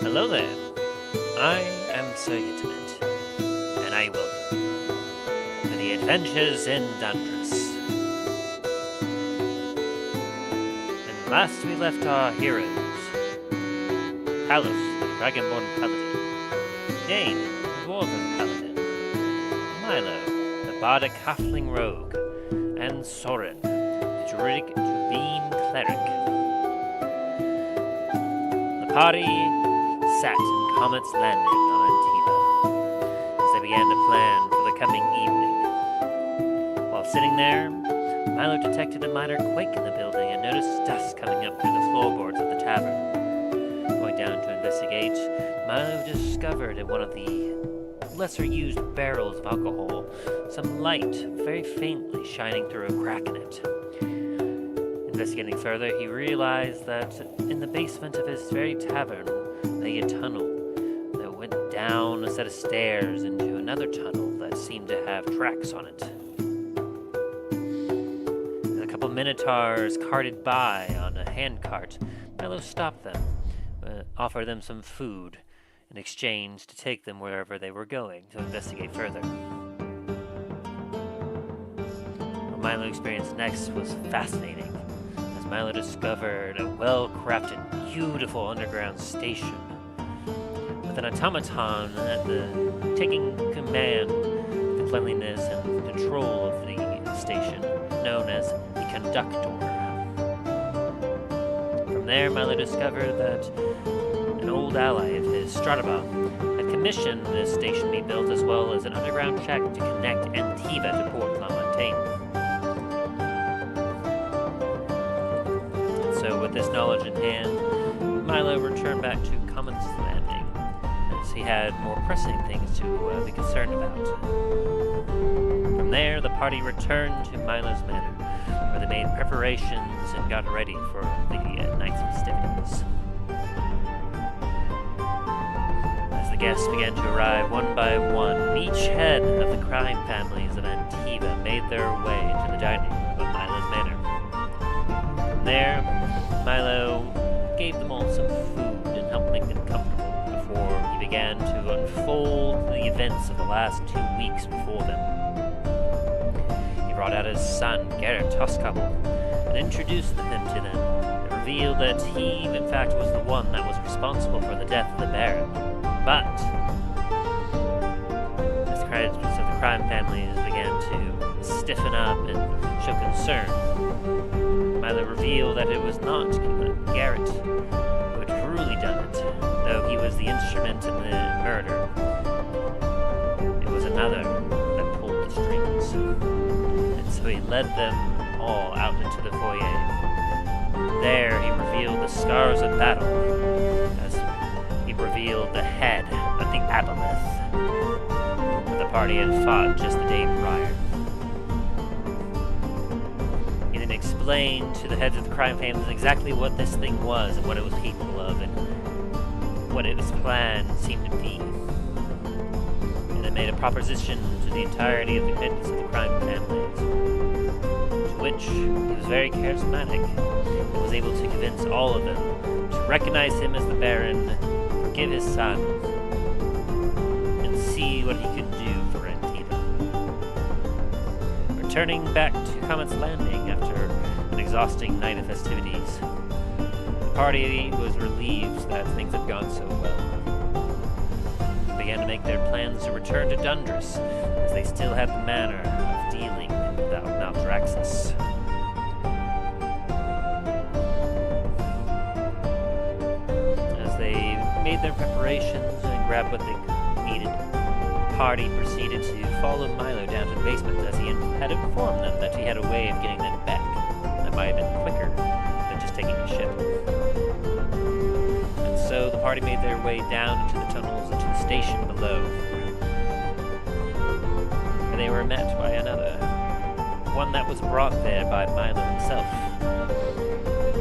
Hello there. I am Sir Intimate, and I welcome you to the adventures in Dundras. When last we left our heroes, Talos, the dragonborn paladin, Dain, the dwarven paladin, Milo, the bardic halfling rogue, and Soren, the druidic Trevine cleric. The party sat in Comet's landing on Antiva as they began to plan for the coming evening. While sitting there, Milo detected a minor quake in the building and noticed dust coming up through the floorboards of the tavern. Going down to investigate, Milo discovered in one of the lesser-used barrels of alcohol some light, very faintly shining through a crack in it. Investigating further, he realized that in the basement of his very tavern lay a tunnel that went down a set of stairs into another tunnel that seemed to have tracks on it. As a couple Minotaurs carted by on a handcart, Milo stopped them, offered them some food in exchange to take them wherever they were going to investigate further. What Milo experienced next was fascinating, as Milo discovered a well-crafted, beautiful underground station with an automaton taking command of the cleanliness and control of the station, known as the Con-duck-tor. From there, Milo discovered that an old ally of his, Stradabah, had commissioned this station be built, as well as an underground shack to connect Antiva to Port La Montagne. So with this knowledge in hand, Milo returned back to Comet's landing, as he had more pressing things to be concerned about. From there, the party returned to Milo's Manor, where they made preparations and got ready for the night's festivities. The guests began to arrive one by one. Each head of the crime families of Antiva made their way to the dining room of Milo's Manor. From there, Milo gave them all some food and helped make them comfortable before he began to unfold the events of the last 2 weeks before them. He brought out his son, Garret, and introduced him to them, and revealed that he, in fact, was the one that was responsible for the death of the Baron. But as the crime families began to stiffen up and show concern, Milo revealed that it was not Garret who had truly done it, though he was the instrument in the murder. It was another that pulled the strings. And so he led them all out into the foyer. There he revealed the scars of battle, as he revealed the head of the Aboleth that the party had fought just the day prior. He then explained to the heads of the crime families exactly what this thing was and what it was capable of and what its plan seemed to be. And then made a proposition to the entirety of the heads of the crime families, to which he was very charismatic and was able to convince all of them to recognize him as the Baron, forgive his son, and see what he could do for Antiva. Returning back to Comet's landing after an exhausting night of festivities, the party was relieved that things had gone so well. They began to make their plans to return to Dundras, as they still had the manner of dealing without Maldraxxus. Made their preparations and grabbed what they needed. The party proceeded to follow Milo down to the basement, as he had informed them that he had a way of getting them back that might have been quicker than just taking a ship. And so the party made their way down into the tunnels into the station below, where they were met by another, one that was brought there by Milo himself,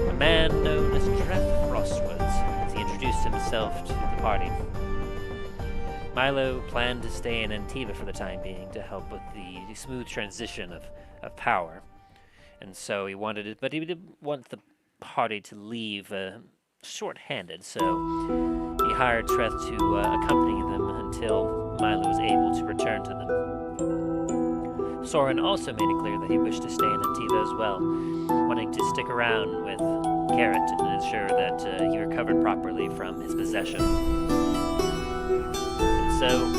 a man known as Treth Frostwoods. Introduced himself to the party. Milo planned to stay in Antiva for the time being to help with the smooth transition of power. And so he wanted it, but he didn't want the party to leave short-handed, so he hired Treth to accompany them until Milo was able to return to them. Soren also made it clear that he wished to stay in Antiva as well, wanting to stick around with Garret to ensure that he recovered properly from his possession. And so,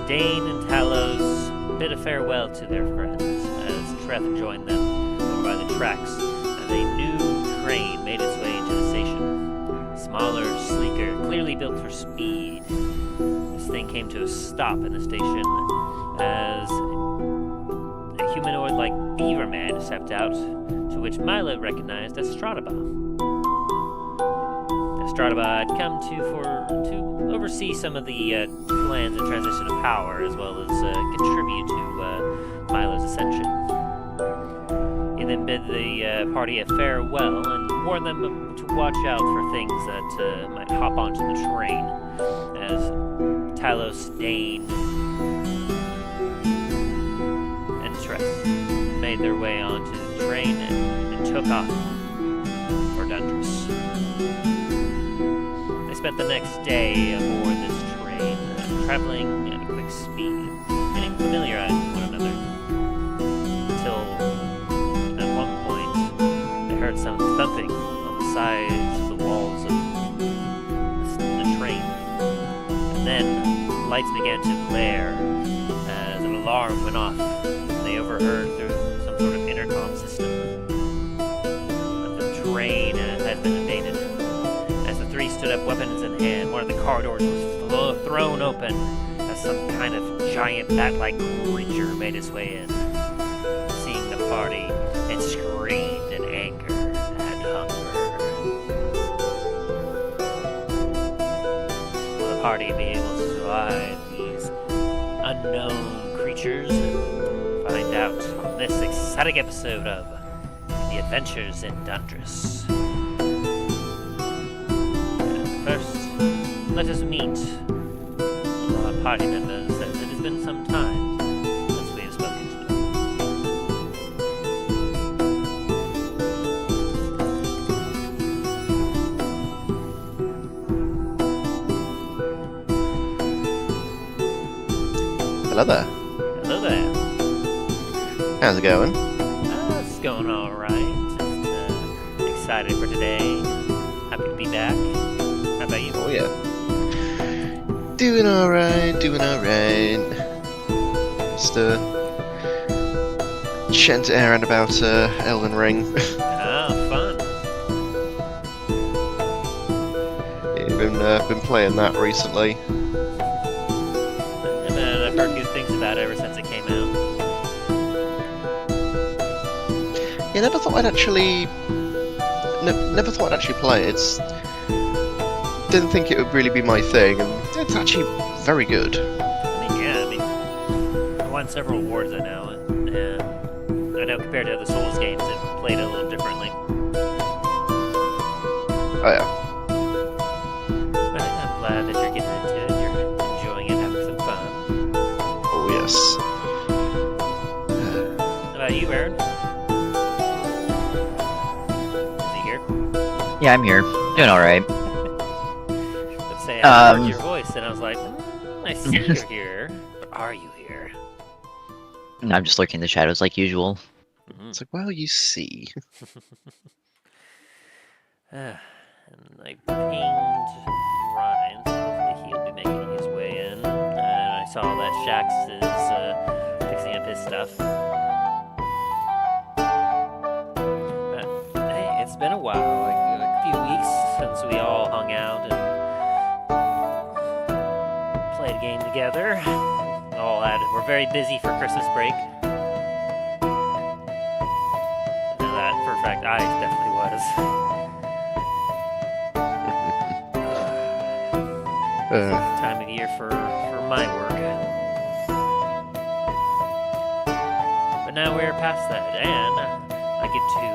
Dain and Talos bid a farewell to their friends as Treth joined them over by the tracks as a new train made its way into the station. Smaller, sleeker, clearly built for speed. This thing came to a stop in the station as a humanoid-like beaver man stepped out, to which Milo recognized as Stradabah. Stradabah had come to oversee some of the plans and transition of power, as well as contribute to Milo's ascension. He then bid the party a farewell and warned them to watch out for things that might hop onto the train, as Talos, Dain, and Treth made their way onto the train and took off for Dundras. They spent the next day aboard this train, traveling at a quick speed, getting familiarized with one another, until at one point they heard some thumping on the sides of the walls of the train. And then lights began to flare as an alarm went off, and they overheard through some sort of intercom system that the train has been invaded. As the three stood up, weapons in hand, one of the corridors was thrown open as some kind of giant bat-like creature made its way in. Seeing the party, it screamed in anger and hunger. Will the party be able to survive these unknown creatures? Find out on this exciting episode of The Adventures in Dundras. First, let us meet our party members, as it has been some time since we have spoken to them. Hello there. Hello there. How's it going? It's going alright. Just excited for today. Happy to be back. How about you? Oh yeah. Doing alright, doing alright. Just chanting around about Elden Ring. Oh, fun. Yeah, been playing that recently. And I've heard good things about it ever since it came out. Yeah, never thought I'd actually play it. Didn't think it would really be my thing, and it's actually very good. I won several awards, I know, and I know compared to other Souls games, it played a little differently. Oh yeah. But I'm glad that you're getting into it, you're enjoying it, having some fun. Oh yes. How about you, Aaron? Is he here? Yeah, I'm here. Doing alright. Let's say I heard your voice, and I was like, I see you're here, but are you here? I'm just lurking in the shadows like usual. It's like, well, you see. And I pinged Ryan, so hopefully he'll be making his way in. And I saw that Shax is fixing up his stuff. But, hey, it's been a while, like a few weeks since we all hung out and played a game together. We're very busy for Christmas break. I know that for a fact. I definitely was. Time of year for my work. But now we're past that, and I get to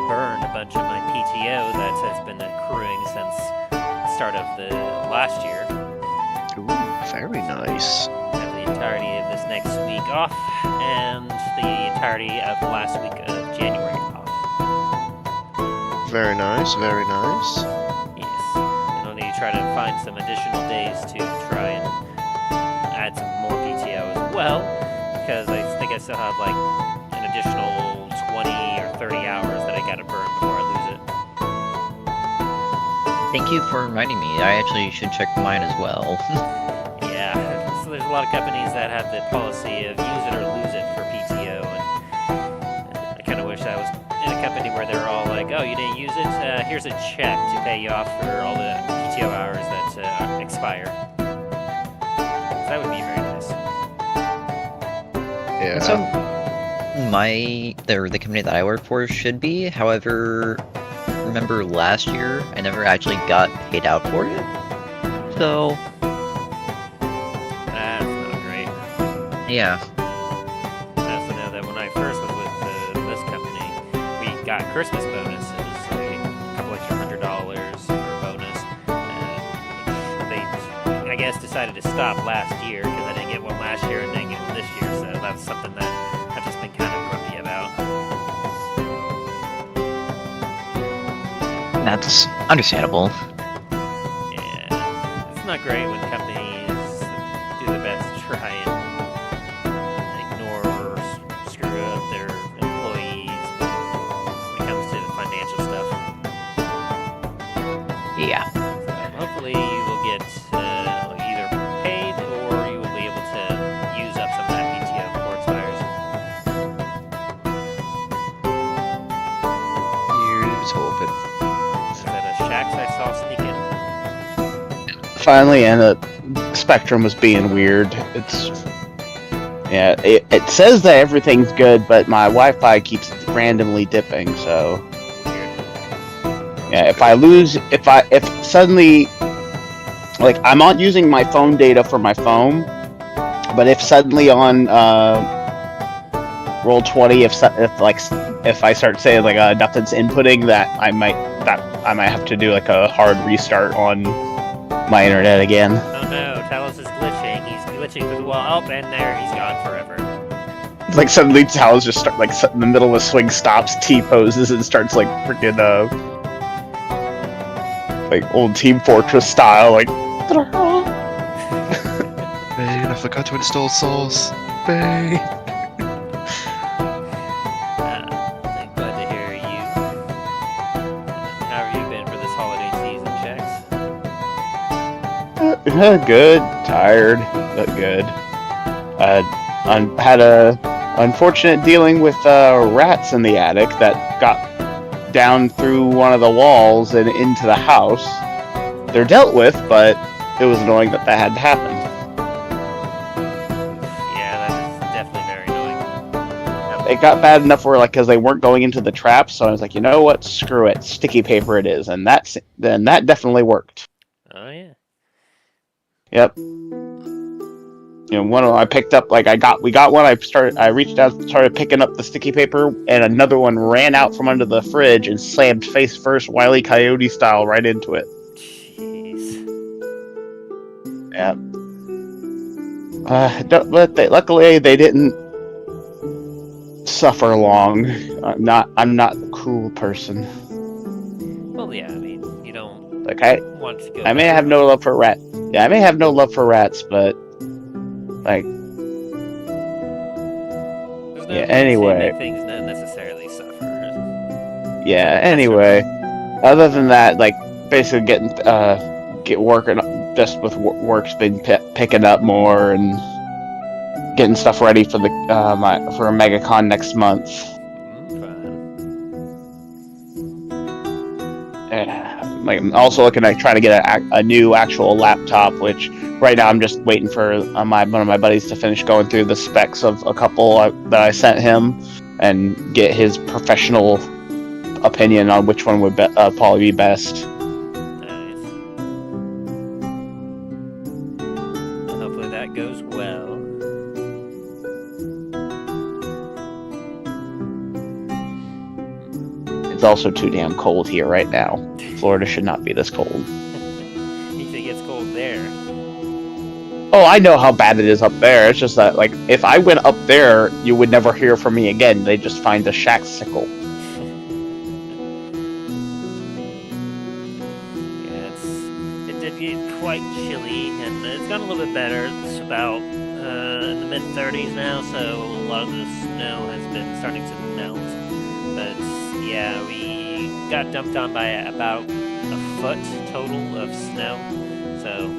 burn a bunch of my PTO that has been accruing since the start of the last year. Ooh, very nice. I have the entirety of this next week off, and the entirety of the last week of January off. Very nice, very nice. Yes. And I'll need to try to find some additional days to try and add some more PTO as well, because I think I still have like an additional 20 or 30 hours that I gotta burn before I lose it. Thank you for reminding me. I actually should check mine as well. Yeah, so there's a lot of companies that have the policy of use it or lose it for PTO, and I kind of wish I was in a company where they're all like, oh, you didn't use it? Here's a check to pay you off for all the PTO hours that expire. That would be very nice. Yeah. And so, the company that I work for should be. However, remember last year, I never actually got paid out for it. So, That's not great. yeah. I also know that when I first was with this company, we got Christmas bonuses, like a couple extra $100 for bonus, which they, I guess, decided to stop last year because I didn't get one last year and didn't get one this year, so that's something that I've just been kind of grumpy about. That's understandable. Yeah, it's not great when companies do their best to try and ignore or screw up their employees when it comes to the financial stuff. Yeah. So hopefully you will get either paid or you will be able to use up some of that PTO before it expires. Here's hoping. Is that a Shaxx I saw sneaking? Finally, and the Spectrum was being weird. It says that everything's good, but my Wi-Fi keeps randomly dipping. So Weird. yeah, if suddenly, like, I'm not using my phone data for my phone, but if suddenly on Roll20, if I start saying like nothing's inputting, that I might have to do like a hard restart on my internet again. Oh no, Talos is glitching. He's glitching through the wall. Oh, and there, he's gone forever. It's like suddenly Talos just start like in the middle of a swing, stops, T poses, and starts like freaking like old Team Fortress style, like. Bane, I forgot to install Source. Bane. I'm glad to hear you. How have you been for this holiday season, Shaxx? Good, tired, but good. I had a unfortunate dealing with rats in the attic that got down through one of the walls and into the house. They're dealt with, but it was annoying that had to happen. Yeah, that is definitely very annoying. It got bad enough where, like, because they weren't going into the traps, so I was like, you know what, screw it, sticky paper it is, and that definitely worked. Oh yeah. Yep. You know, one of them I picked up, like we got one. I reached out, started picking up the sticky paper, and another one ran out from under the fridge and slammed face first, Wile E. Coyote style, right into it. Jeez. Yeah. Luckily they didn't suffer long. I'm not a cruel person. Well, yeah, I mean, you don't Like want to go. I may have no love for rats. Yeah, I may have no love for rats, but like, There's no yeah, reason to anyway. make things not necessarily suffer. yeah. Anyway, other than that, like, basically get working just with work's been picking up more and getting stuff ready for the for a MegaCon next month. Like, I'm also looking at trying to get a new actual laptop, which right now I'm just waiting for one of my buddies to finish going through the specs of a couple that I sent him and get his professional opinion on which one would probably be best. Nice. Well, hopefully that goes well. It's also too damn cold here right now. Florida should not be this cold. You think it's cold there? Oh, I know how bad it is up there. It's just that, like, if I went up there, you would never hear from me again. They'd just find a shack sickle. Yeah, it did get quite chilly, and it's gotten a little bit better. It's about in the mid-30s now, so a lot of the snow has been starting to melt. But yeah, we got dumped on by about a foot total of snow, so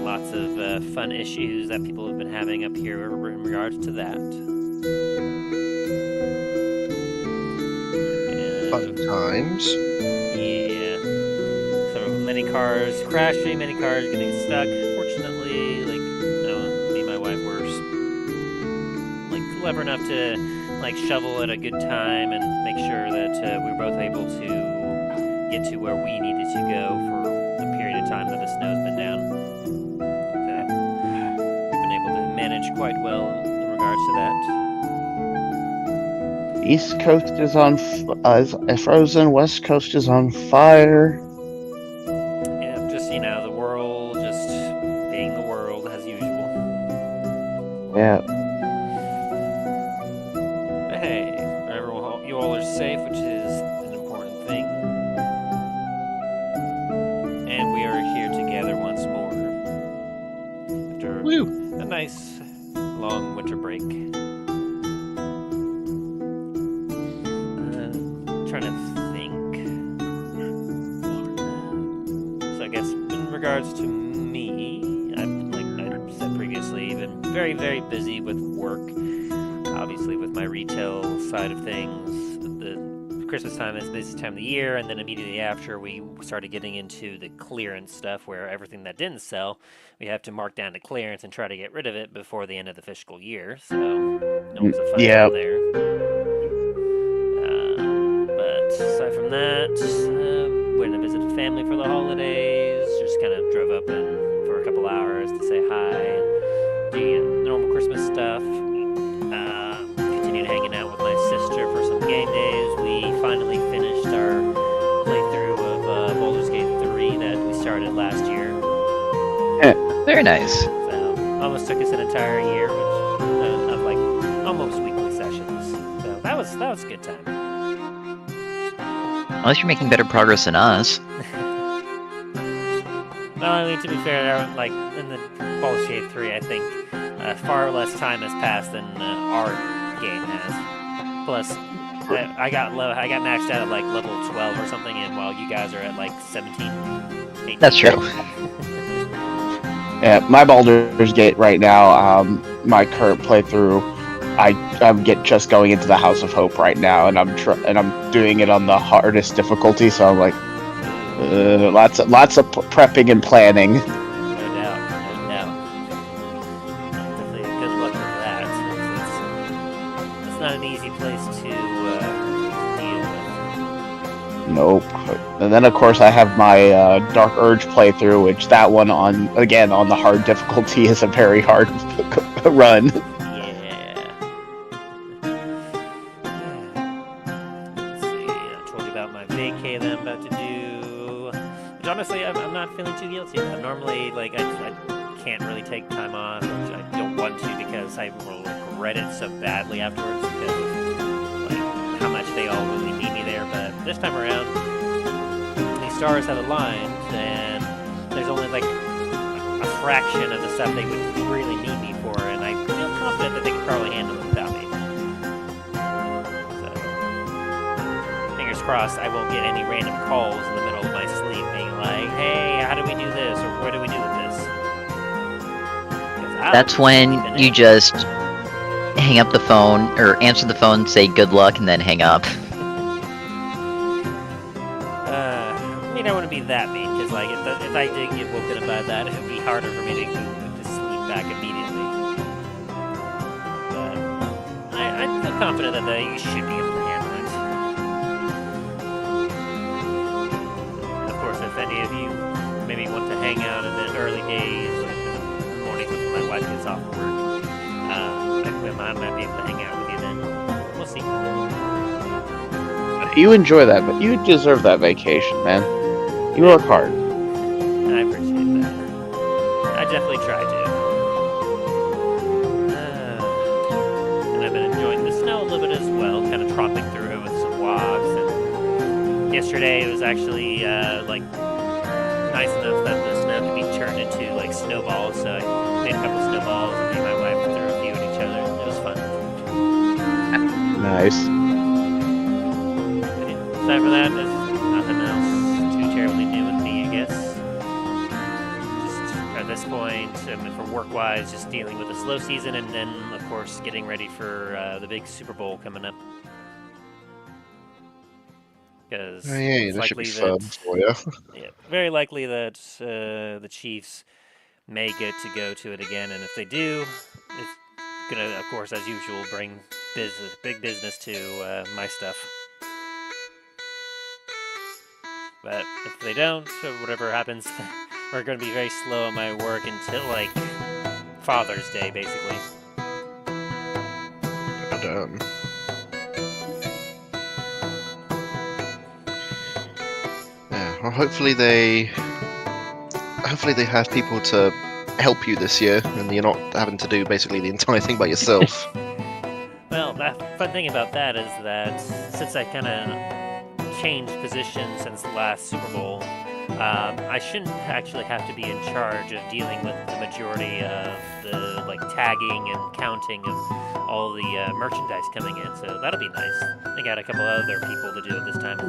lots of fun issues that people have been having up here in regards to that. Fun times. Yeah. So many cars crashing, many cars getting stuck. Fortunately, like, me and my wife were clever enough to shovel at a good time and make sure that we were both able to get to where we needed to go for the period of time that the snow's been down. So we've been able to manage quite well in regards to that. East Coast is on frozen. West Coast is on fire. Yeah, just the world just being the world as usual. Yeah. But hey, you all are safe, which is an important thing. And we are here together once more after a nice long winter break. Trying to think. So I guess in regards to me, like I said previously, been very, very busy with work. Obviously, with my retail side of things, the Christmas time is the busiest time of the year, and then immediately after, we started getting into the clearance stuff, where everything that didn't sell, we have to mark down to clearance and try to get rid of it before the end of the fiscal year. So it was a fun time there. Aside from that, went and visited family for the holidays. Just kind of drove up for a couple hours to say hi and do normal Christmas stuff. Continued hanging out with my sister for some game days. We finally finished our playthrough of Baldur's Gate 3 that we started last year. Very nice. So almost took us an entire year, which of almost weekly sessions. So that was a good time. Unless you're making better progress than us. Well, I mean, to be fair, in the Baldur's Gate 3, I think far less time has passed than our game has. Plus, I got maxed out at level 12 or something, and while you guys are at 17, 18. That's true. Yeah, my Baldur's Gate right now, my current playthrough, I'm just going into the House of Hope right now, and I'm doing it on the hardest difficulty. So I'm like, lots of prepping and planning. No doubt. Definitely good luck with that. It's not an easy place to deal with. Nope. And then of course I have my Dark Urge playthrough, which that one on the hard difficulty is a very hard run. Honestly, I'm not feeling too guilty. I'm normally, I can't really take time off, which I don't want to because I will regret it so badly afterwards because of, how much they all really need me there. But this time around, these stars have aligned, and there's only, a fraction of the stuff they would really need me for, and I feel confident that they could probably handle it without me. So, fingers crossed I won't get any random calls in the middle of my sleep being like, hey, how do we do this, or what do we do with this? That's when you just hang up the phone, or answer the phone, say good luck, and then hang up. I wouldn't be that mean, because if I did get woken up by that, it would be harder for me to sleep back immediately. But I feel confident that you should be able to handle it. Of course, if any of you maybe want to hang out in the early days, like the mornings before my wife gets off work, I might be able to hang out with you then. We'll see. You enjoy that, but you deserve that vacation, man. You work hard. I appreciate that. I definitely try to. And I've been enjoying the snow a little bit as well, kind of tromping through it with some walks. And yesterday it was actually nice enough that the snow into like snowballs. So I made a couple snowballs, and me and my wife threw a few at each other. It was fun. Nice. But yeah, aside from that, there's nothing else too terribly new with me, I guess. Just at this point, for work-wise, just dealing with the slow season, and then, of course, getting ready for the big Super Bowl coming up. Because that should be fun for you. Yeah, very likely that the Chiefs may get to go to it again, and if they do, it's gonna, of course, as usual, bring big business to my stuff. But if they don't, or whatever happens, we're gonna be very slow at my work until like Father's Day, basically. Done. Yeah, well, hopefully they have people to help you this year, and you're not having to do basically the entire thing by yourself. Well, the fun thing about that is that since I kind of changed positions since the last Super Bowl, I shouldn't actually have to be in charge of dealing with the majority of the like tagging and counting of all the merchandise coming in. So that'll be nice. I got a couple other people to do it this time.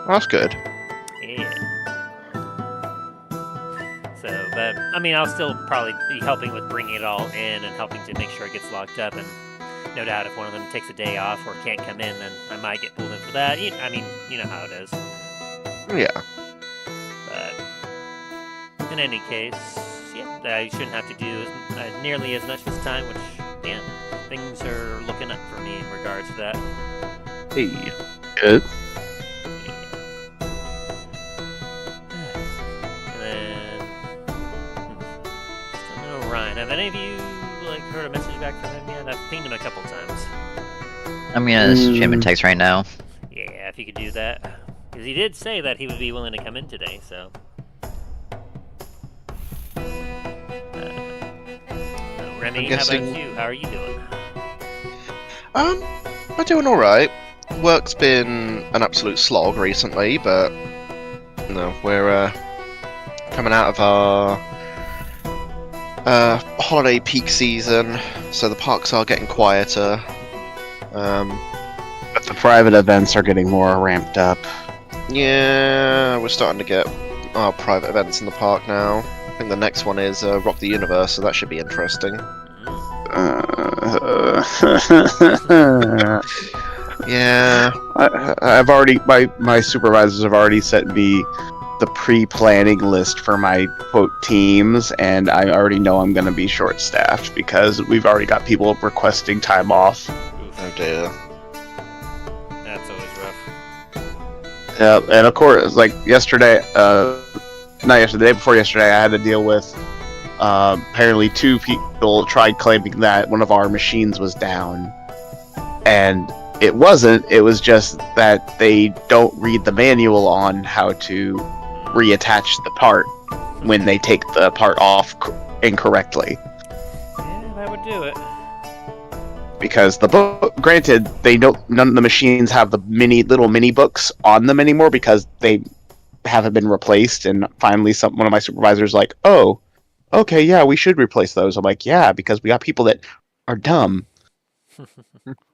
That's good. Yeah. So, but I mean, I'll still probably be helping with bringing it all in and helping to make sure it gets locked up. And no doubt, if one of them takes a day off or can't come in, then I might get pulled in for that. I mean, you know how it is. Yeah. But in any case, yeah, I shouldn't have to do nearly as much this time, which, yeah, things are looking up for me in regards to that. Hey. Good. And then, still no Ryan. Have any of you like heard a message back from him yet? I've pinged him a couple times. I'm gonna shoot him a text right now. Yeah, if you could do that. Because he did say that he would be willing to come in today, so. Remy, how about you? How are you doing? I'm doing alright. Work's been an absolute slog recently, but we're coming out of our holiday peak season, so the parks are getting quieter. But the private events are getting more ramped up. Yeah, we're starting to get our private events in the park now. I think the next one is Rock the Universe, so that should be interesting. Yeah. I've already my supervisors have already sent me the pre-planning list for my quote teams, and I already know I'm going to be short-staffed because we've already got people requesting time off. Oh dear. That's always rough. Yeah, and of course, like yesterday, not yesterday, the day before yesterday, I had to deal with apparently 2 people tried claiming that one of our machines was down, and it wasn't. It was just that they don't read the manual on how to reattach the part when they take the part off incorrectly. Yeah, that would do it. Because the book, granted, none of the machines have the little mini books on them anymore because they haven't been replaced. And finally, one of my supervisors like, "Oh, okay, yeah, we should replace those." I'm like, "Yeah, because we got people that are dumb."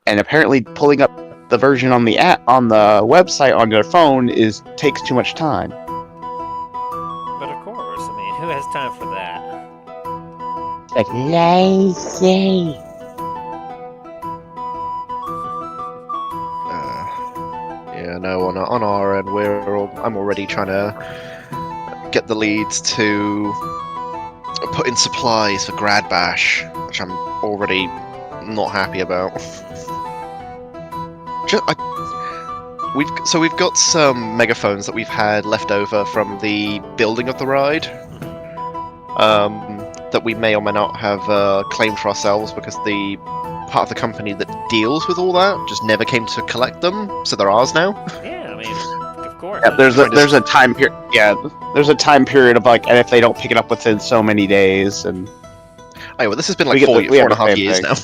And apparently, pulling up the version on the website on their phone takes too much time. But of course, I mean, who has time for that? Like lazy. Yeah, no, on our end, I'm already trying to get the leads to put in supplies for Grad Bash, which I'm already not happy about. We've got some megaphones that we've had left over from the building of the ride, that we may or may not have claimed for ourselves because the part of the company that deals with all that just never came to collect them, so they're ours now. Yeah, I mean, of course. Yeah, there's a time period. Yeah, there's a time period of like, and if they don't pick it up within so many days, and oh, well, this has been like 4.5 years now.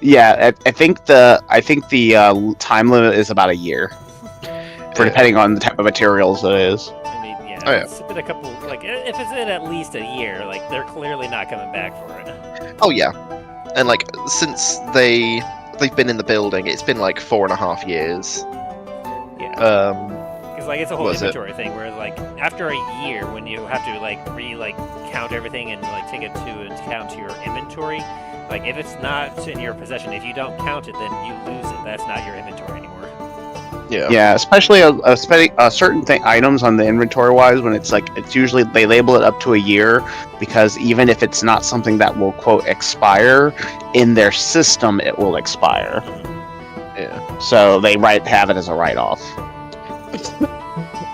Yeah, I think the time limit is about a year, for depending on the type of materials it is. I mean, yeah, Oh, yeah. It's been a couple. Like, if it's in at least a year, like they're clearly not coming back for it. Oh yeah, and like since they've been in the building, it's been like 4.5 years. Yeah. Um, Because like it's a whole Was it? inventory thing where like after a year when you have to like count everything and like take it to account your inventory, like if it's not in your possession, if you don't count it, then you lose it. That's not your inventory anymore. yeah. Yeah, especially a certain items on the inventory wise when it's like it's usually they label it up to a year because even if it's not something that will quote expire in their system, it will expire. Yeah. So they have it as a write off.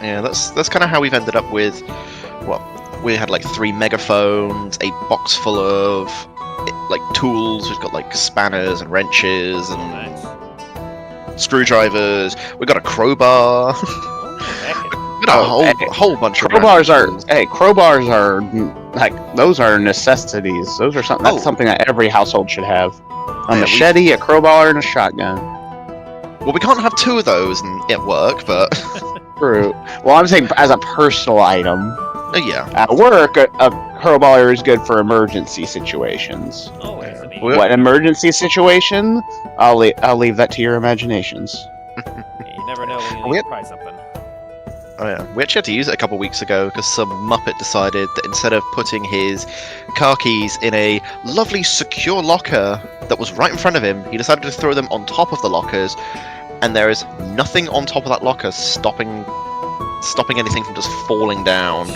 Yeah, that's kind of how we've ended up with. Well, we had like 3 megaphones, a box full of like tools. We've got like spanners and wrenches and Nice. screwdrivers. We got a crowbar. Oh, heck. We got a hey, whole bunch of Crowbars random tools. crowbars are like those are necessities. Those are something that's Oh. something that every household should have. A Yeah, machete, a crowbar, and a shotgun. Well, we can't have 2 of those and it work, but True. Well, I'm saying as a personal item. yeah. At work, a crowbar is good for emergency situations. Always. I mean, Well, What emergency situation? I'll leave that to your imaginations. you never know when you We need had- to try something. Oh yeah, we actually had to use it a couple weeks ago because some muppet decided that instead of putting his car keys in a lovely secure locker that was right in front of him, he decided to throw them on top of the lockers, and there is nothing on top of that locker stopping anything from just falling down.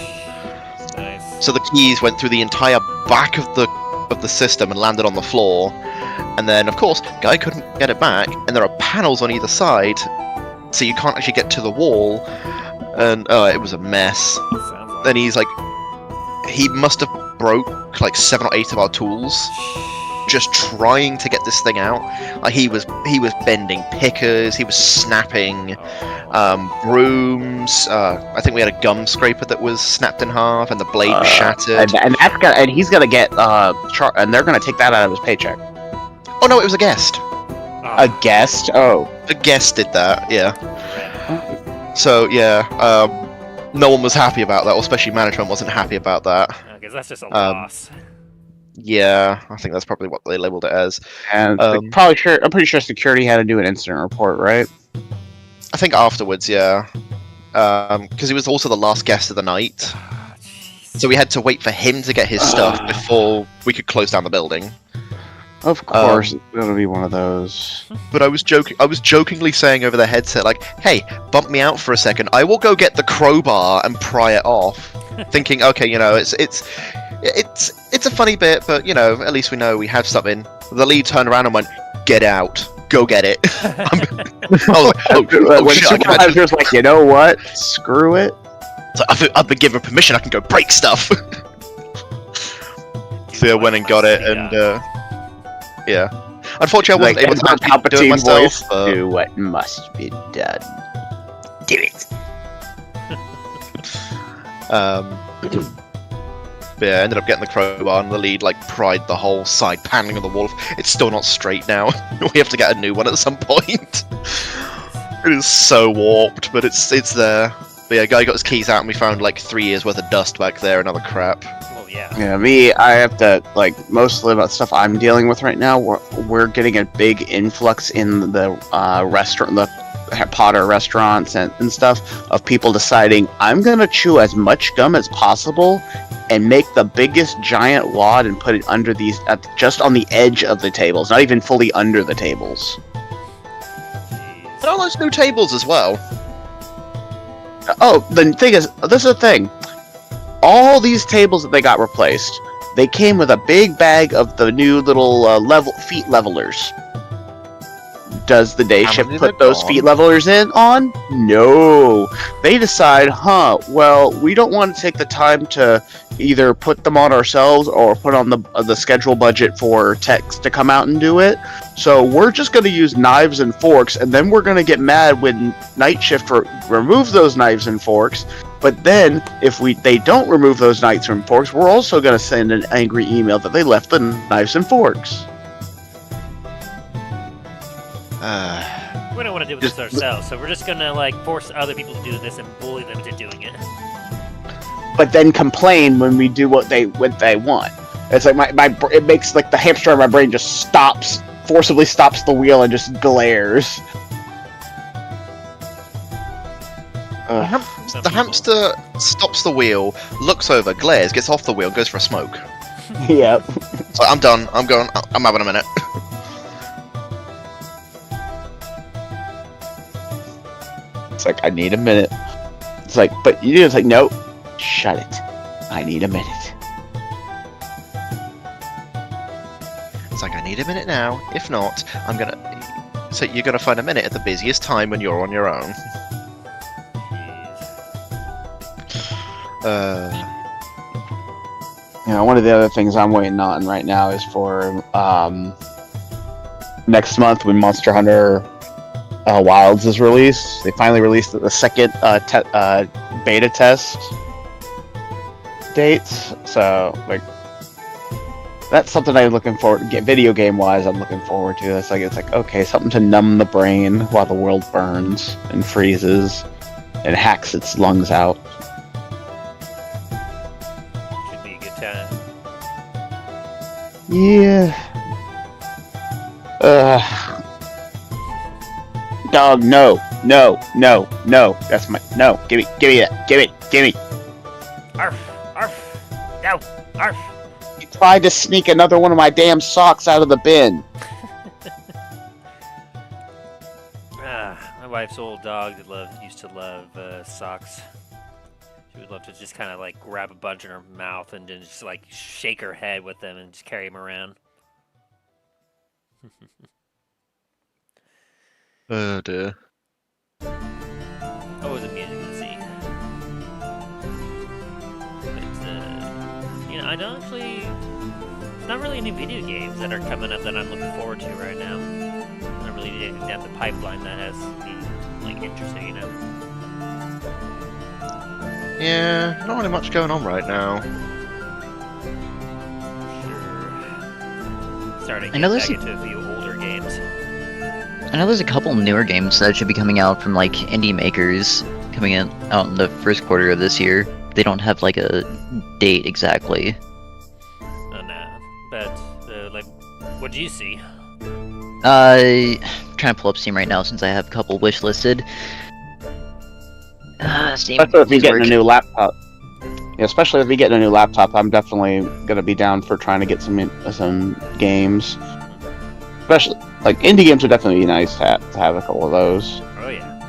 Nice. So the keys went through the entire back of the system and landed on the floor, and then of course guy couldn't get it back, and there are panels on either side, so you can't actually get to the wall. And it was a mess. Sounds like Then he's like, he must have broke like 7 or 8 of our tools just trying to get this thing out. Like he was bending pickers, he was snapping brooms. I think we had a gum scraper that was snapped in half, and the blade shattered. And he's gonna get and they're gonna take that out of his paycheck. Oh no, it was a guest. A guest? Oh. A guest did that. Yeah. So yeah, no one was happy about that, or especially management wasn't happy about that. because that's just a loss. Yeah, I think that's probably what they labeled it as. And I'm pretty sure security had to do an incident report, right? I think afterwards, yeah. Because he was also the last guest of the night. Ah, jeez. So we had to wait for him to get his stuff before we could close down the building. Of course, it's gonna be one of those. But I was jokingly saying over the headset, like, "Hey, bump me out for a second. I will go get the crowbar and pry it off." Thinking, okay, you know, it's a funny bit, but you know, at least we know we have something. The lead turned around and went, "Get out, go get it." I was like, oh When shit! I can't- supervisor's like, you know what? Screw it. it's like, I've been given permission. I can go break stuff. So I went and got it, and yeah. Unfortunately, I wasn't able to actually do it myself. do what must be done. Do it. But yeah, I ended up getting the crowbar, and the lead like pried the whole side paneling of the wall. It's still not straight now. We have to get a new one at some point. It is so warped, but it's there. But yeah, guy got his keys out, and we found like 3 years worth of dust back there and other crap. Well, yeah. Yeah, I have to, like, most of the stuff I'm dealing with right now, we're getting a big influx in the restaurant, the Potter restaurants and stuff, of people deciding, I'm gonna chew as much gum as possible and make the biggest giant wad and put it under these, just on the edge of the tables, not even fully under the tables. But all those new tables as well. Oh, the thing is, this is the thing. All these tables that they got replaced, they came with a big bag of the new little feet levelers. Does the day How shift many put they've those gone? feet levelers on? No. They decide, well, we don't want to take the time to either put them on ourselves or put on the schedule budget for techs to come out and do it. So we're just going to use knives and forks, and then we're going to get mad when night shift removes those knives and forks. But then, if they don't remove those knives and forks, we're also going to send an angry email that they left the knives and forks. We don't want to do this ourselves, so we're just gonna like force other people to do this and bully them into doing it. but then complain when we do what they want. It's like it makes like the hamster in my brain just forcibly stops the wheel and just glares. The hamster stops the wheel, looks over, glares, gets off the wheel, goes for a smoke. Yep. So I'm done. I'm going. I'm having a minute. It's like, I need a minute. It's like, but you do. It's like, no, shut it. I need a minute. It's like, I need a minute now. If not, I'm gonna. So you're gonna find a minute at the busiest time when you're on your own. You know, one of the other things I'm waiting on right now is for next month when Monster Hunter Wilds is released. They finally released the second beta test dates. So, like, that's something I'm looking forward to. Get video game wise, I'm looking forward to. It's like okay, something to numb the brain while the world burns and freezes and hacks its lungs out. Should be a good time. Yeah. Dog, no. That's my no. Give me that. Arf, arf, no, arf. You tried to sneak another one of my damn socks out of the bin. My wife's old dog used to love socks. She would love to just kind of like grab a bunch in her mouth and then just like shake her head with them and just carry them around. Oh dear. Always amusing to see. But, I don't actually. It's not really any video games that are coming up that I'm looking forward to right now. I don't really need anything down the pipeline that has me like interesting, Yeah, not really much going on right now. Sure. Starting to I know get there's back into a few older games. I know there's a couple newer games that should be coming out from like indie makers coming out in the first quarter of this year. They don't have like a date exactly. Oh no, but like, what do you see? I'm trying to pull up Steam right now since I have a couple wish listed. Steam. Especially if we please get work. a new laptop. Yeah, especially if we get a new laptop, I'm definitely gonna be down for trying to get some games. Especially like indie games would definitely be nice to have a couple of those. Oh yeah.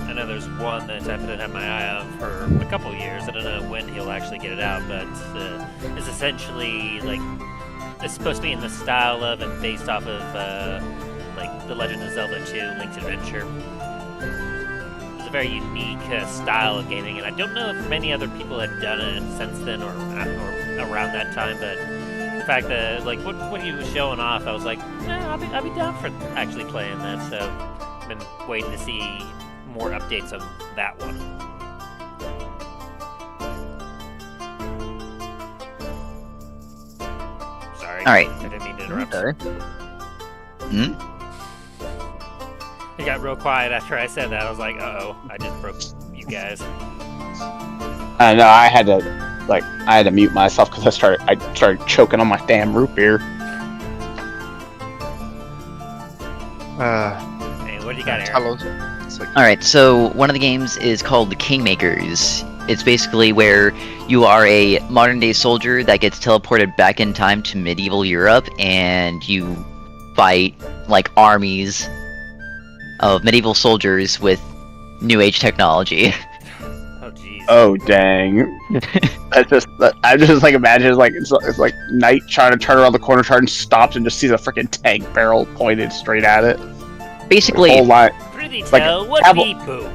I know there's one that I've been had my eye on for a couple years. I don't know when he'll actually get it out, but it's essentially like it's supposed to be in the style of and based off of like The Legend of Zelda 2: Link's Adventure. It's a very unique style of gaming, and I don't know if many other people have done it since then or around that time, but the fact that like what he was showing off, I was like, I'll be down for actually playing that. So I've been waiting to see more updates on that one. Sorry. All right. I didn't mean to interrupt. Okay. It got real quiet after I said that. I was like, uh-oh, I just broke you guys. I know I had to mute myself because I started choking on my damn root beer. Hey, what do you got, Aaron? Talos. It's like, Alright, so one of the games is called The Kingmakers. It's basically where you are a modern-day soldier that gets teleported back in time to medieval Europe, and you fight, like, armies of medieval soldiers with new age technology. Oh, jeez. Oh dang! I just like imagine it's like Knight trying to turn around the corner, stops and just sees a freaking tank barrel pointed straight at it. Basically, Whole line. Pretty like tell, what Abel- beep boom?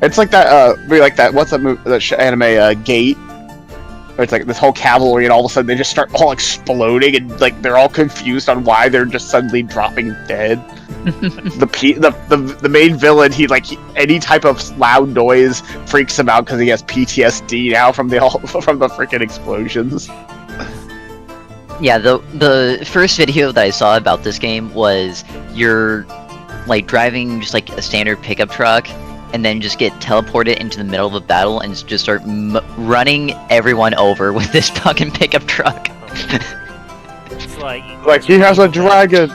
It's like that. Really like that. What's that movie? That anime Gate. Where it's like this whole cavalry, and all of a sudden they just start all exploding, and like they're all confused on why they're just suddenly dropping dead. The main villain, any type of loud noise freaks him out because he has PTSD now from the freaking explosions. yeah, the first video that I saw about this game was you're like driving just like a standard pickup truck, and then just get teleported into the middle of a battle and just start running everyone over with this fucking pickup truck. It's like He has a dragon.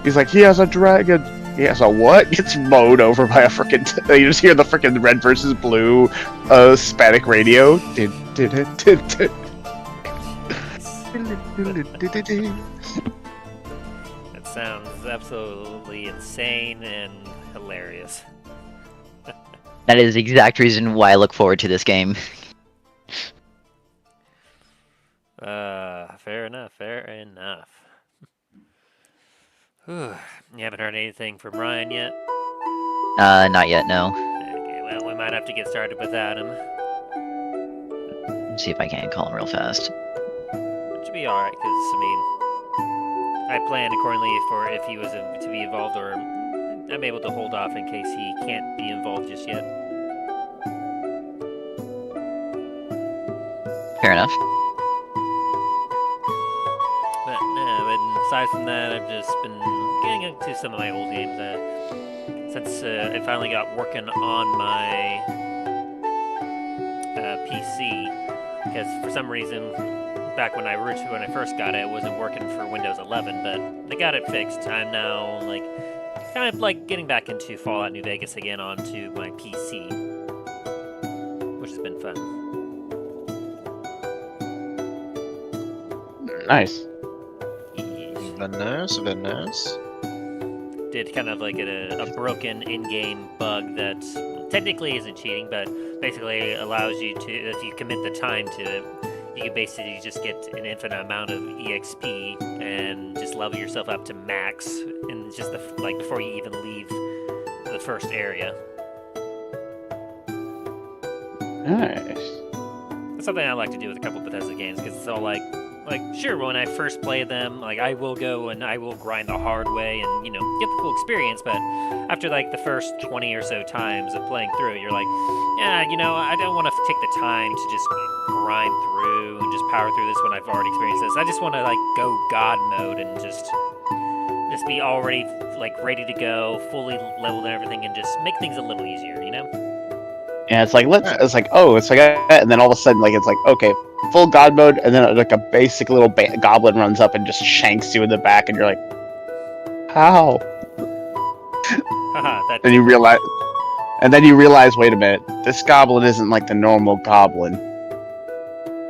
He's like, he has a dragon. He has a what? Gets mowed over by a freaking. You just hear the freaking red versus blue, Hispanic radio. That sounds absolutely insane and hilarious. That is the exact reason why I look forward to this game. Fair enough, fair enough. Whew. You haven't heard anything from Ryan yet? Not yet, no. Okay, well, we might have to get started without him. Let's see if I can call him real fast. It should be alright, because, I mean, I planned accordingly for if he was to be involved, or I'm able to hold off in case he can't be involved just yet. Fair enough. But aside from that, I've just been getting into some of my old games. Since I finally got working on my PC, because for some reason, back when I first got it, it wasn't working for Windows 11. But they got it fixed. I'm now kind of like getting back into Fallout New Vegas again onto my PC, which has been fun. Nice. Very nice. Did kind of like a broken in-game bug that technically isn't cheating, but basically allows you to, if you commit the time to it, you can basically just get an infinite amount of EXP and just level yourself up to max, and just before you even leave the first area. Nice. That's something I like to do with a couple of Bethesda games, because it's all like sure, when I first play them, I will go and I will grind the hard way and, get the full experience, but after, the first 20 or so times of playing through it, you're like, yeah, I don't want to take the time to just grind through and just power through this when I've already experienced this. I just want to, go God mode and just be already, ready to go, fully leveled and everything, and just make things a little easier, Yeah, it's like, and then all of a sudden, it's like, okay, full god mode, and then a basic little goblin runs up and just shanks you in the back, and you're like, how? Haha, And you realize, wait a minute, this goblin isn't like the normal goblin.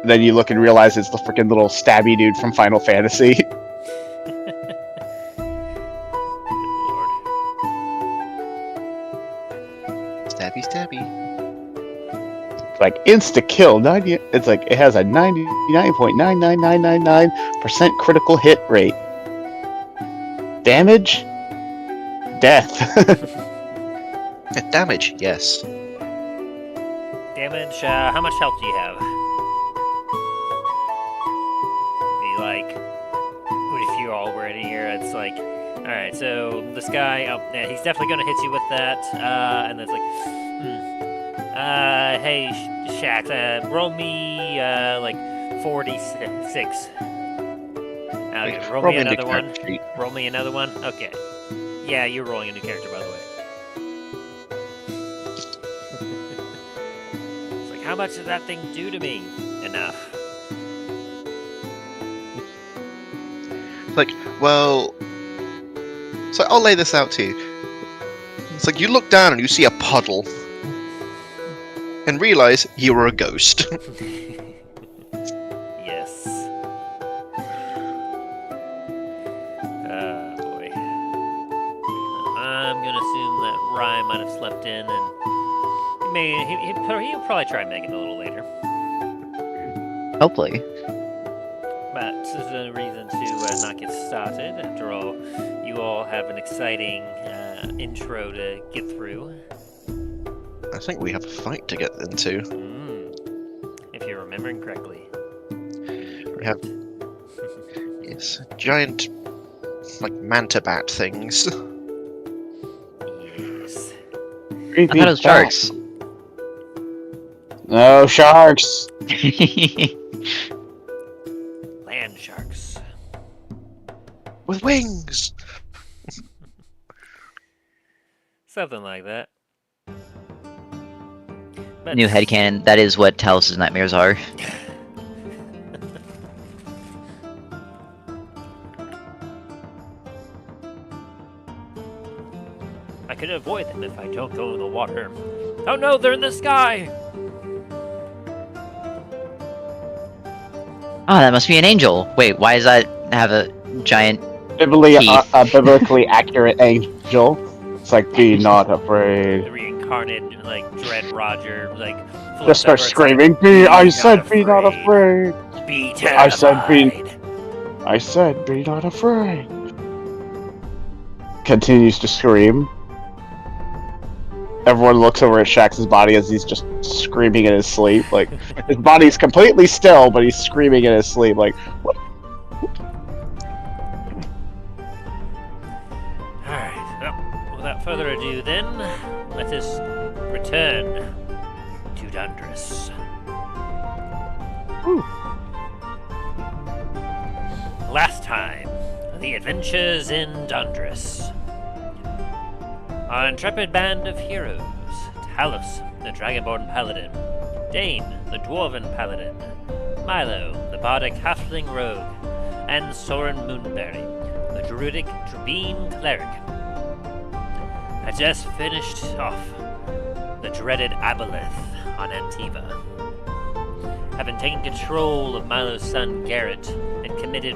Then you look and realize it's the freaking little stabby dude from Final Fantasy. Good lord. Stabby. Like insta kill, 90. It's like it has a 99.99999% critical hit rate. Damage, death. Damage, yes. Damage, how much health do you have? If you all were in here, it's like, alright, so this guy, yeah, he's definitely gonna hit you with that, and it's like, hey, Shax, roll me, 46. Okay, roll me another one. Roll me another one? Okay. Yeah, you're rolling a new character, by the way. It's like, how much did that thing do to me? Enough. So I'll lay this out to you. It's like you look down and you see a puddle, and realize you were a ghost. Yes. Boy. I'm gonna assume that Ryan might have slept in, and he'll probably try making it a little later. Hopefully. But this is a reason to not get started. After all, you all have an exciting intro to get through. I think we have a fight to get into. If you're remembering correctly. We have yes, giant manta bat things. Yes. I thought it was sharks. No sharks. Land sharks. With wings! Something like that. New headcanon, that is what Talos' nightmares are. I can avoid them if I don't go in the water. Oh no, they're in the sky! Oh, that must be an angel. Wait, why does that have a giant... Biblically accurate angel. It's like, be not afraid. The reincarnated, like, Dread Roger, like... Just start screaming, I said be not afraid! Be terrified! I said be not afraid! Continues to scream. Everyone looks over at Shax's body as he's just screaming in his sleep. Like, his body's completely still, but he's screaming in his sleep. Like, what? Alright, well, without further ado then, let us return to Dundras. Last time, the adventures in Dundras. Our intrepid band of heroes, Talos, the Dragonborn Paladin, Dain, the Dwarven Paladin, Milo, the Bardic Halfling Rogue, and Soren Moonberry, the Druidic Tribine Cleric, had just finished off the dreaded Aboleth on Antiva. Having taken control of Milo's son Garret and committed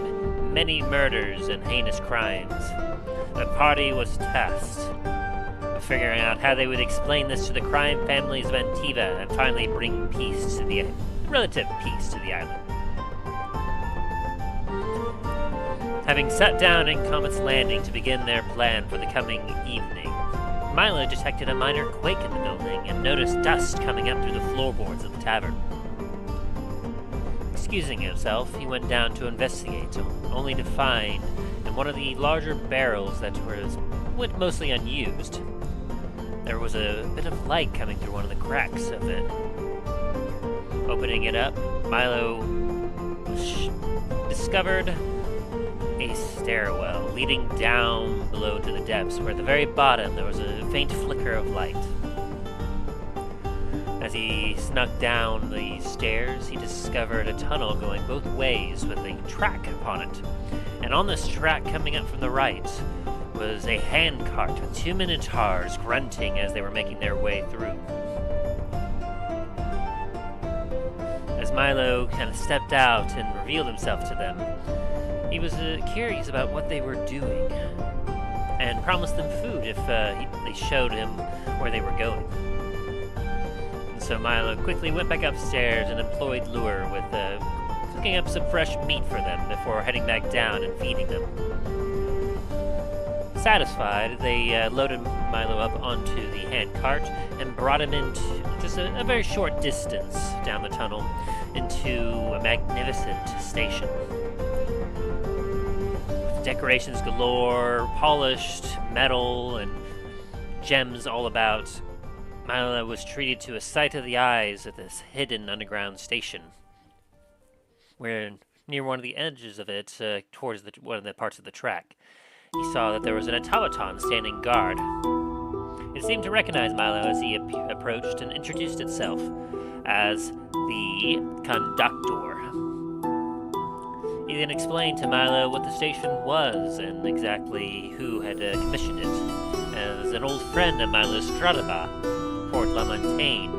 many murders and heinous crimes, the party was tasked with figuring out how they would explain this to the crime families of Antiva and finally bring peace to the relative peace to the island. Having sat down in Comet's Landing to begin their plan for the coming evening, Milo detected a minor quake in the building and noticed dust coming up through the floorboards of the tavern. Excusing himself, he went down to investigate, only to find in one of the larger barrels that went mostly unused, there was a bit of light coming through one of the cracks of it. Opening it up, Milo discovered a stairwell leading down below to the depths, where at the very bottom there was a faint flicker of light. As he snuck down the stairs, he discovered a tunnel going both ways with a track upon it. And on this track, coming up from the right, was a handcart with 2 Minotaurs grunting as they were making their way through. As Milo kind of stepped out and revealed himself to them, he was curious about what they were doing, and promised them food if they showed him where they were going. And so Milo quickly went back upstairs and employed Lure with cooking up some fresh meat for them before heading back down and feeding them. Satisfied, they loaded Milo up onto the handcart and brought him into just a very short distance down the tunnel into a magnificent station. Decorations galore, polished metal, and gems all about, Milo was treated to a sight of the eyes at this hidden underground station, where near one of the edges of it, towards one of the parts of the track, he saw that there was an Automaton standing guard. It seemed to recognize Milo as he approached and introduced itself as the Con-duck-tor. He then explained to Milo what the station was and exactly who had commissioned it, as an old friend of Milo's, Stradabah, Port La Montagne,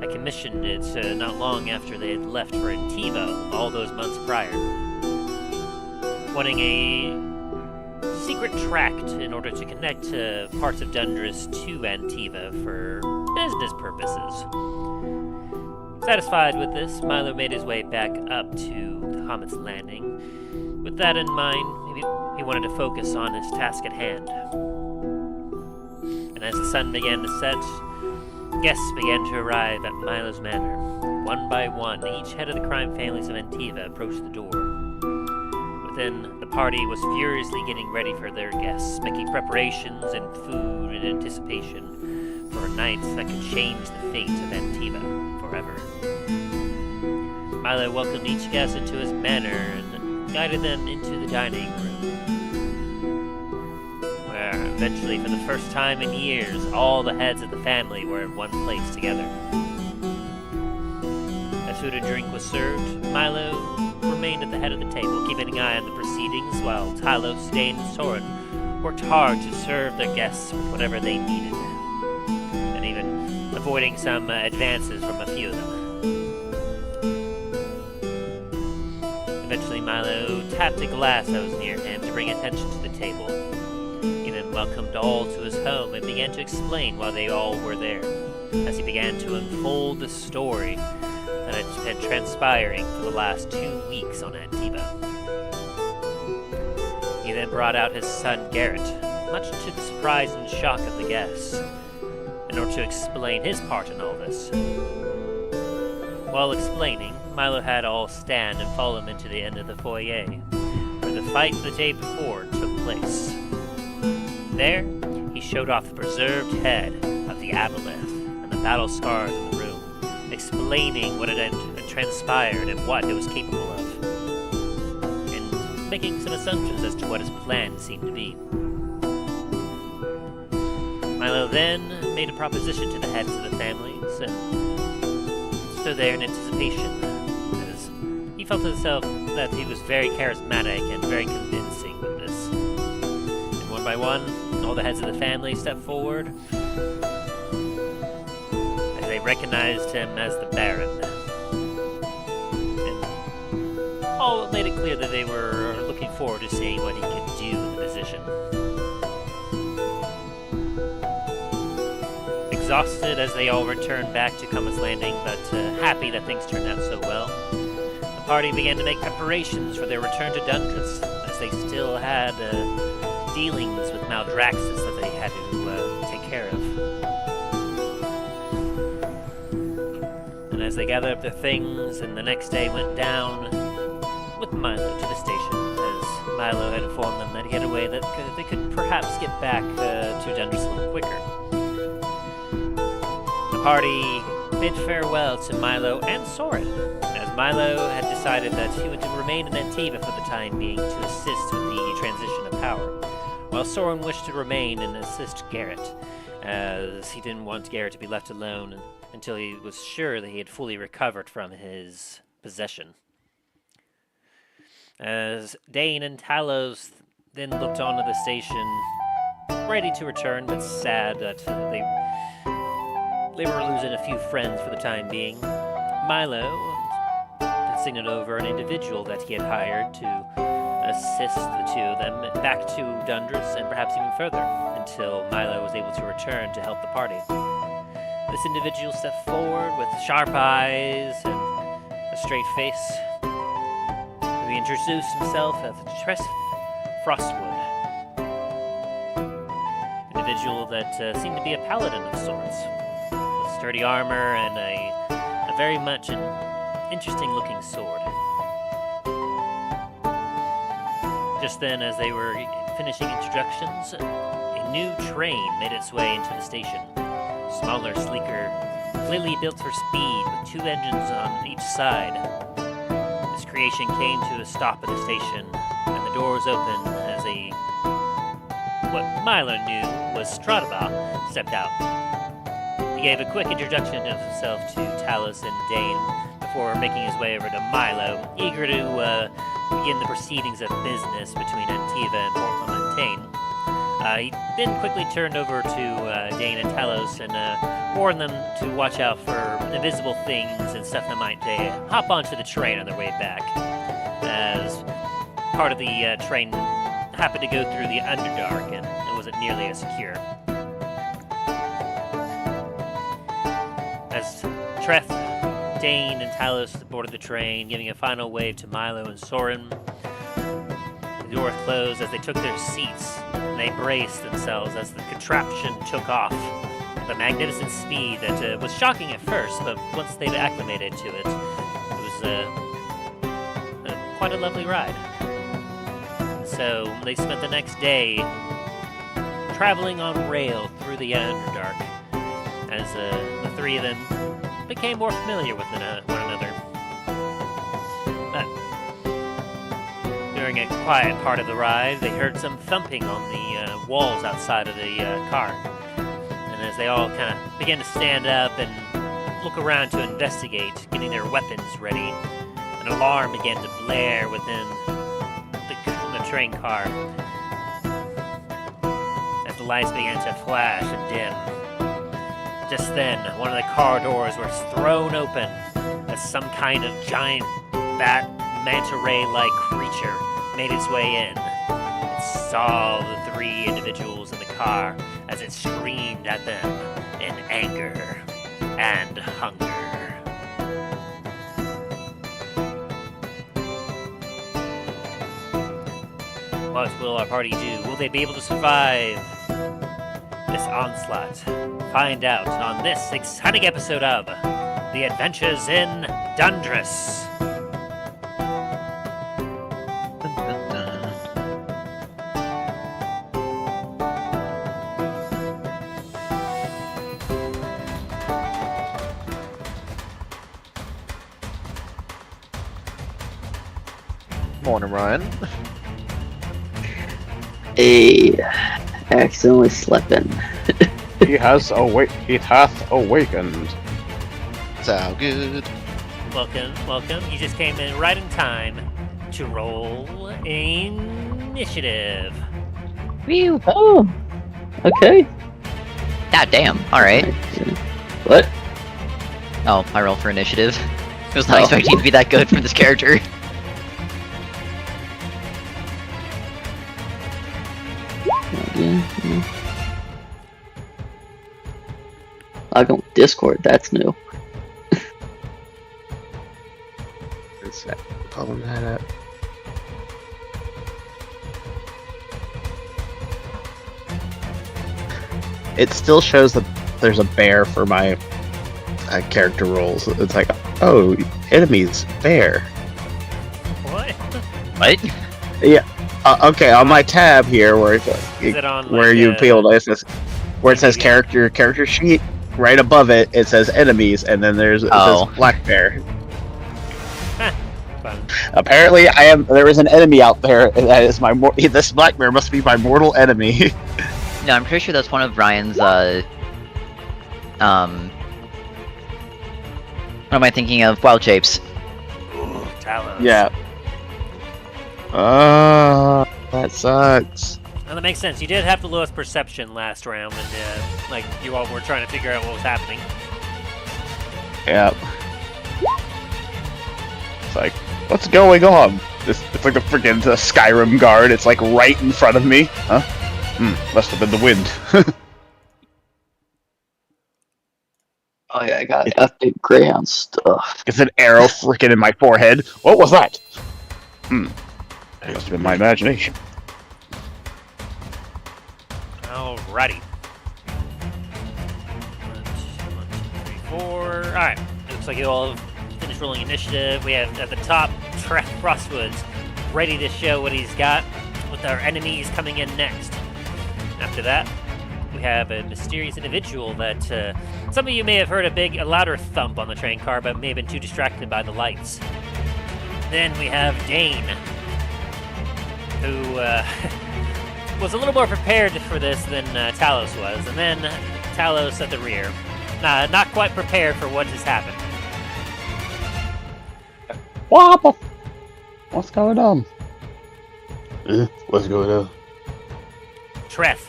had commissioned it not long after they had left for Antiva all those months prior, wanting a secret tract in order to connect parts of Dundras to Antiva for business purposes. Satisfied with this, Milo made his way back up to Comet's Landing. With that in mind, he wanted to focus on his task at hand. And as the sun began to set, guests began to arrive at Milo's Manor. One by one, each head of the crime families of Antiva approached the door. Within, the party was furiously getting ready for their guests, making preparations and food in anticipation for nights that could change the fate of Antiva forever. Milo welcomed each guest into his manor and guided them into the dining room, where eventually, for the first time in years, all the heads of the family were in one place together. food and drink was served, Milo remained at the head of the table, keeping an eye on the proceedings, while Talos, Dain, and Soren worked hard to serve their guests with whatever they needed, and even avoiding some advances from a few of them. Eventually, Milo tapped a glass that was near him to bring attention to the table. He then welcomed all to his home and began to explain why they all were there, as he began to unfold the story that had been transpiring for the last 2 weeks on Antiva. He then brought out his son Garret, much to the surprise and shock of the guests, in order to explain his part in all this. While explaining, Milo had all stand and follow him into the end of the foyer, where the fight the day before took place. There, he showed off the preserved head of the Aboleth and the battle scars in the room, explaining what had transpired and what it was capable of, and making some assumptions as to what his plan seemed to be. Milo then made a proposition to the heads of the families and stood there in anticipation, as he felt to himself that he was very charismatic and very convincing with this. And one by one, all the heads of the family stepped forward, as they recognized him as the Baron. And all made it clear that they were looking forward to seeing what he could do in the position. Exhausted as they all returned back to Comet's Landing, but happy that things turned out so well, the party began to make preparations for their return to Dundras, as they still had dealings with Maldraxxus that they had to take care of. And as they gathered up their things, and the next day went down with Milo to the station, as Milo had informed them that he had a way that they could perhaps get back to Dundras a little quicker. The party bid farewell to Milo and Soren, as Milo had decided that he would remain in Antiva for the time being to assist with the transition of power, while Soren wished to remain and assist Garret, as he didn't want Garret to be left alone until he was sure that he had fully recovered from his possession. As Dain and Talos then looked onto the station, ready to return, but sad that they were losing a few friends for the time being, Milo had signaled over an individual that he had hired to assist the two of them back to Dundras and perhaps even further, until Milo was able to return to help the party. This individual stepped forward with sharp eyes and a straight face. He introduced himself as Treth Frostwoods, an individual that seemed to be a paladin of sorts, with sturdy armor and a very much an interesting-looking sword. Just then, as they were finishing introductions, a new train made its way into the station. Smaller, sleeker, clearly built for speed, with 2 engines on each side. This creation came to a stop at the station, and the doors opened as what Milo knew was Stradabah stepped out. He gave a quick introduction of himself to Talos and Dain before making his way over to Milo, eager to begin the proceedings of business between Antiva and Port La Montagne. He then quickly turned over to Dain and Talos and warned them to watch out for invisible things and stuff that might hop onto the train on their way back, as part of the train happened to go through the Underdark and it wasn't nearly as secure. As Treth, Dain, and Talos boarded the train, giving a final wave to Milo and Soren, the doors closed as they took their seats, and they braced themselves as the contraption took off with a magnificent speed that was shocking at first, but once they'd acclimated to it, it was quite a lovely ride. So they spent the next day traveling on rail through the Underdark, as the three of them became more familiar with one another. During a quiet part of the ride, they heard some thumping on the walls outside of the car. And as they all kind of began to stand up and look around to investigate, getting their weapons ready, an alarm began to blare within the train car as the lights began to flash and dim. Just then, one of the car doors was thrown open as some kind of giant bat manta ray-like creature made its way in. It saw the three individuals in the car as it screamed at them in anger and hunger. What will our party do? Will they be able to survive this onslaught? Find out on this exciting episode of The Adventures in Dundras. Morning, Ryan. Accidentally sleeping. It hath awakened. So good. Welcome. You just came in right in time to roll initiative. Phew. Oh. Okay. God damn. Alright. What? Oh, I roll for initiative. I was not Oh. expecting to be that good from this character. Yeah. I don't Discord. That's new. Is that pulling that up? It still shows that there's a bear for my character roles. It's like, oh, enemies, bear. What? What? Okay, on my tab here, where Is it on where like, you appeal to it, where it says character sheet, right above it, it says enemies, and then it says black bear. Fun. Apparently, there is an enemy out there that is this black bear must be my mortal enemy. No, I'm pretty sure that's one of Ryan's, what am I thinking of? Wild shapes. Ooh, Talos. Yeah. That sucks. Well, that makes sense. You did have the lowest perception last round, and like you all were trying to figure out what was happening. Yep. It's like, what's going on? It's like the freaking Skyrim guard. It's like right in front of me. Huh? Must have been the wind. Oh yeah, I got epic Greyhound stuff. It's an arrow freaking in my forehead. What was that? It must have been my imagination. Alrighty. 1, 2, 3, 4. Alright. It looks like you all have finished rolling initiative. We have at the top Treth Frostwoods ready to show what he's got with our enemies coming in next. After that, we have a mysterious individual that some of you may have heard a louder thump on the train car, but may have been too distracted by the lights. Then we have Dain, who was a little more prepared for this than Talos was, and then Talos at the rear. Not quite prepared for what has happened. What's going on? What's going on? Treth,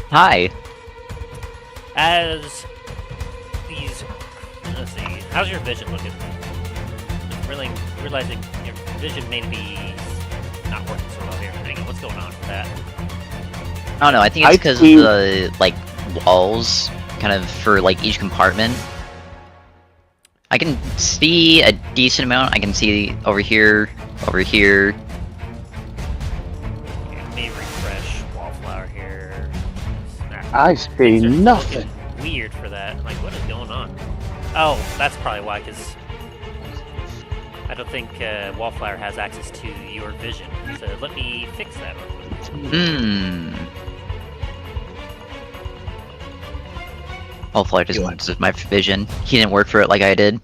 Hi. as these... Let's see, how's your vision looking? Really realizing your vision may be not working so well here. Hang on, what's going on with that? I don't know, I think it's because of the, like, walls, kind of, for, like, each compartment. I can see a decent amount. I can see over here, Okay, let me refresh Wallflower here. I see Things are nothing. looking weird for that. I'm like, what is going on? Oh, that's probably why, because I don't think Wallflower has access to your vision. So let me fix that real quick. Wallflower doesn't want my vision. He didn't work for it like I did.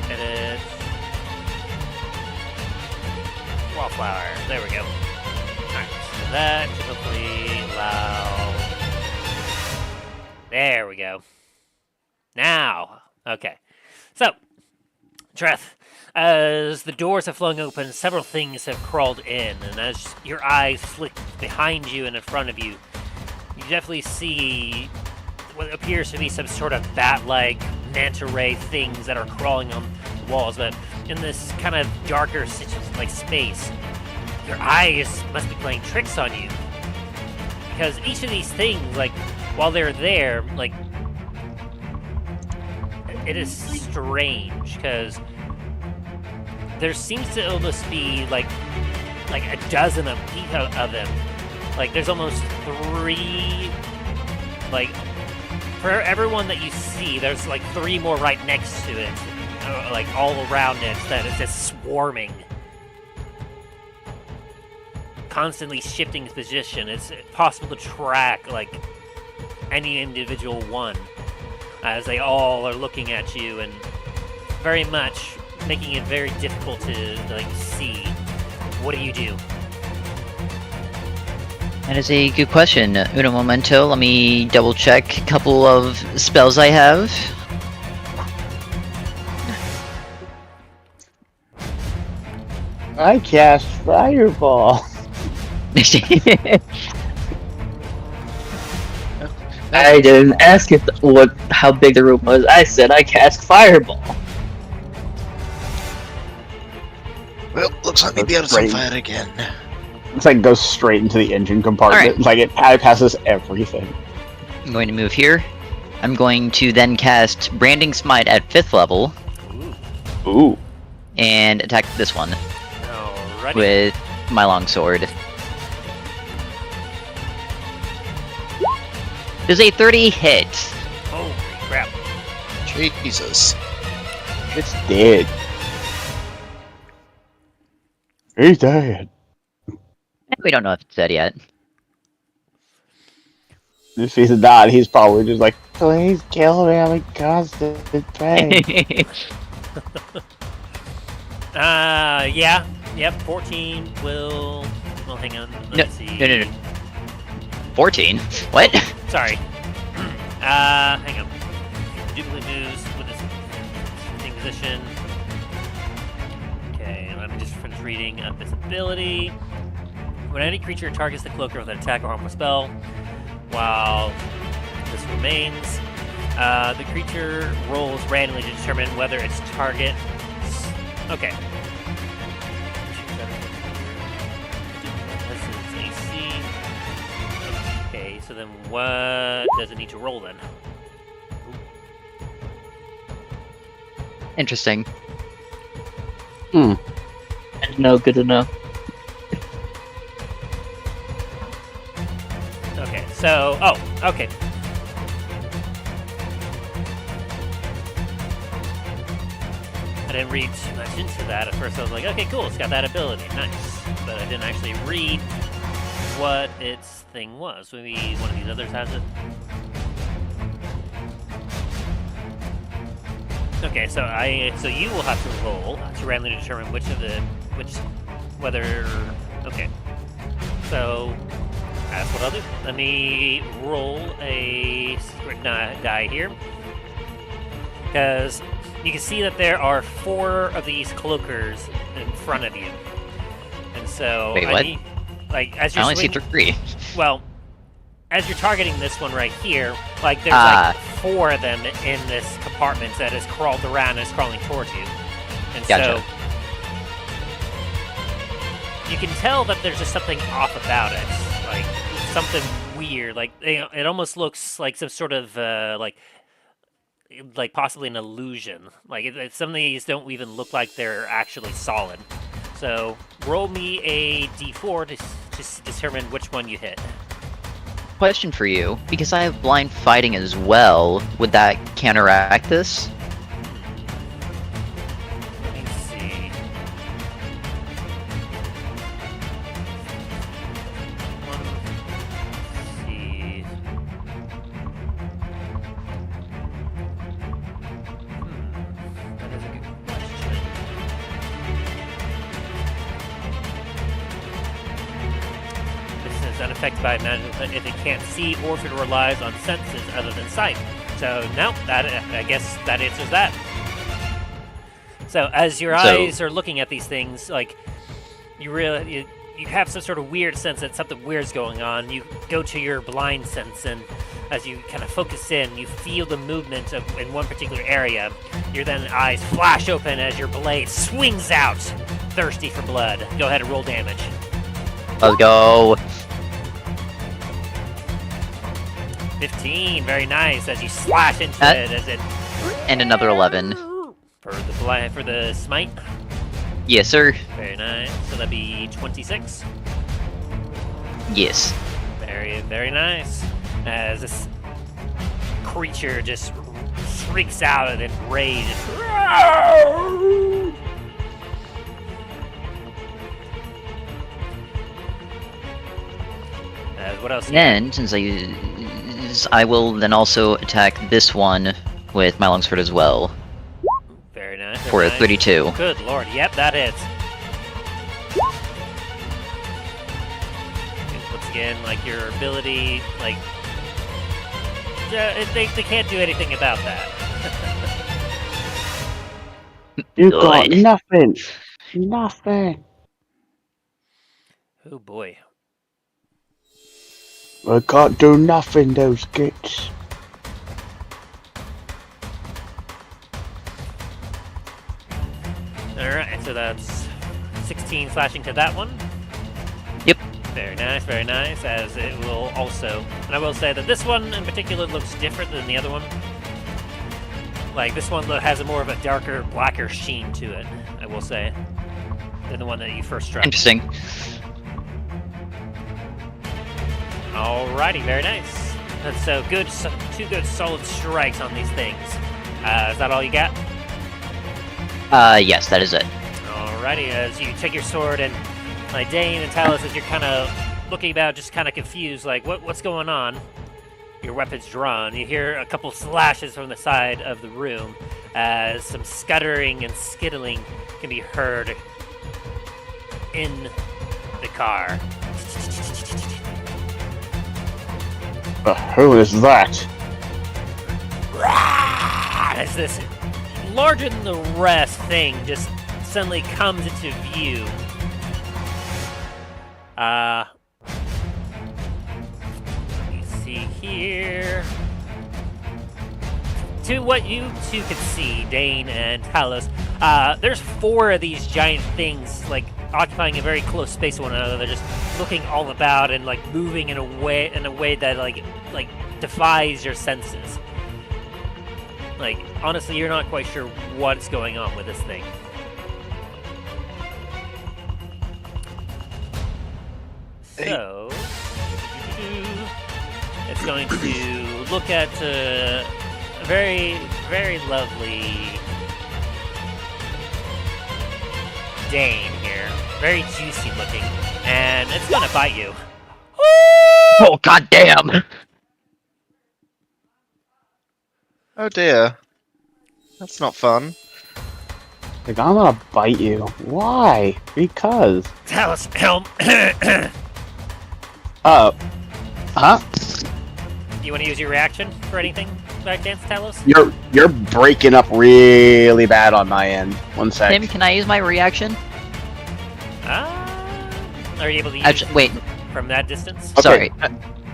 Edit. Wallflower. There we go. Alright, so that should hopefully allow. There we go. Now, okay. So, Treth, as the doors have flung open, several things have crawled in, and as your eyes flick behind you and in front of you, you definitely see what appears to be some sort of bat-like manta ray things that are crawling on the walls, but in this kind of darker space, your eyes must be playing tricks on you. Because each of these things, like, while they're there, like, it is strange, because there seems to almost be, like a dozen of them. Like, there's almost 3, like, for everyone that you see, there's, like, 3 more right next to it, like, all around it, that is just swarming. Constantly shifting position. It's possible to track, like, any individual one, as they all are looking at you and very much making it very difficult to, like, see. What do you do? That is a good question. Uno momento, let me double check a couple of spells I have. I cast Fireball. I didn't ask how big the room was. I said I cast Fireball. Well, looks like maybe out on fire again. It's like goes straight into the engine compartment. Alright. Like it passes everything. I'm going to move here. I'm going to then cast Branding Smite at 5th level Ooh. and attack this one Alrighty. with my longsword. Does a 30 hit? Holy crap. Jesus. It's dead. He's dead. We don't know if it's dead yet. If he's not, he's probably just like, please kill me, I'm in constant pain. Yeah. Yep, 14 will... Well, hang on. Let's see. No. 14? What? Sorry. Hang on. Duplicate moves with this sitting position. Okay, let me just finish reading up this ability. When any creature targets the cloaker with an attack or harmful spell, while this remains, the creature rolls randomly to determine whether its target... Okay. This is AC. Okay, so then what does it need to roll then? Interesting. No, good to know. Okay, so... Oh, okay. I didn't read too much into that. At first I was like, okay, cool, it's got that ability. Nice. But I didn't actually read what its thing was. Maybe one of these others has it. Okay, so you will have to roll to randomly determine whether... Okay. So... That's what I'll do. Let me roll a secret die here. Because you can see that there are 4 of these cloakers in front of you. And so... Wait, what? As you're I only see swinging- 3. Well, as you're targeting this one right here, like there's like 4 of them in this compartment that has crawled around and is crawling towards you. And Gotcha. so you can tell that there's just something off about it. Like something weird. Like it almost looks like some sort of like possibly an illusion. Like some of these don't even look like they're actually solid. So roll me a d4 to determine which one you hit. Question for you, because I have blind fighting as well, would that counteract this? Let me see. Let's see. That is a good question. This is affected by magic if it can't see or if it relies on senses other than sight. So, no, I guess that answers that. So, as your eyes are looking at these things, like, you have some sort of weird sense that something weird's going on. You go to your blind sense, and as you kind of focus in, you feel the movement in one particular area. Your then eyes flash open as your blade swings out, thirsty for blood. Go ahead and roll damage. Let's go. 15, very nice, as you slash into it as it... And another 11. For the smite? Yes, sir. Very nice. So that'd be 26. Yes. Very, very nice. As this creature just shrieks out in rage. What else? Then, since I will then also attack this one with my longsword as well. Very nice. For a 32. Good lord. Yep, that hits. Once again, like your ability, like they can't do anything about that. You got nothing. Nothing. Oh boy. I can't do nothing, those gits. Alright, so that's 16 slashing to that one. Yep. Very nice, as it will also... And I will say that this one in particular looks different than the other one. Like, this one has a more of a darker, blacker sheen to it, I will say, than the one that you first struck. Interesting. Alrighty, very nice. That's so good, two good solid strikes on these things. Is that all you got? Yes, that is it. Alrighty, as you take your sword and like Dain and Talos, as you're kind of looking about, just kind of confused, like what's going on? Your weapon's drawn. You hear a couple slashes from the side of the room, as some scuttering and skittling can be heard in the car. Who is that? As this larger than the rest thing just suddenly comes into view. Let me see here. To what you two could see, Dain and Talos, there's 4 of these giant things, like, occupying a very close space to one another. They're just looking all about and, like, moving in a way that, like defies your senses. Like, honestly, you're not quite sure what's going on with this thing. So, it's going to look at a very, very lovely Dain here. Very juicy looking. And it's going to bite you. Oh, goddamn! Oh dear. That's not fun. Like, I'm gonna bite you. Why? Because. Talos, helm. Huh? You want to use your reaction for anything, by chance, Talos? You're breaking up really bad on my end. One sec. Tim, can I use my reaction? Are you able to use Actually, wait. from that distance? Sorry.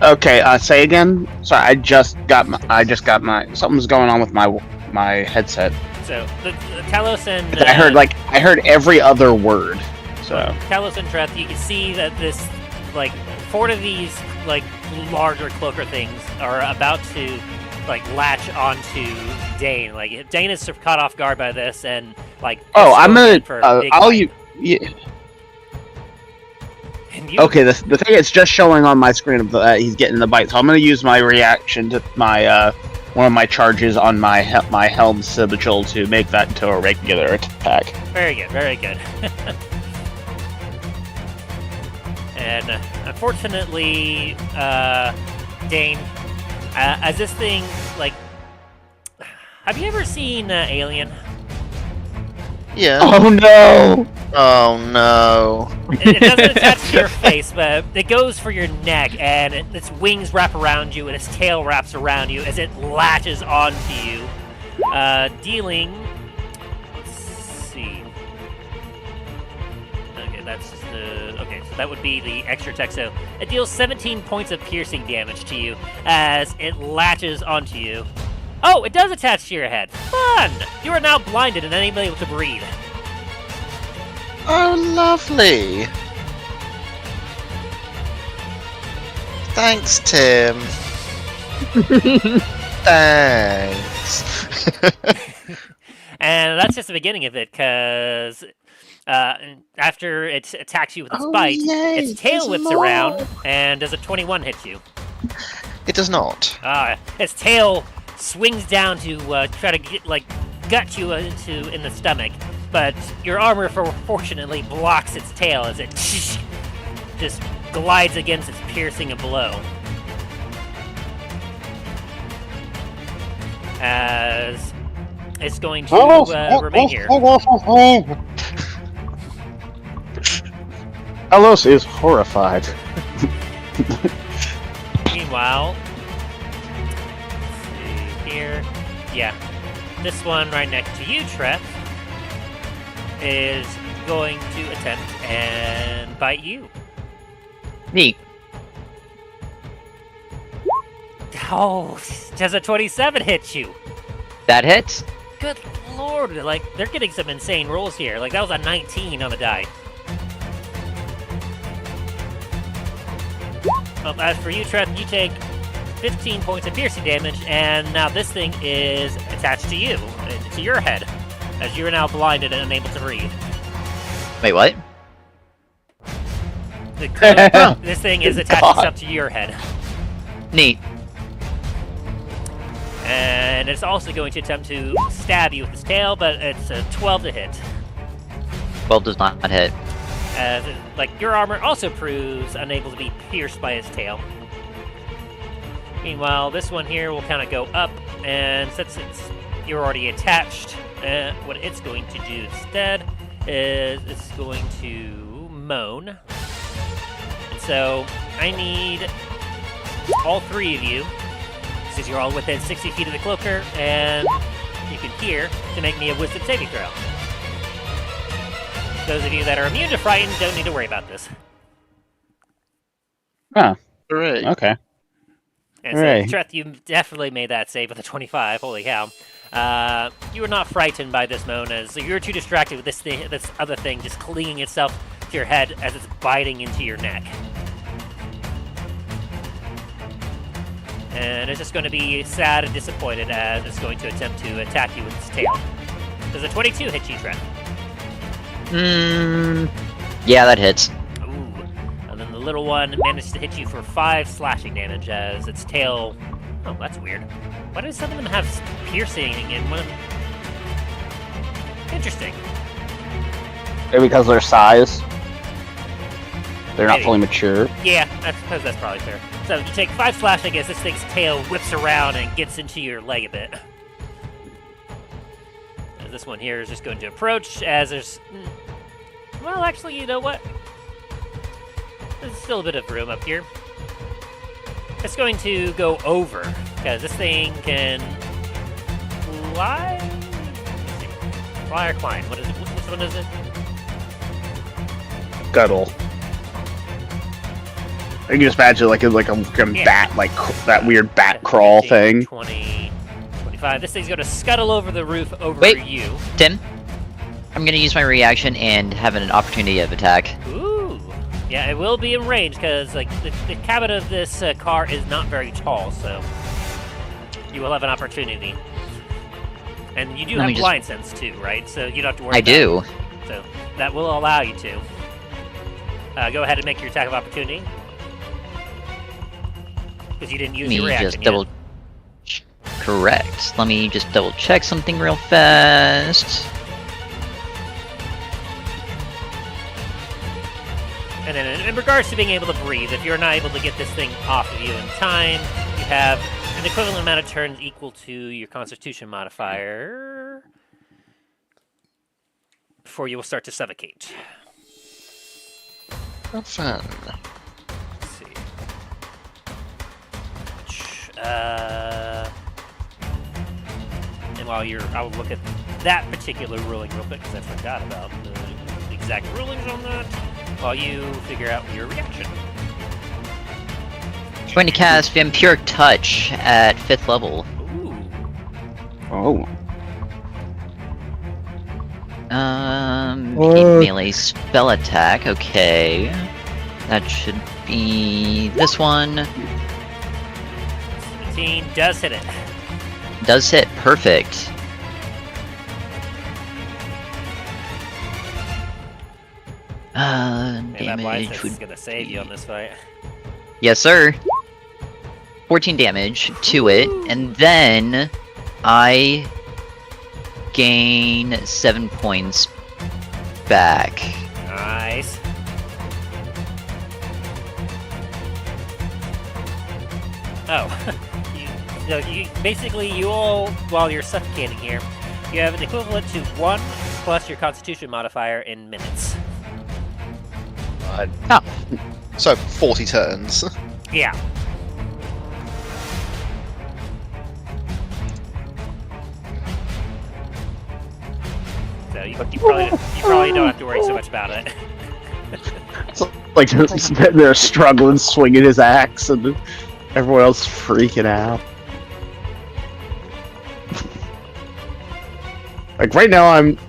Okay, say again. Sorry, I just got my. Something's going on with my headset. So the Talos and I heard every other word. So Talos and Treth, you can see that this, like, 4 of these, like, larger cloaker things are about to, like, latch onto Dain. Like, Dain is sort of caught off guard by this, and like. I'm gonna. For a big I'll bite. you. Yeah. And you. Okay, the thing is just showing on my screen of he's getting the bite, so I'm gonna use my reaction to my one of my charges on my helm sigil to make that into a regular attack. Very good, very good. And unfortunately, Dain, as this thing, like, have you ever seen Alien? Yeah. Oh no! Oh no. It doesn't attach to your face, but it goes for your neck, and its wings wrap around you, and its tail wraps around you as it latches onto you, dealing. Let's see. Okay, that's just the. Okay, so that would be the extra attack. So it deals 17 points of piercing damage to you as it latches onto you. Oh, it does attach to your head. Fun! You are now blinded and unable to breathe. Oh, lovely. Thanks, Tim. Thanks. And that's just the beginning of it, because after it attacks you with its bite, yay, its tail there's whips more. around, and does a 21 hit you? It does not. Its tail swings down to try to gut you in the stomach, but your armor fortunately blocks its tail as it just glides against its piercing a blow. As it's going to remain here. Talos is horrified. Meanwhile, let's see here. Yeah, this one right next to you, Treth, is going to attempt and bite you. Neat. Oh, does a 27 hit you? That hits. Good lord, like, they're getting some insane rolls here. Like, that was a 19 on the die. Well, as for you, Treth, you take 15 points of piercing damage, and now this thing is attached to you, to your head, as you are now blinded and unable to breathe. Wait, what? This thing is attached itself to your head. Neat. And it's also going to attempt to stab you with its tail, but it's a 12 to hit. 12 does not hit. As your armor also proves unable to be pierced by its tail. Meanwhile, this one here will kind of go up, and since you're already attached, what it's going to do instead is it's going to moan. And so I need all three of you, since you're all within 60 feet of the cloaker, and you can hear, to make me a wisdom saving throw. Those of you that are immune to frighten don't need to worry about this. Huh. Hooray. Okay. And Hooray. so, Treth, you definitely made that save with a 25. Holy cow. You were not frightened by this moan, as you were too distracted with this other thing just clinging itself to your head as it's biting into your neck. And it's just going to be sad and disappointed as it's going to attempt to attack you with its tail. Does a 22 hit you, Treth? Yeah, that hits. Ooh. And then the little one managed to hit you for 5 slashing damage as its tail... Oh, that's weird. Why do some of them have piercing and one of them... Interesting. Maybe because of their size. They're not Maybe. fully mature. Yeah, I suppose that's probably fair. So you take 5 slashing as this thing's tail whips around and gets into your leg a bit. As this one here is just going to approach as there's... Well, actually, you know what? There's still a bit of room up here. It's going to go over, because this thing can fly? Let's see. Fly or climb? What is it? Which one is it? Scuttle. I can just imagine like a Yeah. bat, like that weird bat crawl 15, thing. 20, 25. This thing's going to scuttle over the roof over Wait. you. Tim, I'm gonna use my reaction and have an opportunity of attack. Ooh. Yeah, it will be in range, because the cabin of this car is not very tall, so you will have an opportunity. And you do Let have me just- blind sense too, right? So you don't have to worry I about do. it. So that will allow you to. Go ahead and make your attack of opportunity. Because you didn't use Let me your reaction just yet. double. Correct. Let me just double check something real fast. And then in regards to being able to breathe, if you're not able to get this thing off of you in time, you have an equivalent amount of turns equal to your Constitution modifier. before you will start to suffocate. How fun. Let's see. And while I'll look at that particular ruling real quick because I forgot about the exact rulings on that. While you figure out your reaction. Going to cast Vampiric Touch at 5th level. Ooh. Oh. A What? melee spell attack. Okay, that should be this one. 17 does hit it. Does hit. Perfect. Man, that blind Damage sense is would gonna save you on this fight. Yes, sir. 14 damage to it, and then I gain 7 points back. Nice. Oh, basically you all, while you're suffocating here, you have an equivalent to 1 plus your Constitution modifier in minutes. So 40 turns. Yeah. So you probably don't have to worry so much about it. Like just sitting there struggling, swinging his axe, and everyone else freaking out. Like right now,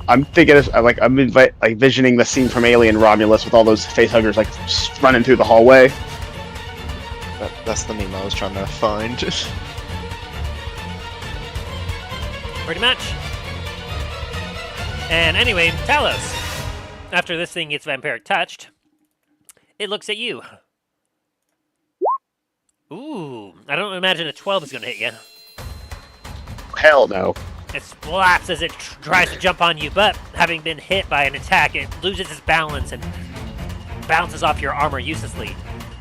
I'm thinking I'm visioning the scene from Alien Romulus with all those facehuggers like running through the hallway. That's the meme I was trying to find. Pretty much. And anyway, Talos, after this thing gets vampiric touched, it looks at you. Ooh, I don't imagine a 12 is going to hit you. Hell no. It slaps as it tries to jump on you, but having been hit by an attack, it loses its balance and bounces off your armor uselessly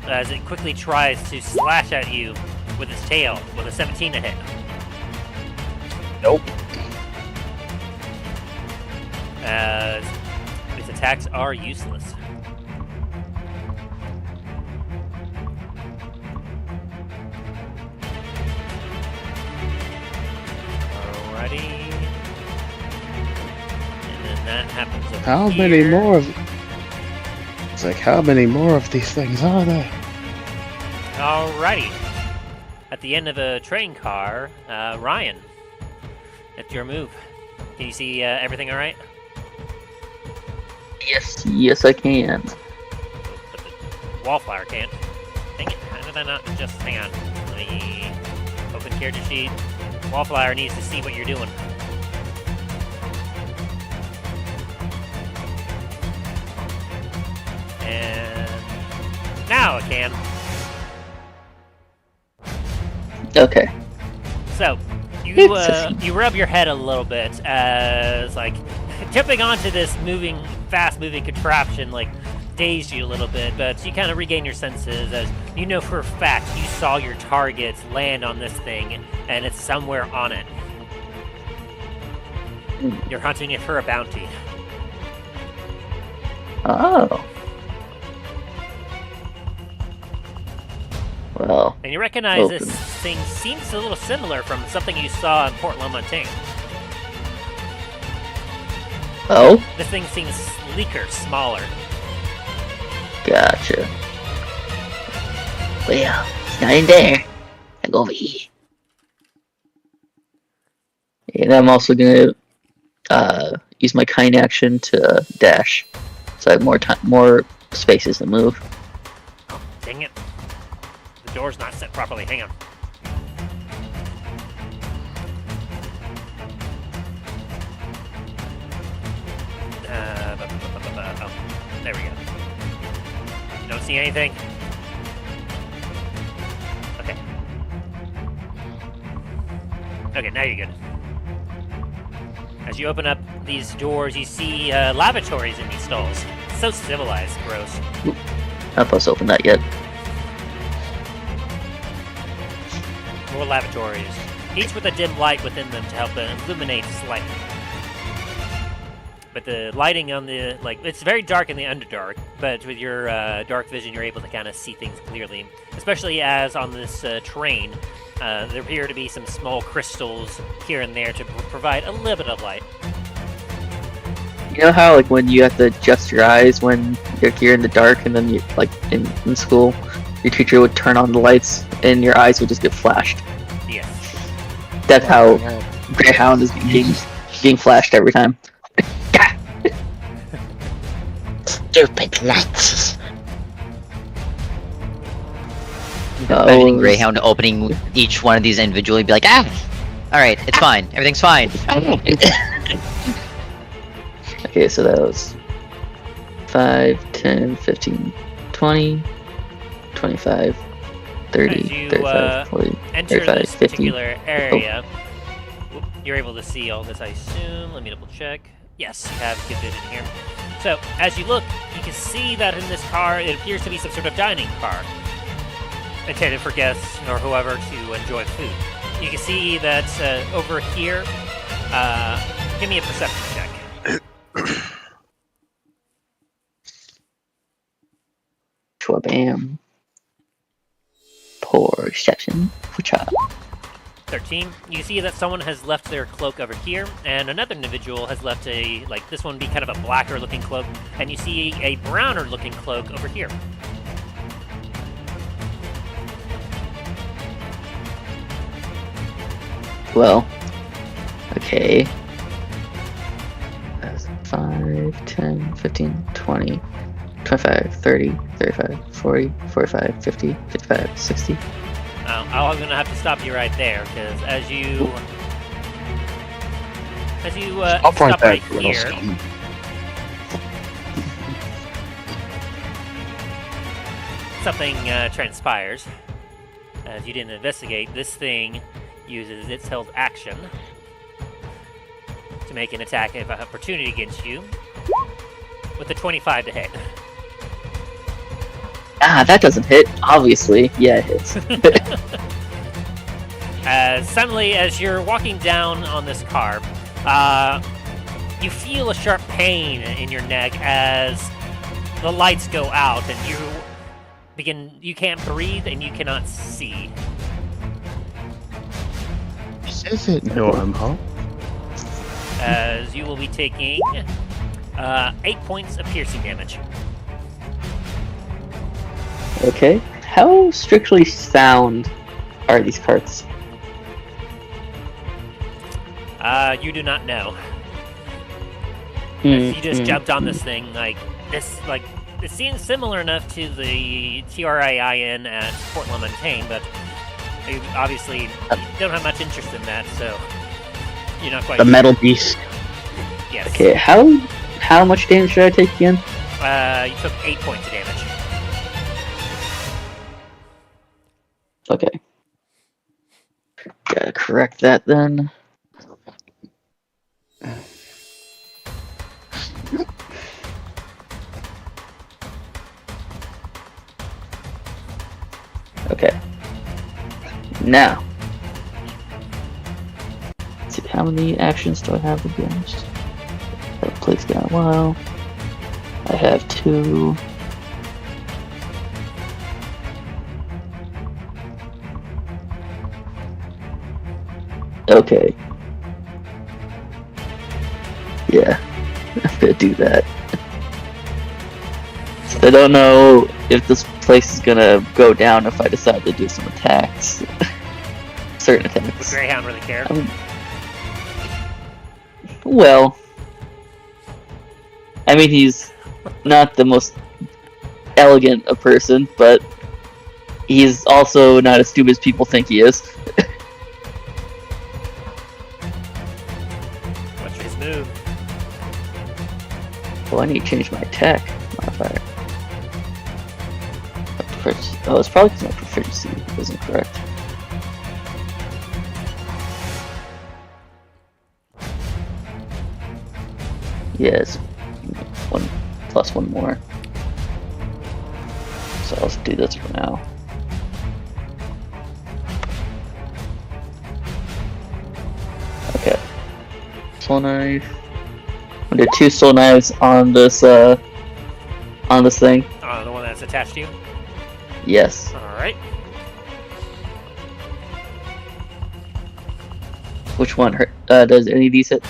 as it quickly tries to slash at you with its tail with a 17 to hit. Nope. As its attacks are useless. Alrighty. And then that happens over How here. many more of? It's like how many more of these things are there? Alrighty. At the end of a train car, Ryan, it's your move. Can you see everything alright? Yes, I can. But the wallflower can't. Dang it, how did I not just... Hang on. Let me open character sheet. Wallflower needs to see what you're doing. And... now it can. Okay. So, you rub your head a little bit as, like, jumping onto this fast-moving contraption, like, dazed you a little bit, but you kind of regain your senses as you know for a fact you saw your targets land on this thing, and it's somewhere on it. You're hunting it for a bounty. Oh. Well, And you recognize this Open. thing seems a little similar from something you saw in Port La Montagne. oh, This thing seems sleeker, smaller. gotcha. Well, it's not in there. I go over here. And I'm also gonna use my kind action to dash, so I have more spaces to move. Dang it. The door's not set properly. Hang on. Oh, there we go. You don't see anything? Okay. Okay, now you're good. As you open up these doors, you see lavatories in these stalls. So civilized, gross. Not supposed to open that yet. More lavatories, each with a dim light within them to help illuminate slightly. But the lighting on the it's very dark in the Underdark, but with your dark vision, you're able to kind of see things clearly. Especially as on this terrain, there appear to be some small crystals here and there to provide a little bit of light. You know how when you have to adjust your eyes when you're in the dark, and then you in school, your teacher would turn on the lights and your eyes would just get flashed. Yes. That's how Greyhound is being flashed every time. Stupid lights. Imagining Greyhound opening each one of these individually, be like, alright, it's fine. Everything's fine. Okay, so that was 5, 10, 15, 20, 25, 30, As you 35, 40, enter 35, this 50. particular area, you're able to see all this, I assume. Let me double check. Yes, you have good vision here. So, as you look, you can see that in this car, it appears to be some sort of dining car, intended for guests or whoever to enjoy food. You can see that over here, give me a perception check. Bam. Poor reception. 13. You see that someone has left their cloak over here, and another individual has left a, this one would be kind of a blacker looking cloak, and you see a browner looking cloak over here. Well, okay. That's 5, 10, 15, 20, 25, 30, 35, 40, 45, 50, 55, 60. I'm going to have to stop you right there, because as you Stop stop right there, little here, scum. something transpires. As you didn't investigate, this thing uses its held action to make an attack of opportunity against you with a 25 to hit. That doesn't hit. Obviously, yeah, it hits. Suddenly, as you're walking down on this car, you feel a sharp pain in your neck as the lights go out and you can't breathe and you cannot see. Is it normal? As you will be taking 8 points of piercing damage. Okay. How strictly sound are these carts? You do not know. You just jumped on this thing, it seems similar enough to the T.R.A.I.N. at Port La Montagne, but you obviously don't have much interest in that, so you're not quite The sure. metal beast. Yes. Okay, how much damage should I take again? You took 8 points of damage. Okay. Gotta correct that then. Okay. Now. Let's see, how many actions do I have against? That plate's been a while. I have 2. Okay. Yeah, I'm gonna do that. I don't know if this place is gonna go down if I decide to do some attacks. Certain Would attacks. Greyhound really care? Well, I mean, he's not the most elegant a person, but he's also not as stupid as people think he is. What's his move? Well, I need to change my attack modifier. Oh, it's probably because my proficiency isn't correct. Yes, 1 plus 1 more. So I'll do this for now. Okay. Soul knife. There are 2 soul knives on this thing. The one that's attached to you? Yes. Alright. Which one does any of these hit?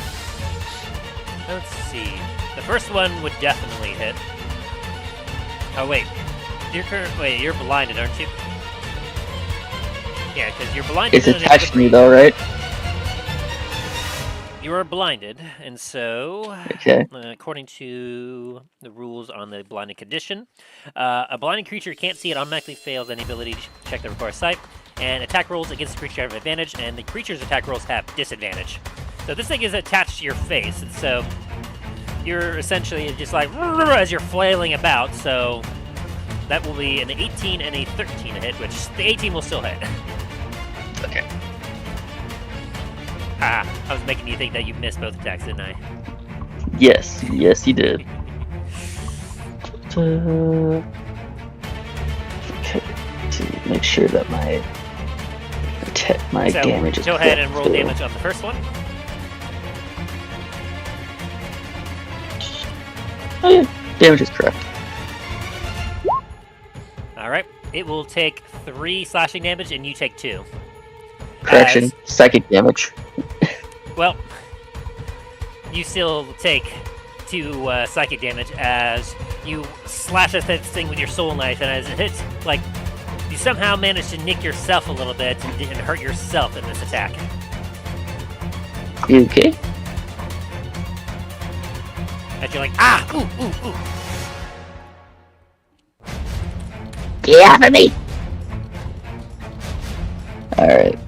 Let's see. The first one would definitely hit. Oh, wait. You're blinded, aren't you? Yeah, because you're blinded. It's attached to me though, right? You are blinded, and so, Okay. according to the rules on the blinded condition, a blinded creature can't see it automatically fails any ability to check the required sight, and attack rolls against the creature have advantage, and the creature's attack rolls have disadvantage. So this thing is attached to your face, and so you're essentially just like as you're flailing about. So that will be an 18 and a 13 to hit, which the 18 will still hit. Okay. I was making you think that you missed both attacks, didn't I? Yes, you did. Okay, to make sure that my So damage is go ahead and roll correct. damage on the first one. Oh yeah, damage is correct. Alright, it will take 3 slashing damage and you take 2. Correction, psychic damage. Well, you still take 2 psychic damage as you slash at this thing with your soul knife, and as it hits, like, you somehow manage to nick yourself a little bit and hurt yourself in this attack. You okay? As you're like, ah, ooh. Get off of me! Alright.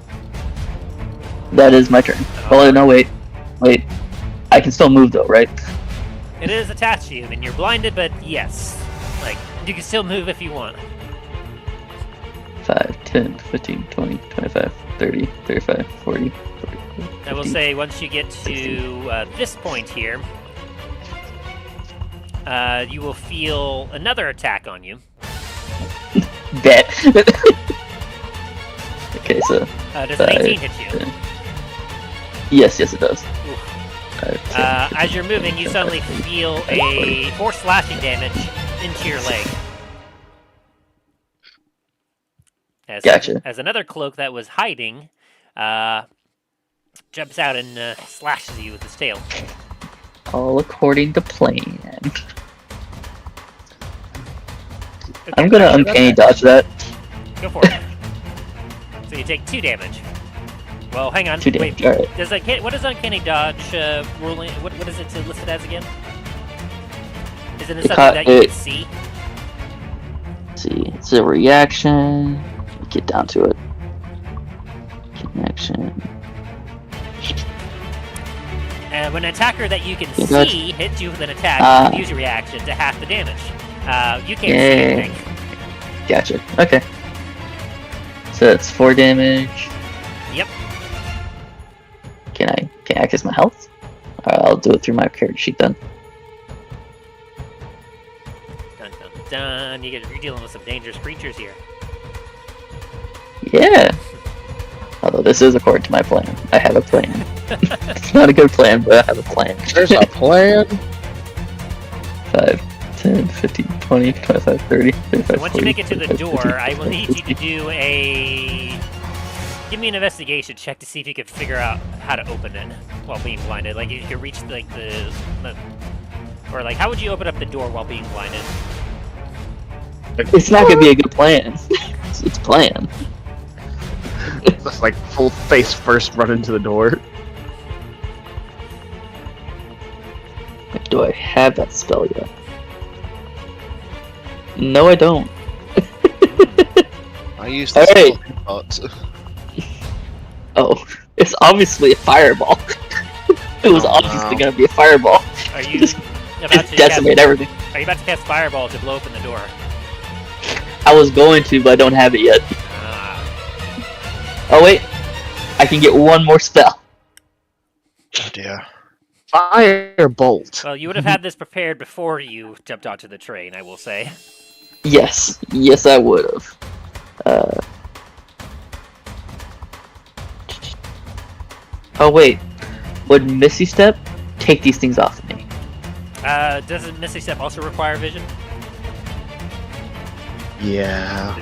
That is my turn. Oh no, wait. I can still move though, right? It is attached to you, and you're blinded, but yes. Like, you can still move if you want. 5, 10, 15, 20, 25, 30, 35, 40, 40. I will say, once you get to this point here, you will feel another attack on you. Bet. Okay, so Does an 18 hit you? yes, it does. Oof. 5, 10, As you're moving, you suddenly feel a 4 slashing damage into your leg. Gotcha. As another cloak that was hiding jumps out and slashes you with his tail. all according to plan. Okay, I'm gonna uncanny dodge that. Go for it. So you take 2 damage. Well, hang on. 2 damage. Wait, Alright. what does uncanny dodge ruling? What is it listed as again? Is it something that you can see? Let's see, it's a reaction. Get down to it. Connection. And when an attacker that you can Dodge. see hits you with an attack, you can use your reaction to half the damage. You can't see anything. Gotcha. Okay. So that's 4 damage. Yep. Can I access my health? I'll do it through my character sheet then. Dun dun dun. You're dealing with some dangerous creatures here. Yeah. Although this is according to my plan. I have a plan. It's not a good plan, but I have a plan. There's a plan. 5, 10, 15, 20, 25, 30, 35, So once 40, you make it to the 45, door, 50, I will need you to do a... Give me an investigation check to see if you can figure out how to open it while being blinded. Like, if you could reach, like, the... Or, like, how would you open up the door while being blinded? It's not gonna be a good plan. It's plan. Just like full face first run into the door. Do I have that spell yet? No, I don't. I used the Alright. spell, but Oh, it's obviously a fireball. It was Oh, obviously no. gonna be a fireball. Are you Just about to decimate cast, everything. Are you about to cast Fireball to blow open the door? I was going to, but I don't have it yet. Oh wait, I can get one more spell. oh dear. Firebolt. Well, you would have had this prepared before you jumped onto the train, I will say. Yes, I would have. Oh wait, would Misty Step take these things off of me? Doesn't Mystic Step also require vision? Yeah.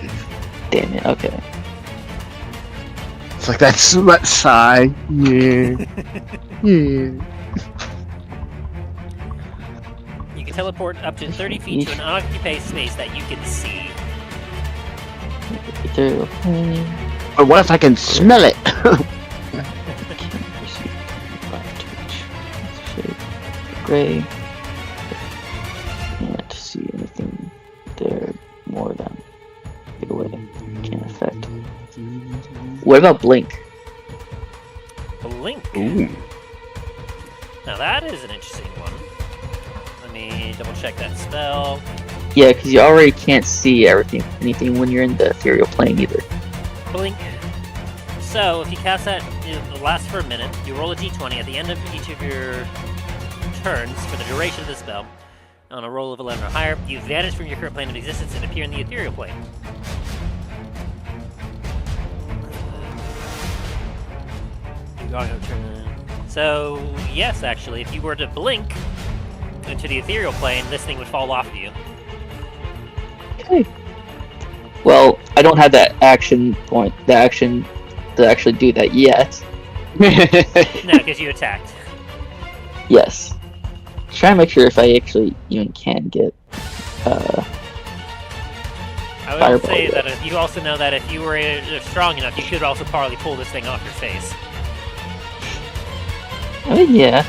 Damn it. Okay. It's like that sigh. Yeah. Yeah. You can teleport up to 30 feet to an unoccupied space that you can see. Through. But what if I can smell it? Gray. Can't see anything there more than get away. Can't affect. What about blink? Blink. Ooh. Now that is an interesting one. Let me double check that spell. Yeah, because you already can't see anything when you're in the ethereal plane either. Blink. So if you cast that, it lasts for a minute. You roll a d20 at the end of each of your turns for the duration of the spell. On a roll of 11 or higher, you vanish from your current plane of existence and appear in the ethereal plane. So, yes, actually, if you were to blink into the ethereal plane, this thing would fall off of you. Okay. Well, I don't have that action point, the action to actually do that yet. No, because you attacked. Yes. Trying to make sure if I actually even can get I would Fireball, say yeah. that you also know that if you were strong enough, you could also probably pull this thing off your face. I mean, yeah.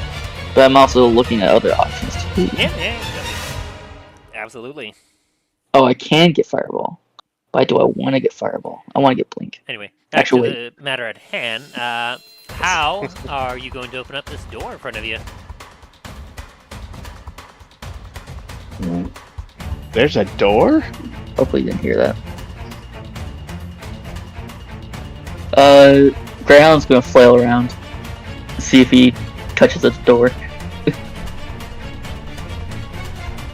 But I'm also looking at other options too. Yeah. Absolutely. Oh, I can get Fireball. Why do I want to get Fireball? I want to get Blink. Anyway, back Actually- to the matter at hand. How are you going to open up this door in front of you? There's a door? Hopefully you didn't hear that. Greyhound's gonna flail around. See if he touches the door.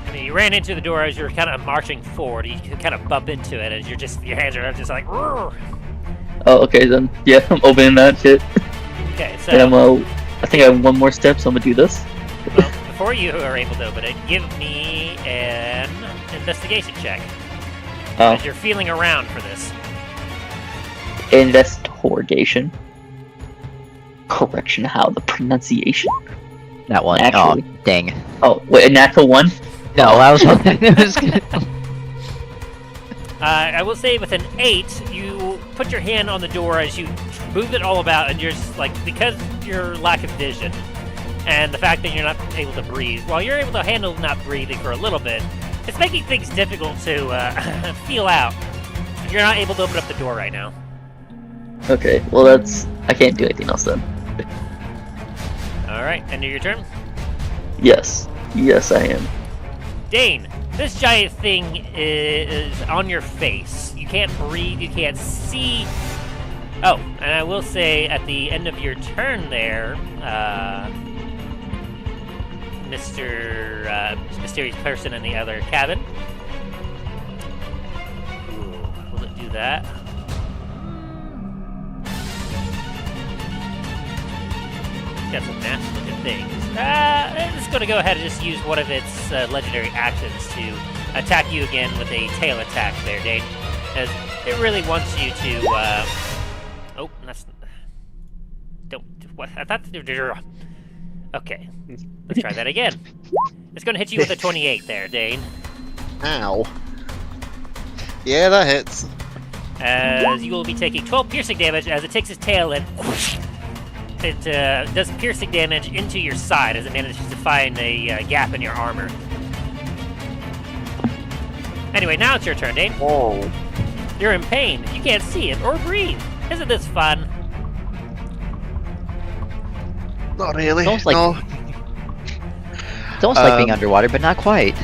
I mean, you ran into the door as you're kind of marching forward. You kind of bump into it as your hands are just like, "Roar." Oh, okay then. Yeah, I'm opening that shit. Okay, so And I think I have one more step, so I'm gonna do this. well, before you are able to open it, give me an investigation check. Oh, As you're feeling around for this. investigation. Correction, how the pronunciation? That one. Actually. Oh, dang. Oh, wait, a natural one? No, I was. I was gonna... I will say with an 8, you put your hand on the door as you move it all about, and you're just like, because of your lack of vision and the fact that you're not able to breathe, while you're able to handle not breathing for a little bit, it's making things difficult to feel out. You're not able to open up the door right now. Okay, well I can't do anything else then. Alright, end of your turn. Yes. Yes, I am. Dain, this giant thing is on your face. You can't breathe, you can't see. Oh, and I will say at the end of your turn there, Mr. Mysterious Person in the other cabin. Ooh, will it do that? It's got some nasty looking things. It's going to go ahead and just use one of its legendary actions to attack you again with a tail attack there, Dain. As it really wants you to, oh, that's... Don't... What? I thought... Okay. Let's try that again. It's going to hit you with a 28 there, Dain. Ow. Yeah, that hits. As you will be taking 12 piercing damage as it takes its tail and it does piercing damage into your side as it manages to find a gap in your armor. Anyway, now it's your turn, Dain. Whoa. You're in pain. You can't see it or breathe. Isn't this fun? Not really. It's almost like, no. it's almost like being underwater, but not quite.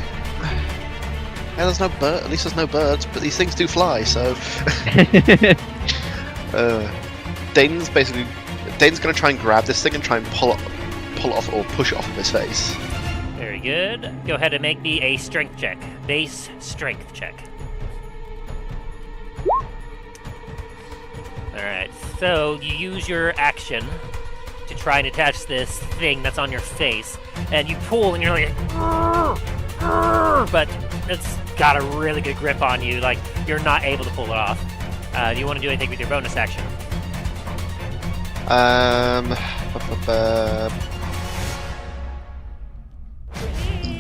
Yeah, there's no bird. At least there's no birds, but these things do fly. So, Dain's gonna try and grab this thing and try and pull it off or push it off of his face. Very good. Go ahead and make me a strength check. Base strength check. Alright, so you use your action to try and attach this thing that's on your face. and you pull, and you're like, but it's got a really good grip on you. Like you're not able to pull it off. Do you want to do anything with your bonus action?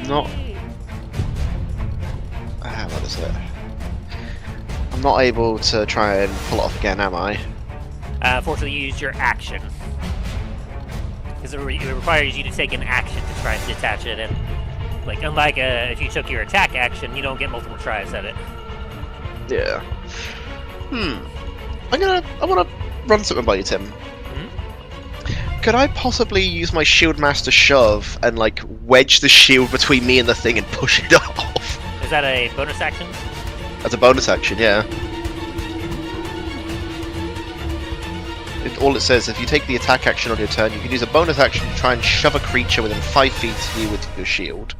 Not. What is it? I'm not able to try and pull it off again, am I? Fortunately, you used your action. Because it requires you to take an action to try and detach it, and like unlike if you took your attack action, you don't get multiple tries at it. Yeah. I wanna run something by you, Tim. Could I possibly use my shield master shove and like wedge the shield between me and the thing and push it off? Is that a bonus action? As a bonus action, yeah. All it says, if you take the attack action on your turn, you can use a bonus action to try and shove a creature within 5 feet of you with your shield.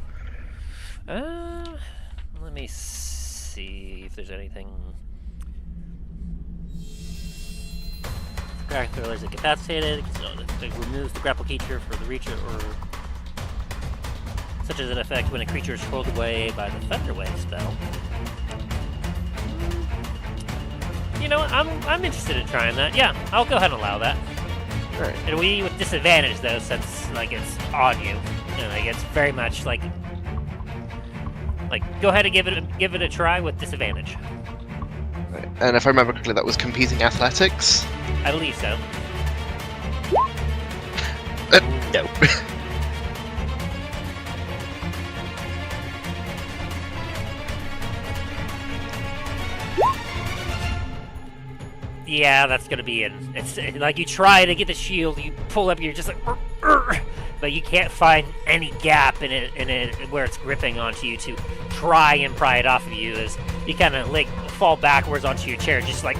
Let me see if there's anything. Grapple thriller is incapacitated. It removes the grapple creature for the reacher, or such as an effect when a creature is hurled away by the Thunderwave spell. You know what? I'm interested in trying that. Yeah, I'll go ahead and allow that. Right. It'll be with disadvantage though, since like it's on you. You know, like it's very much like go ahead and give it a try with disadvantage. Right. And if I remember correctly, that was competing athletics. I believe so. No. Yeah, that's gonna be it. It's like you try to get the shield, you pull up, you're just like, but you can't find any gap in it where it's gripping onto you to try and pry it off of you. As you kind of like fall backwards onto your chair, just like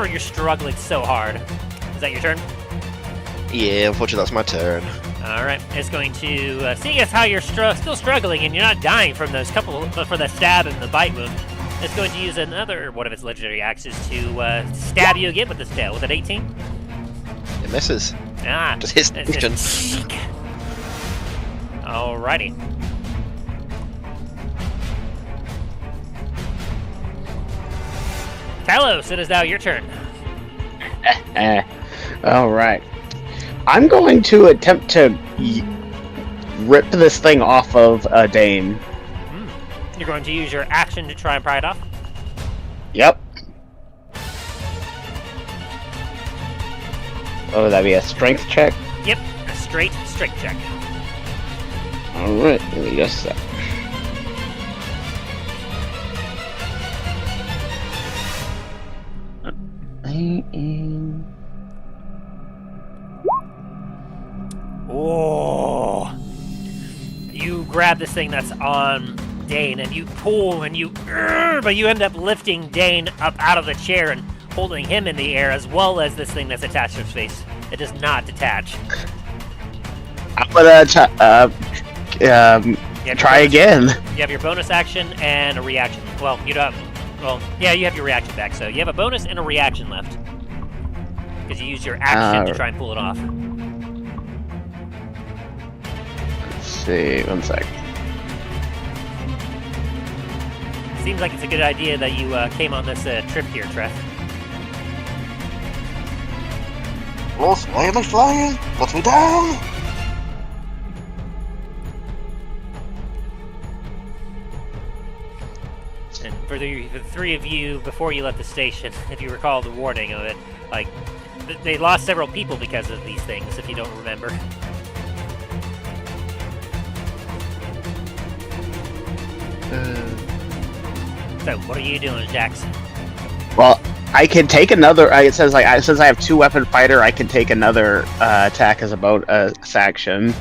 you're struggling so hard. Is that your turn? Yeah, unfortunately, that's my turn. All right, it's going to seeing as how you're still struggling and you're not dying from those for the stab and the bite wound. It's going to use another one of its legendary axes to stab you again with this tail. With an 18? It misses. Ah, Just his it's action. Alrighty. Talos, it is now your turn. Alright. I'm going to attempt to rip this thing off of Dain. You're going to use your action to try and pry it off? Yep. Oh, would that be a strength check? Yep, a straight strength check. Alright, give me just a sec. Oh! You grab this thing that's on Dain and you pull and but you end up lifting Dain up out of the chair and holding him in the air, as well as this thing that's attached to his face. It does not detach. I'm gonna try again. You have your bonus action and a reaction. Well, you don't have, well, yeah, you have your reaction back, so you have a bonus and a reaction left. Because you used your action to try and pull it off. Let's see, one sec. Seems like it's a good idea that you came on this trip here, Treth. Wolf, why am I flying? Put me down! And for the three of you, before you left the station, if you recall the warning of it, like, they lost several people because of these things, if you don't remember. So, what are you doing, Jax? Well, I can take another. It says like since I have 2-weapon fighter, I can take another attack as a bonus action.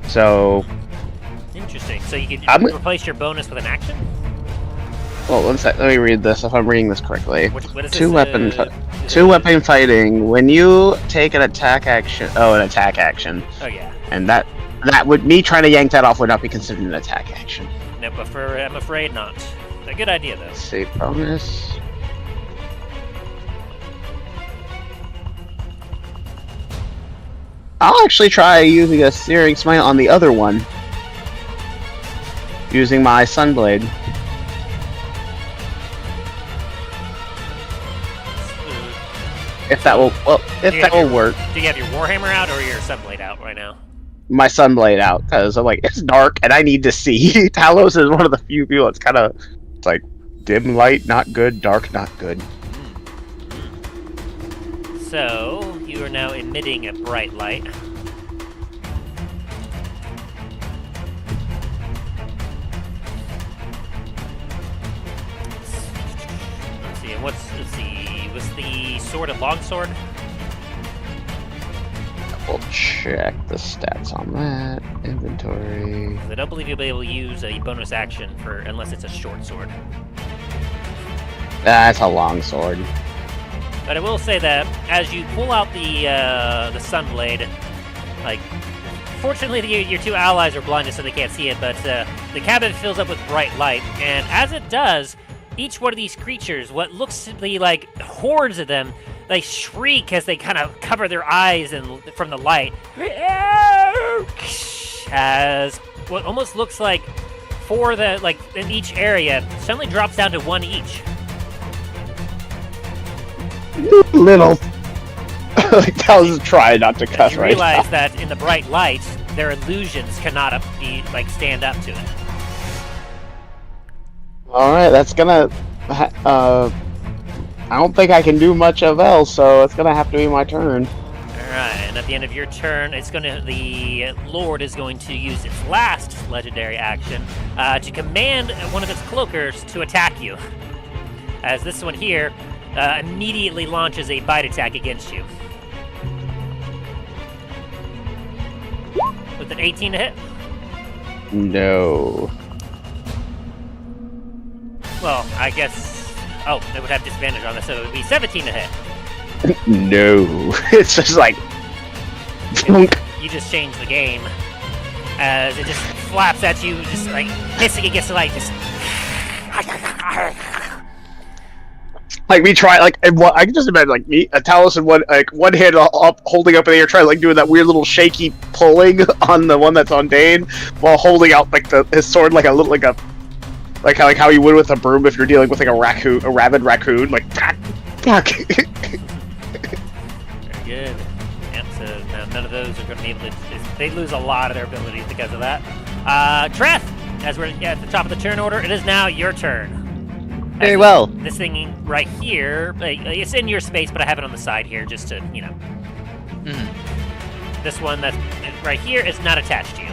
So. Interesting. So you can replace your bonus with an action? Well, one sec. Let me read this. If I'm reading this correctly. What is this? Two-weapon fighting. When you take an attack action. Oh, an attack action. Oh yeah. And that would me trying to yank that off would not be considered an attack action. No, but I'm afraid not. A good idea though. Let's see, bonus. I'll actually try using a searing smite on the other one. Using my sunblade. If that will, work. Do you have your Warhammer out or your Sunblade out right now? My sunblade out, because I'm like, it's dark and I need to see. Talos is one of the few people that's kind of, it's like, dim light, not good, dark, not good. So, you are now emitting a bright light. Let's see, and what's the sword a longsword? We'll check the stats on that. Inventory. I don't believe you'll be able to use a bonus action for unless it's a short sword. That's a long sword. But I will say that as you pull out the sunblade, like, fortunately your two allies are blinded so they can't see it, but the cabin fills up with bright light, and as it does, each one of these creatures, what looks to be like hordes of them, they shriek as they kind of cover their eyes from the light, as what almost looks like in each area suddenly drops down to one each. Little. Like, that was a try not to cuss You right realize now. that in the bright light, their illusions cannot stand up to it. Alright, that's gonna... I don't think I can do much of else, so it's gonna have to be my turn. Alright, and at the end of your turn, the Lord is going to use its last legendary action to command one of its cloakers to attack you. As this one here immediately launches a bite attack against you. With an 18 to hit? No. Well, I guess... Oh, it would have disadvantage on this, so it would be 17 to hit. No. It's just like... You just changed the game. As it just flaps at you, just like hissing against the light, just... Like, me try, like, and what, I can just imagine, like, me, Talos in one hand up, holding up in the air, trying, like, doing that weird little shaky pulling on the one that's on Dain, while holding out, like, his sword like how you would with a broom if you're dealing with, like, a rabid raccoon, like, fuck. Very good. Yep, so now none of those are going to be able to... They lose a lot of their abilities because of that. Treth, as we're at the top of the turn order, it is now your turn. Very well. This thing right here, it's in your space, but I have it on the side here just to, you know. Mhm. This one that's right here is not attached to you.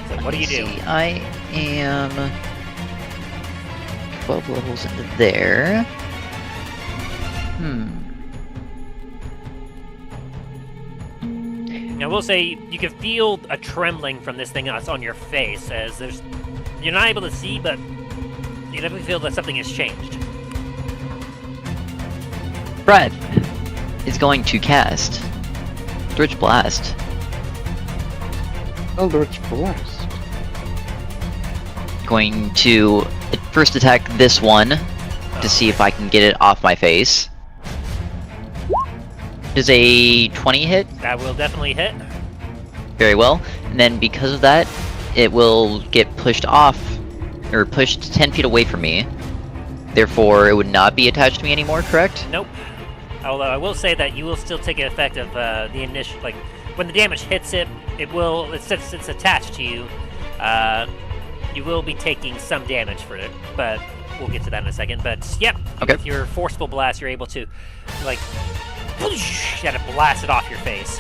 So what do you do? See, I am 12 levels into there. Now, I will say you can feel a trembling from this thing that's on your face, as you're not able to see, but you definitely feel that something has changed. Brad is going to cast Eldritch Blast. Eldritch Blast. Going to first attack this one to see if I can get it off my face. Does a 20 hit? That will definitely hit. Very well. And then because of that, it will get pushed off, or pushed 10 feet away from me. Therefore, it would not be attached to me anymore, correct? Nope. Although I will say that you will still take an effect of the initial, like, when the damage hits it, since it's attached to you, you will be taking some damage for it, but we'll get to that in a second. But, yep, Okay. With your forceful blast, you're able to, like, kind of blast it off your face.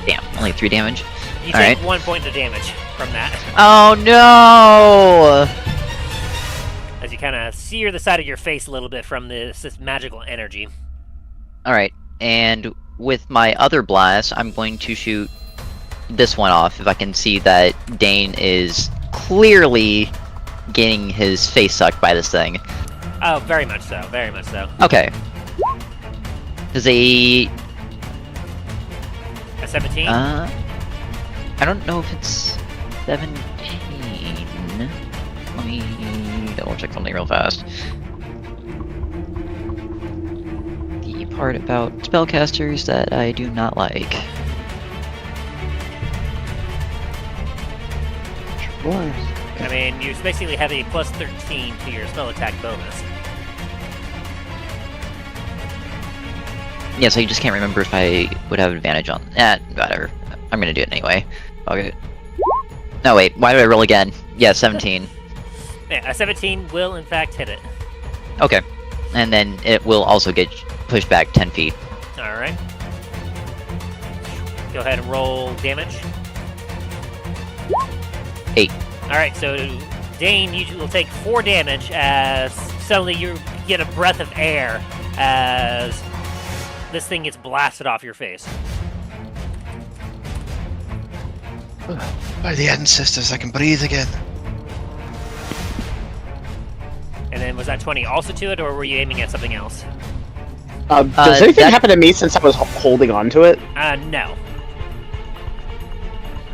Damn, only 3 damage. You All take right. 1 point of damage from that. Oh no! As you kind of sear the side of your face a little bit from this magical energy. Alright, and with my other blast, I'm going to shoot this one off if I can see that Dain is clearly getting his face sucked by this thing. Oh, very much so, very much so. Okay. Does a 17? I don't know if it's 17. Let me double check something real fast. part about spellcasters that I do not like. I mean, you basically have a plus 13 to your spell attack bonus. Yeah, so you just can't remember if I would have advantage on that. Whatever. I'm gonna do it anyway. Okay. No, wait. Why did I roll again? Yeah, 17. Yeah, a 17 will in fact hit it. Okay. And then it will also get pushed back 10 feet. Alright. Go ahead and roll damage. 8. Alright, so Dain, you will take 4 damage as suddenly you get a breath of air as this thing gets blasted off your face. By the ancestors, I can breathe again. And then was that 20 also to it, or were you aiming at something else? Does anything happen to me since I was holding on to it? No.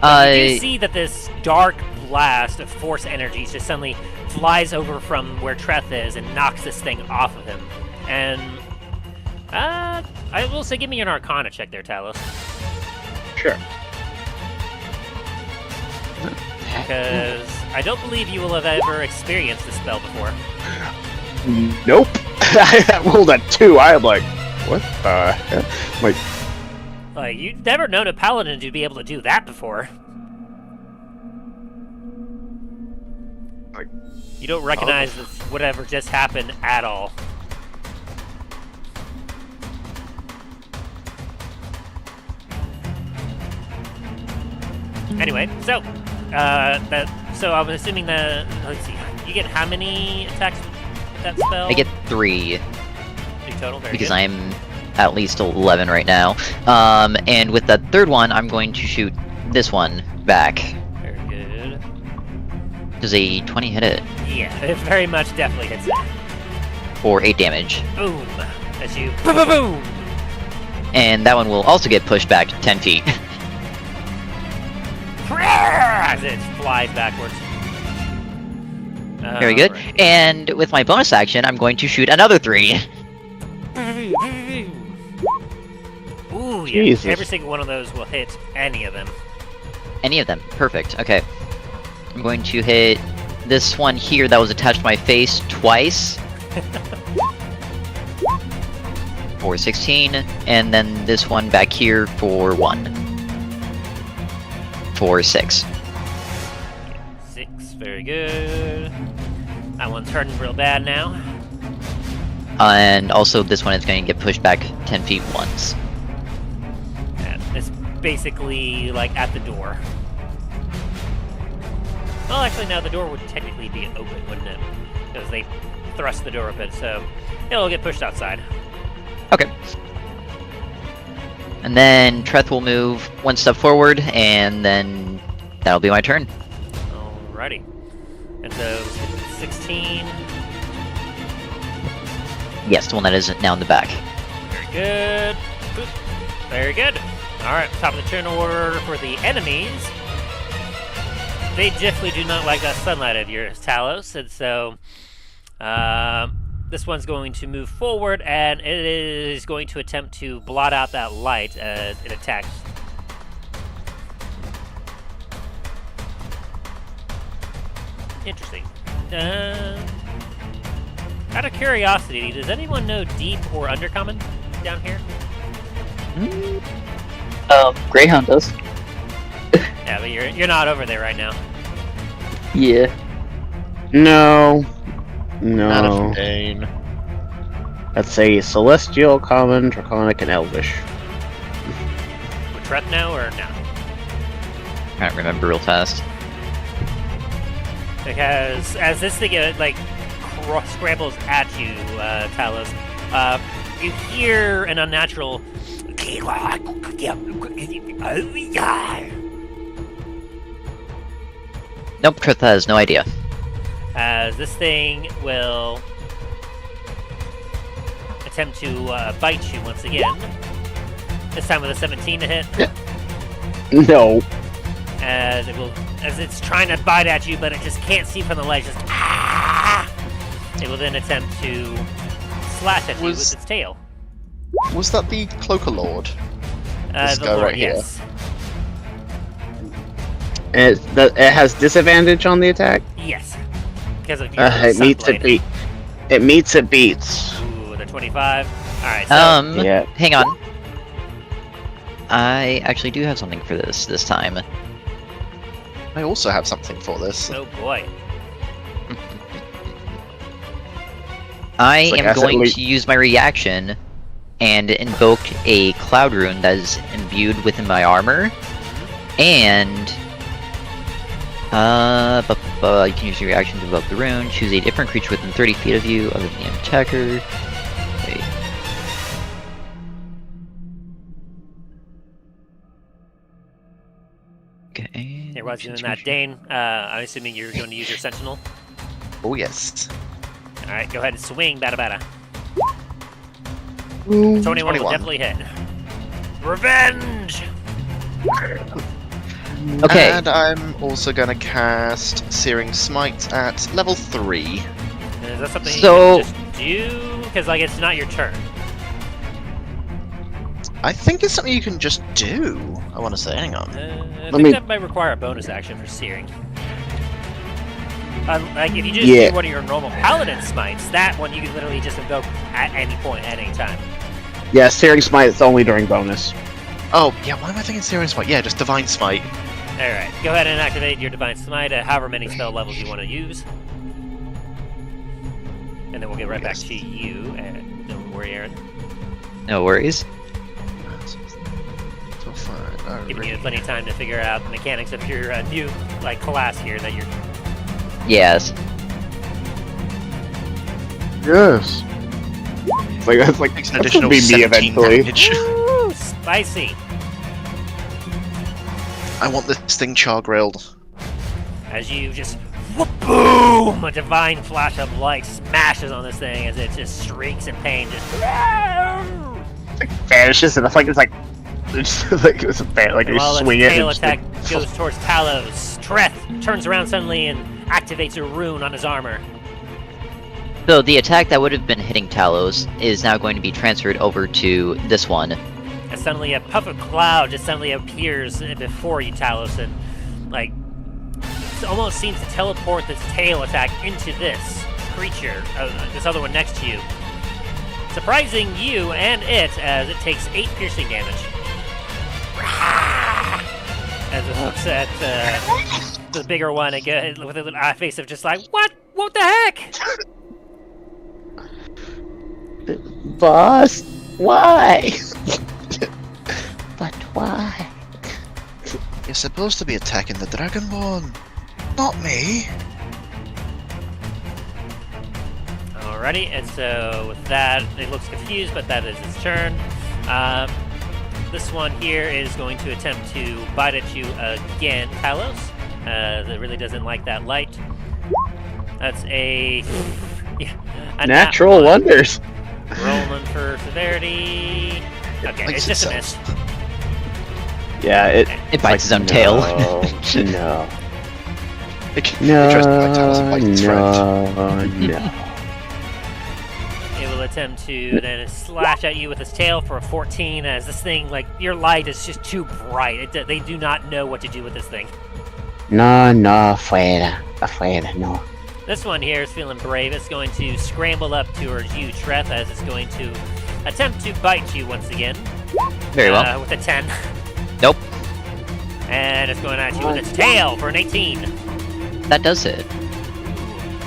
You do see that this dark blast of force energy just suddenly flies over from where Treth is and knocks this thing off of him. And, I will say give me an Arcana check there, Talos. Sure. Because I don't believe you will have ever experienced this spell before. Nope. I rolled a 2. I am like, what the heck? Like, you've never known a paladin to be able to do that before. Like, you don't recognize this, whatever just happened at all. Anyway, so so I'm assuming that, let's see, you get how many attacks with that spell? I get 3. 3 total, very Because good. I'm at least 11 right now. And with the third one, I'm going to shoot this one back. Very good. Does a 20 hit it? Yeah, it very much definitely hits it. For 8 damage. Boom! As you boom, boom, boom! And that one will also get pushed back 10 feet. As it flies backwards. Very good. Alright. And with my bonus action, I'm going to shoot another 3. Ooh, yeah. Jesus. Every single one of those will hit any of them. Any of them. Perfect. Okay. I'm going to hit this one here that was attached to my face twice. For 16. And then this one back here for 1. For 6. 6, very good. That one's hurting real bad now. And also this one is going to get pushed back 10 feet once. And it's basically like at the door. Well, actually, no, the door would technically be open, wouldn't it? Because they thrust the door open, so it'll get pushed outside. Okay. And then Treth will move 1 step forward, and then that'll be my turn. Alrighty. And so 16. Yes, the one that is now in the back. Very good. Boop. Very good. Alright, top of the turn order for the enemies. They definitely do not like that sunlight of yours, Talos, and so this one's going to move forward, and it is going to attempt to blot out that light as it attacks. Interesting. Out of curiosity, does anyone know deep or undercommon down here? Greyhound does. Yeah, but you're not over there right now. Yeah. No. Not No. of Dain. That's a Celestial, Common, Draconic, and Elvish. Would Treth know or no? Can't remember real fast. Because as this thing scrambles at you, Talos, you hear an unnatural. Nope, Treth has no idea. As this thing will attempt to bite you once again. This time with a 17 to hit. No. As it's trying to bite at you, but it just can't see from the ledge. Just It will then attempt to slash at you with its tail. Was that the Cloaker Lord? This The guy Lord, right here. yes. It has disadvantage on the attack. Yes. Because of your It meets it Sunblade. beat. It meets it beats. Ooh, the 25. Alright, so Yeah. Hang on. I actually do have something for this time. I also have something for this. oh boy. I It's like am asset going leak. to use my reaction and invoke a cloud rune that is imbued within my armor. And you can use your reaction to invoke the rune. Choose a different creature within 30 feet of you, other than the attacker. Wait. Okay. Here, while doing that, Dain, I'm assuming you're going to use your Sentinel. Oh yes. Alright, go ahead and swing, bada bada. 21 will 21. definitely hit. Revenge! Okay. And I'm also going to cast Searing Smite at level 3. Is that something So- you can just do? Because, like, it's not your turn. I think it's something you can just do. I want to say, hang on. I Let think me- that might require a bonus action for Searing. Like, if you just Yeah. do one of your normal Paladin Smites, that one you can literally just invoke at any point, at any time. Yeah, Searing Smite is only during bonus. Oh, yeah, why am I thinking Searing Smite? Yeah, just Divine Smite. Alright, go ahead and activate your Divine Smite at however many spell levels you want to use. And then we'll get right back to you, and don't worry, Aaron. No worries. So fine. Giving you plenty of time to figure out the mechanics of your new, like, class here that you're... Yes. Yes. It's like that's like Takes an that's additional gonna be me 17 eventually. damage. Ooh, spicy! I want this thing char-grilled. As you just... whoop, boom! A divine flash of light smashes on this thing as it just shrieks in pain, just... Vanishes and it's like it's a bad like And you while its swing it. tail And attack goes towards Talos, Treth turns around suddenly and activates a rune on his armor. So the attack that would have been hitting Talos is now going to be transferred over to this one. And suddenly a puff of cloud just suddenly appears before you, Talos, and, like, it almost seems to teleport this tail attack into this creature, this other one next to you. Surprising you and it as it takes 8 piercing damage. As it looks at the bigger one again with a face of just like, what? What the heck? Boss, why? But why? You're supposed to be attacking the Dragonborn, not me. Alrighty, and so with that, it looks confused, but that is its turn. This one here is going to attempt to bite at you again, Talos. It really doesn't like that light. That's a... yeah, a nat Natural one. wonders. Rolling for severity. Okay, Likes it's just a itself. miss. Yeah, It bites its own tail. No, It tries to bite Talos and bite its friend. no. It will attempt to then slash at you with its tail for a 14, as this thing, like, your light is just too bright. They do not know what to do with this thing. No, afuera, no. This one here is feeling brave. It's going to scramble up towards you, Treth, as it's going to attempt to bite you once again. Very well. With a 10. Nope. And it's going at you with its tail for an 18. That does it.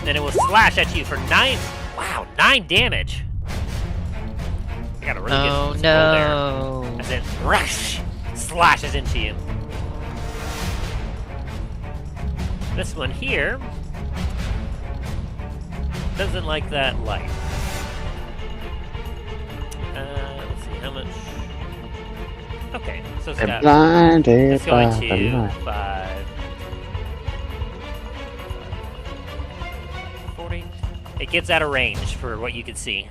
Then it will slash at you for 9. Wow, 9 damage. I got a really Oh good roll there. no. As it rush slashes into you. This one here doesn't like that light. Let's see how much. Okay, so it's got. Blinded It's going by the to light. 5. 40. It gets out of range for what you can see.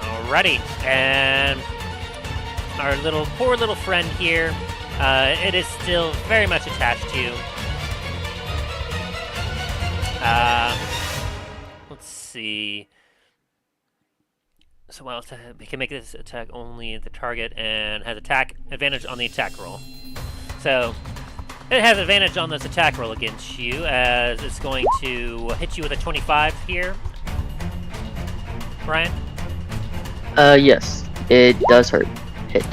Alrighty, and our poor little friend here, it is still very much attached to you. Let's see. So while we can make this attack only at the target and has attack advantage on the attack roll. So it has advantage on this attack roll against you, as it's going to hit you with a 25 here. Brian? Yes. It does hurt. Hit.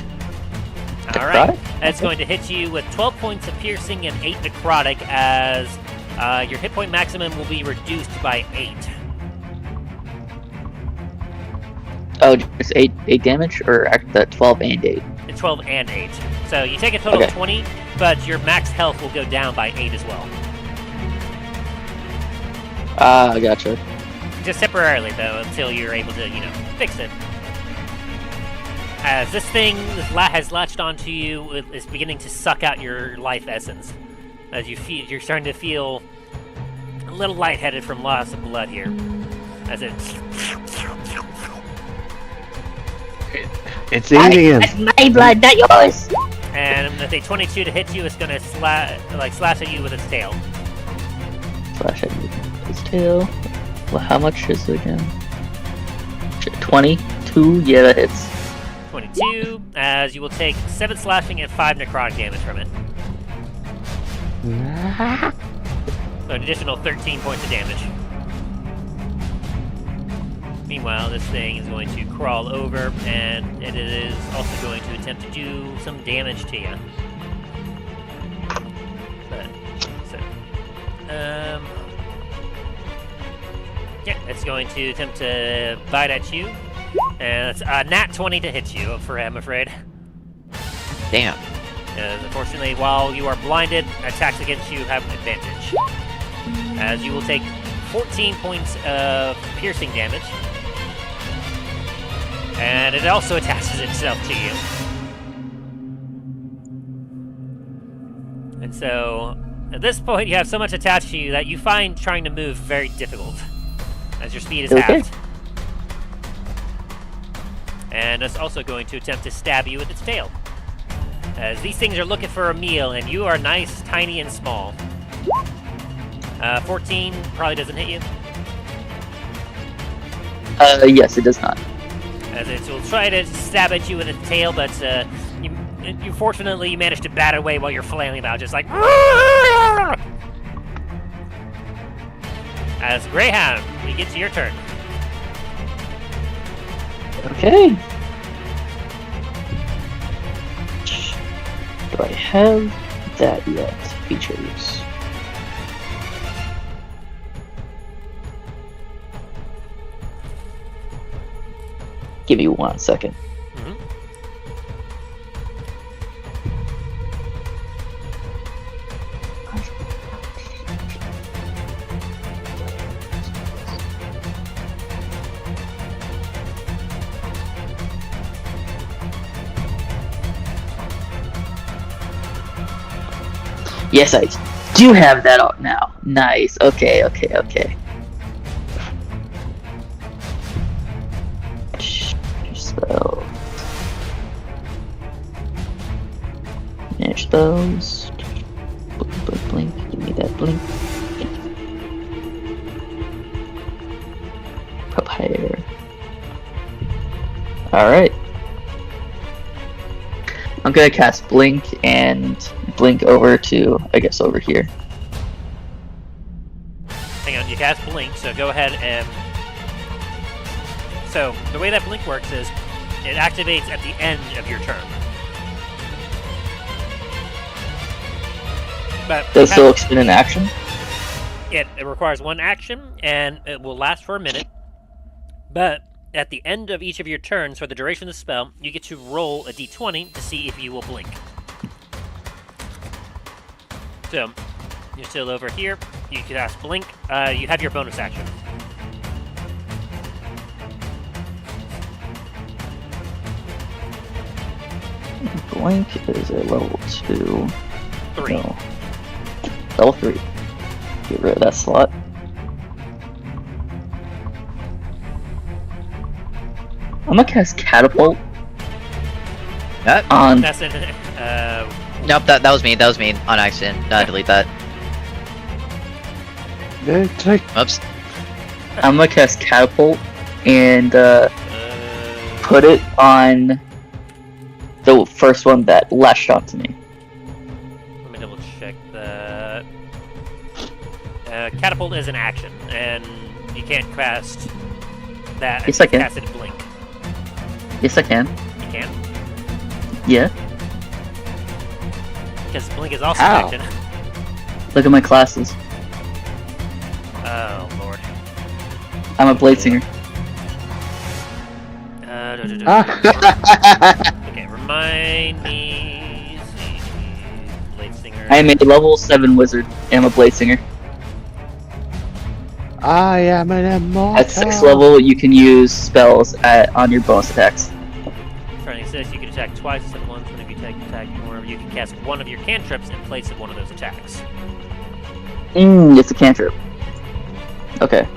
Alright. It's going to hit you with 12 points of piercing and 8 necrotic, as your hit point maximum will be reduced by 8. Oh, it's 8 damage, or the 12 and 8? 12 and 8. So you take a total of 20, but your max health will go down by 8 as well. Ah, gotcha. Just temporarily, though, until you're able to, fix it. As this thing has latched onto you, is beginning to suck out your life essence. As you're starting to feel a little lightheaded from loss of blood here. As It's eating in. That's my blood, not yours! And with a 22 to hit you, it's going to slash at you with its tail. Slash at me with his tail. Well, how much is it again? 22? Yeah, that hits. 22, as you will take 7 slashing and 5 necrotic damage from it. So an additional 13 points of damage. Meanwhile, this thing is going to crawl over, and it is also going to attempt to do some damage to you. Yeah, it's going to attempt to bite at you, and it's a nat 20 to hit you, I'm afraid. Damn. Unfortunately, while you are blinded, attacks against you have advantage. As you will take 14 points of piercing damage. And it also attaches itself to you. And so, at this point, you have so much attached to you that you find trying to move very difficult, as your speed is halved. And it's also going to attempt to stab you with its tail. As these things are looking for a meal, and you are nice, tiny, and small. 14 probably doesn't hit you. Yes, it does not. As it will try to stab at you with its tail, but you fortunately you manage to bat it away while you're flailing about, just like. As Greyhound, we get to your turn. Okay. Do I have that yet? Features. Give me 1 second. Mm-hmm. Yes, I do have that out now. Nice. Okay. Spell. Manage spells. Blink. Give me that blink. Prepare. Alright. I'm gonna cast blink and blink over to, I guess, over here. Hang on, you cast blink, so go ahead and... So, the way that blink works is, it activates at the end of your turn. But Does it still extend an action? it requires 1 action, and it will last for a minute. But at the end of each of your turns, for the duration of the spell, you get to roll a d20 to see if you will blink. So, you're still over here. You can cast blink. You have your bonus action. Blink is a level 2. 3. No. Level 3. Get rid of that slot. I'm gonna cast Catapult on... That's an, Nope, that was me on accident. Delete that. Yeah, take. Oops. I'm gonna cast Catapult and put it on the first one that lashed onto me. Let me double check that. Catapult is an action, and you can't cast that. Yes, I can. Cast it blink. Yes, I can. You can? Yeah. Because blink is also How? an action. Look at my classes. Oh lord. I'm a blade singer. Okay, remind me. Blade singer. I am a level 7 wizard and I'm a blade singer. I am an immortal. At 6th level, you can use spells on your bonus attacks. Turning says you can attack twice instead of once whenever you attack more. You can cast one of your cantrips in place of one of those attacks. It's a cantrip. Okay,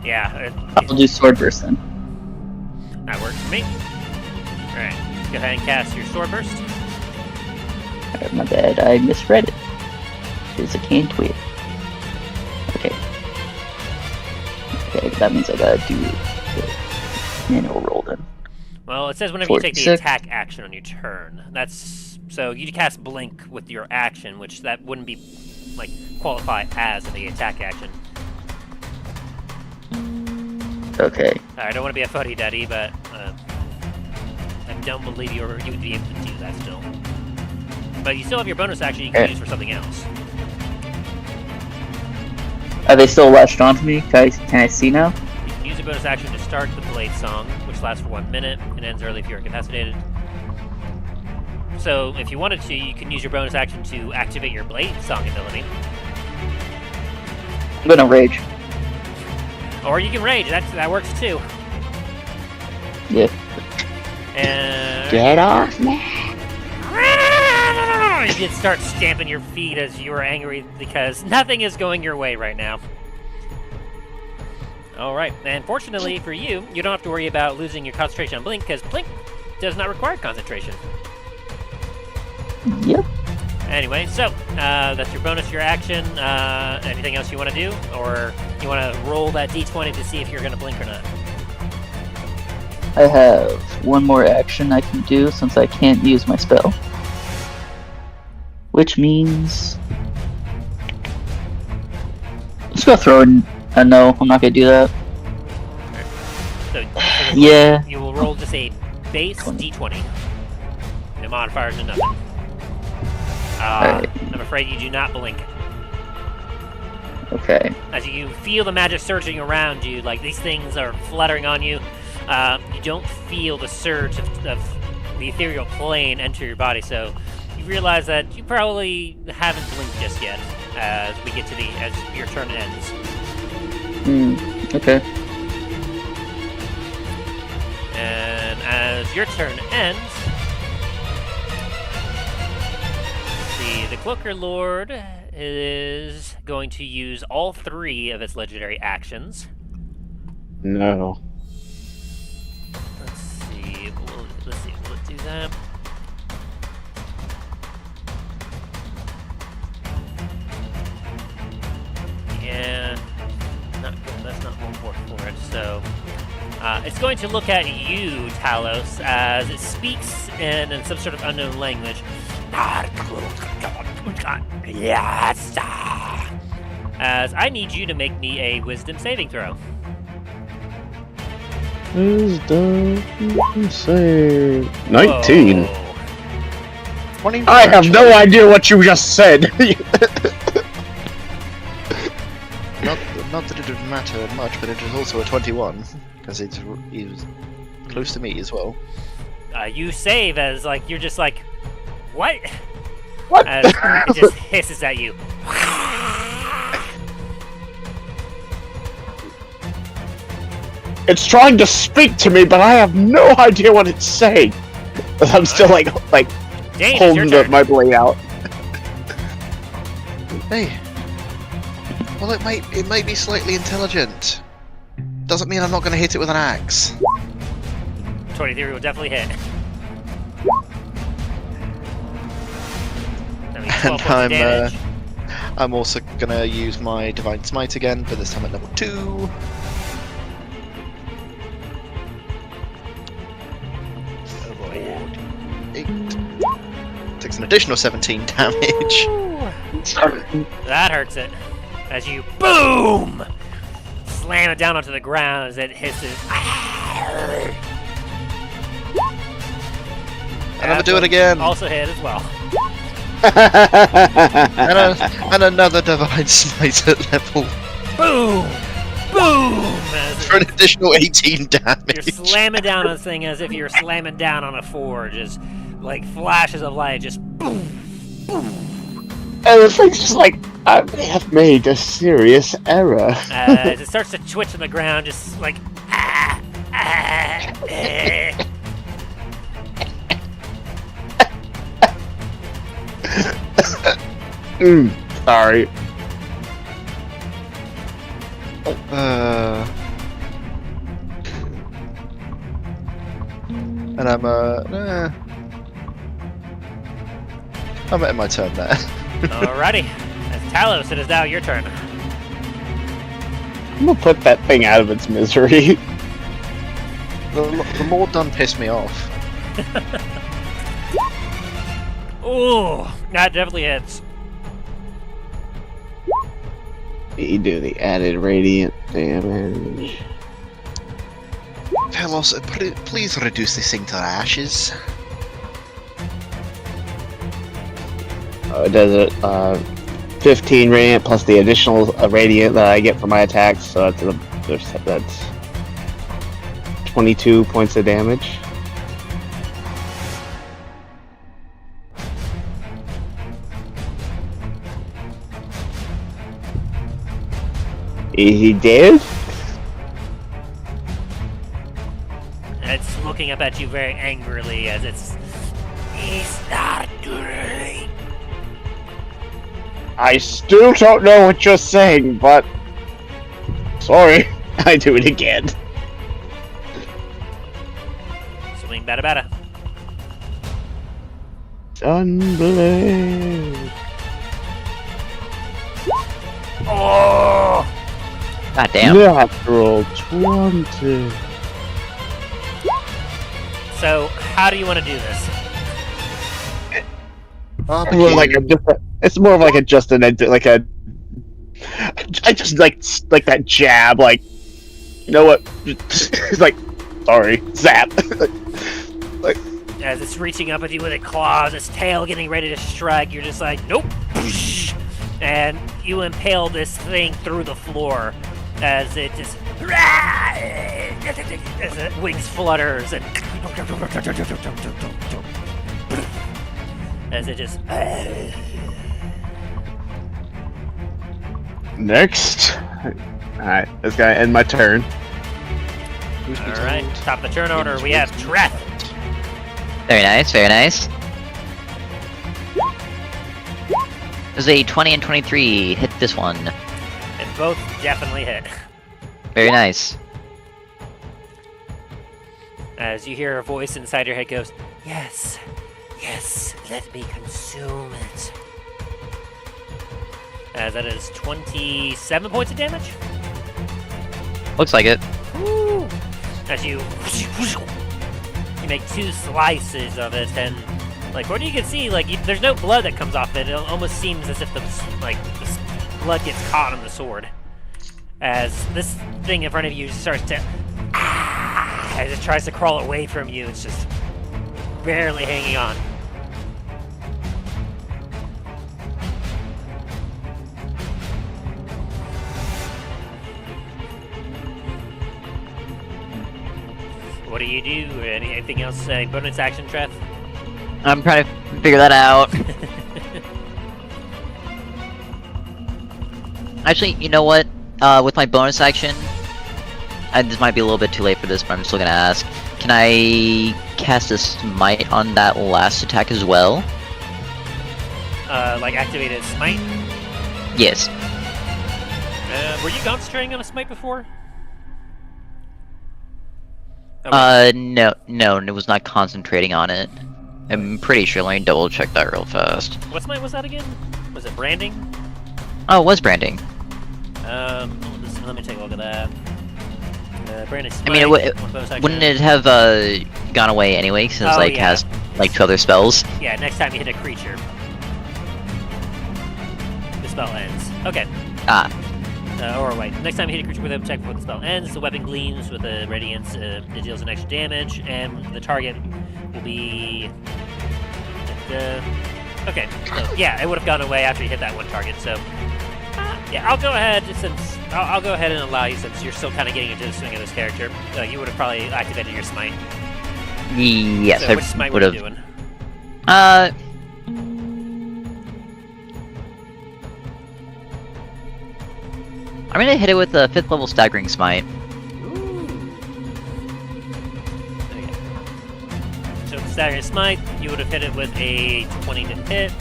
Yeah, I'll do sword burst then. that works for me. Alright, go ahead and cast your sword burst. Alright, my bad, I misread it. It's a cantrip. Okay. Okay, that means I gotta do the manual roll then. Well, it says whenever you take the 46. attack action on your turn. That's so you cast blink with your action, which that wouldn't be like qualify as the attack action. Okay. I don't want to be a fuddy-duddy, but I don't believe you would be able to do that still. But you still have your bonus action you can use for something else. Are they still latched onto me? Can I see now? You can use a bonus action to start the blade song, which lasts for 1 minute and ends early if you're incapacitated. So, if you wanted to, you can use your bonus action to activate your blade song ability. I'm gonna rage. Or you can rage, that works too. Yeah. And Get off me! you just start stamping your feet as you are angry because nothing is going your way right now. Alright, and fortunately for you, you don't have to worry about losing your concentration on Blink, because Blink does not require concentration. Yep. Anyway, so, that's your bonus, your action. Anything else you want to do? Or you want to roll that d20 to see if you're going to blink or not? I have one more action I can do since I can't use my spell. Which means... Let's go throw in a no, I'm not gonna do that. So, Yeah. you will roll just a base d20. No modifiers or nothing. Alright. I'm afraid you do not blink. Okay. As you feel the magic surging around you, like these things are fluttering on you, you don't feel the surge of the ethereal plane enter your body, so you realize that you probably haven't blinked just yet as we get to as your turn ends. Okay. And as your turn ends, the Cloaker Lord is going to use all 3 of its legendary actions. No. Let's see, will it do that? Yeah, not good. That's not one work for it. So, it's going to look at you, Talos, as it speaks in some sort of unknown language. Yes. As I need you to make me a Wisdom saving throw. Wisdom save. 19. Whoa. I have no idea what you just said. Not that it would matter much, but it was also a 21 because he was close to me as well. You save as like you're just like, what? What? As it just hisses at you. It's trying to speak to me, but I have no idea what it's saying. I'm still like Dain, it's your holding turn. my blade out. Hey. Well, it might be slightly intelligent. Doesn't mean I'm not going to hit it with an axe. 23 will definitely hit. That means 12 And points of damage. I'm also going to use my Divine Smite again, but this time at level 2. an additional 17 damage. That hurts it. As you boom, slam it down onto the ground as it hisses. And I'm gonna do it again. Also hit as well. And another divine smite at level Boom, boom. As for an additional 18 damage. you're slamming down on this thing as if you're slamming down on a forge, as like flashes of light, just boom, boom. And the thing's just like, I may have made a serious error. As it starts to twitch on the ground, just like Sorry. And I'm at my turn there. Alrighty. As Talos, it is now your turn. I'm gonna put that thing out of its misery. The more done pissed me off. Ooh, that definitely hits. You do the added radiant damage. Talos, please reduce this thing to ashes. It does it 15 radiant plus the additional radiant that I get for my attacks, so that's 22 points of damage. He did? It's looking up at you very angrily as he's not great. I still don't know what you're saying, but sorry, I do it again. Swing bada bada. Sunblade. Oh! God damn. Natural 20. So, how do you want to do this? It's more of like a just an like a. I just like that jab, like, you know what? It's like, sorry, zap. like, As it's reaching up at you with its claws, its tail getting ready to strike, you're just like, nope. And you impale this thing through the floor as it just as the wings flutters and as it just next. Alright, that's gonna end my turn. Alright, top of the turn order, we have Treth. Very nice, very nice. There's a 20 and 23. Hit this one. And both definitely hit. Very nice. As you hear a voice inside your head goes, yes, yes, let me consume it. As that is 27 points of damage. Looks like it. Woo! As you make 2 slices of it, and like what you can see, like there's no blood that comes off it. It almost seems as if the blood gets caught on the sword. As this thing in front of you starts to, as it tries to crawl away from you, it's just barely hanging on. What do you do? Anything else? Bonus action, Treth? I'm trying to figure that out. Actually, you know what? With my bonus action, this might be a little bit too late for this, but I'm still gonna ask. Can I cast a smite on that last attack as well? Like activated smite? Yes. Were you concentrating on a smite before? Okay. No, it was not concentrating on it. I'm pretty sure. Let me double check that real fast. What smite was that again? Was it branding? Oh, it was branding. Let me take a look at that. Branding smite. I mean, wouldn't it have gone away anyway since I cast? like 2 other spells. Yeah, next time you hit a creature, the spell ends. Okay. Ah. Or wait, next time you hit a creature with a check before the spell ends, the weapon gleams with a radiance. It deals an extra damage, and the target will be. Okay. So, yeah, it would have gone away after you hit that one target. So, yeah, I'll go ahead since I'll go ahead and allow you since you're still kind of getting into the swing of this character. You would have probably activated your smite. Yes, So which smite would were you have. doing? I'm gonna hit it with a 5th level staggering smite. Okay. So with staggering smite, you would have hit it with a 20 to hit.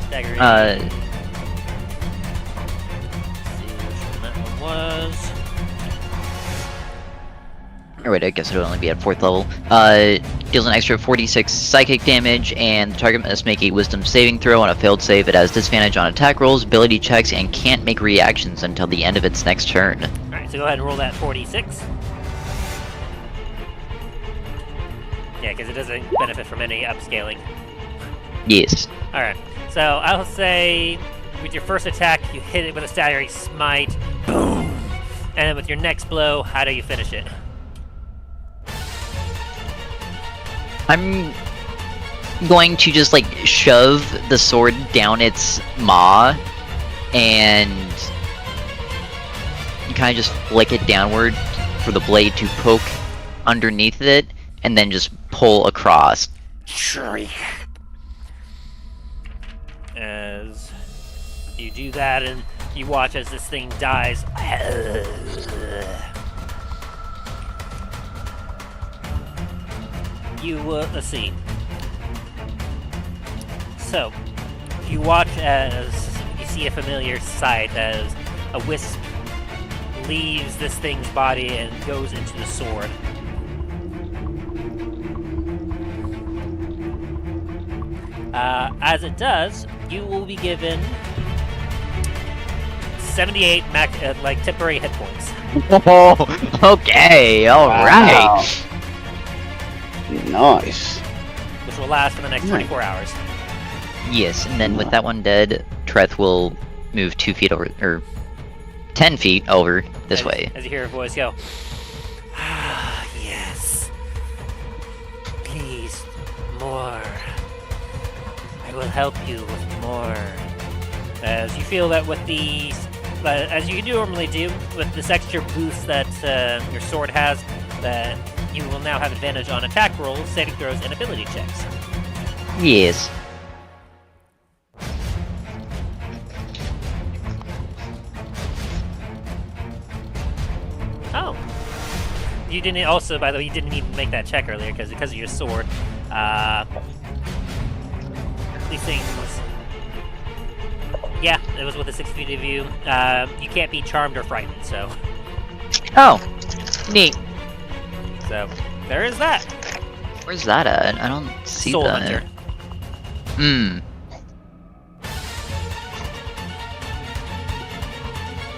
Staggering. Let's see which one that one was. Or wait, I guess it would only be at 4th level. Deals an extra 46 psychic damage, and the target must make a wisdom saving throw. On a failed save, it has disadvantage on attack rolls, ability checks, and can't make reactions until the end of its next turn. Alright, so go ahead and roll that 46. Yeah, because it doesn't benefit from any upscaling. Yes. Alright, so I'll say with your first attack, you hit it with a staggering smite. Boom! And then with your next blow, how do you finish it? I'm going to just like shove the sword down its maw and kind of just flick it downward for the blade to poke underneath it and then just pull across. Shriek. As you do that and you watch as this thing dies. You, let's see. So, you watch as you see a familiar sight as a wisp leaves this thing's body and goes into the sword. As it does, you will be given 78 temporary hit points. Oh, okay, alright. Nice. Which will last for the next 24 hours. Yes, and then with that one dead, Treth will move 2 feet over, or 10 feet over this way. As you hear a voice go, "Ah, yes. Please, more. I will help you with more." As you feel that with the, as you normally do, with this extra boost that your sword has, that you will now have advantage on attack rolls, saving throws, and ability checks. Yes. Oh. You didn't also, by the way, you didn't even make that check earlier because of your sword. These things. Yeah, it was with a 6 feet of view. You can't be charmed or frightened, so. Oh, neat. So, there is that. Where's that at? I don't see Soul that. Hunter.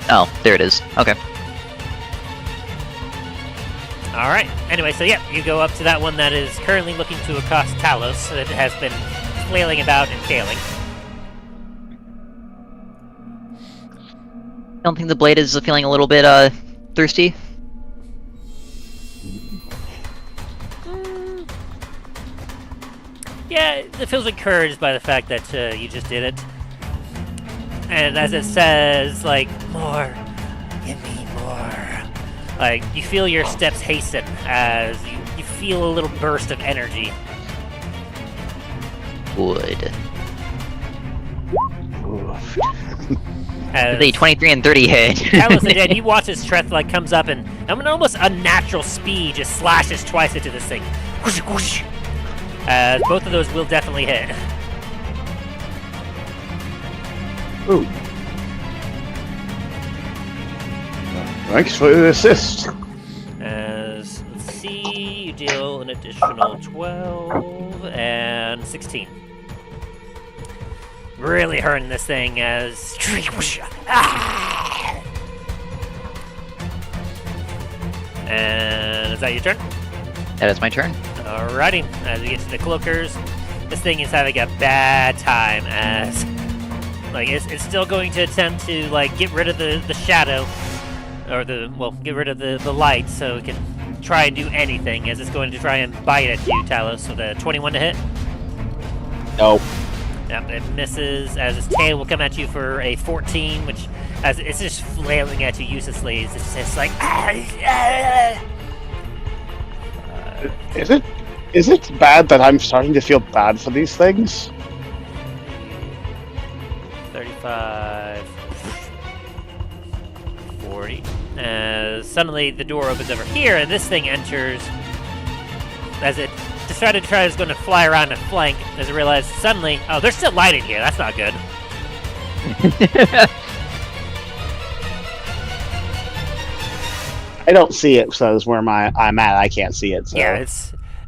Oh, there it is. Okay. Alright, anyway, so yeah, you go up to that one that is currently looking to accost Talos, that has been flailing about and failing. Don't think the blade is feeling a little bit, thirsty? Yeah, it feels encouraged by the fact that you just did it. And as it says, like, more, give me more. Like, you feel your steps hasten as you feel a little burst of energy. Good. As The 23 and 30 hit. Talos again, you watch as Treth like comes up and an almost unnatural speed just slashes twice into this thing. Whoosh, whoosh. As both of those will definitely hit. Ooh. Thanks for the assist. As, let's see, you deal an additional 12 and 16. Really hurting this thing as... And is that your turn? That is my turn. Alrighty, as we get to the cloakers, this thing is having a bad time as, like, it's still going to attempt to, like, get rid of the shadow, or get rid of the light so it can try and do anything, as it's going to try and bite at you, Talos, with a 21 to hit. Nope. Yep, it misses, as its tail will come at you for a 14, which, as it's just flailing at you uselessly, it's just like, Is it bad that I'm starting to feel bad for these things? 35, 40. Suddenly the door opens over here, and this thing enters. As it decided to try, it's going to fly around and flank. As it realized suddenly, oh, there's still light in here. That's not good. I don't see it, so where I'm at, I can't see it. So. Yeah,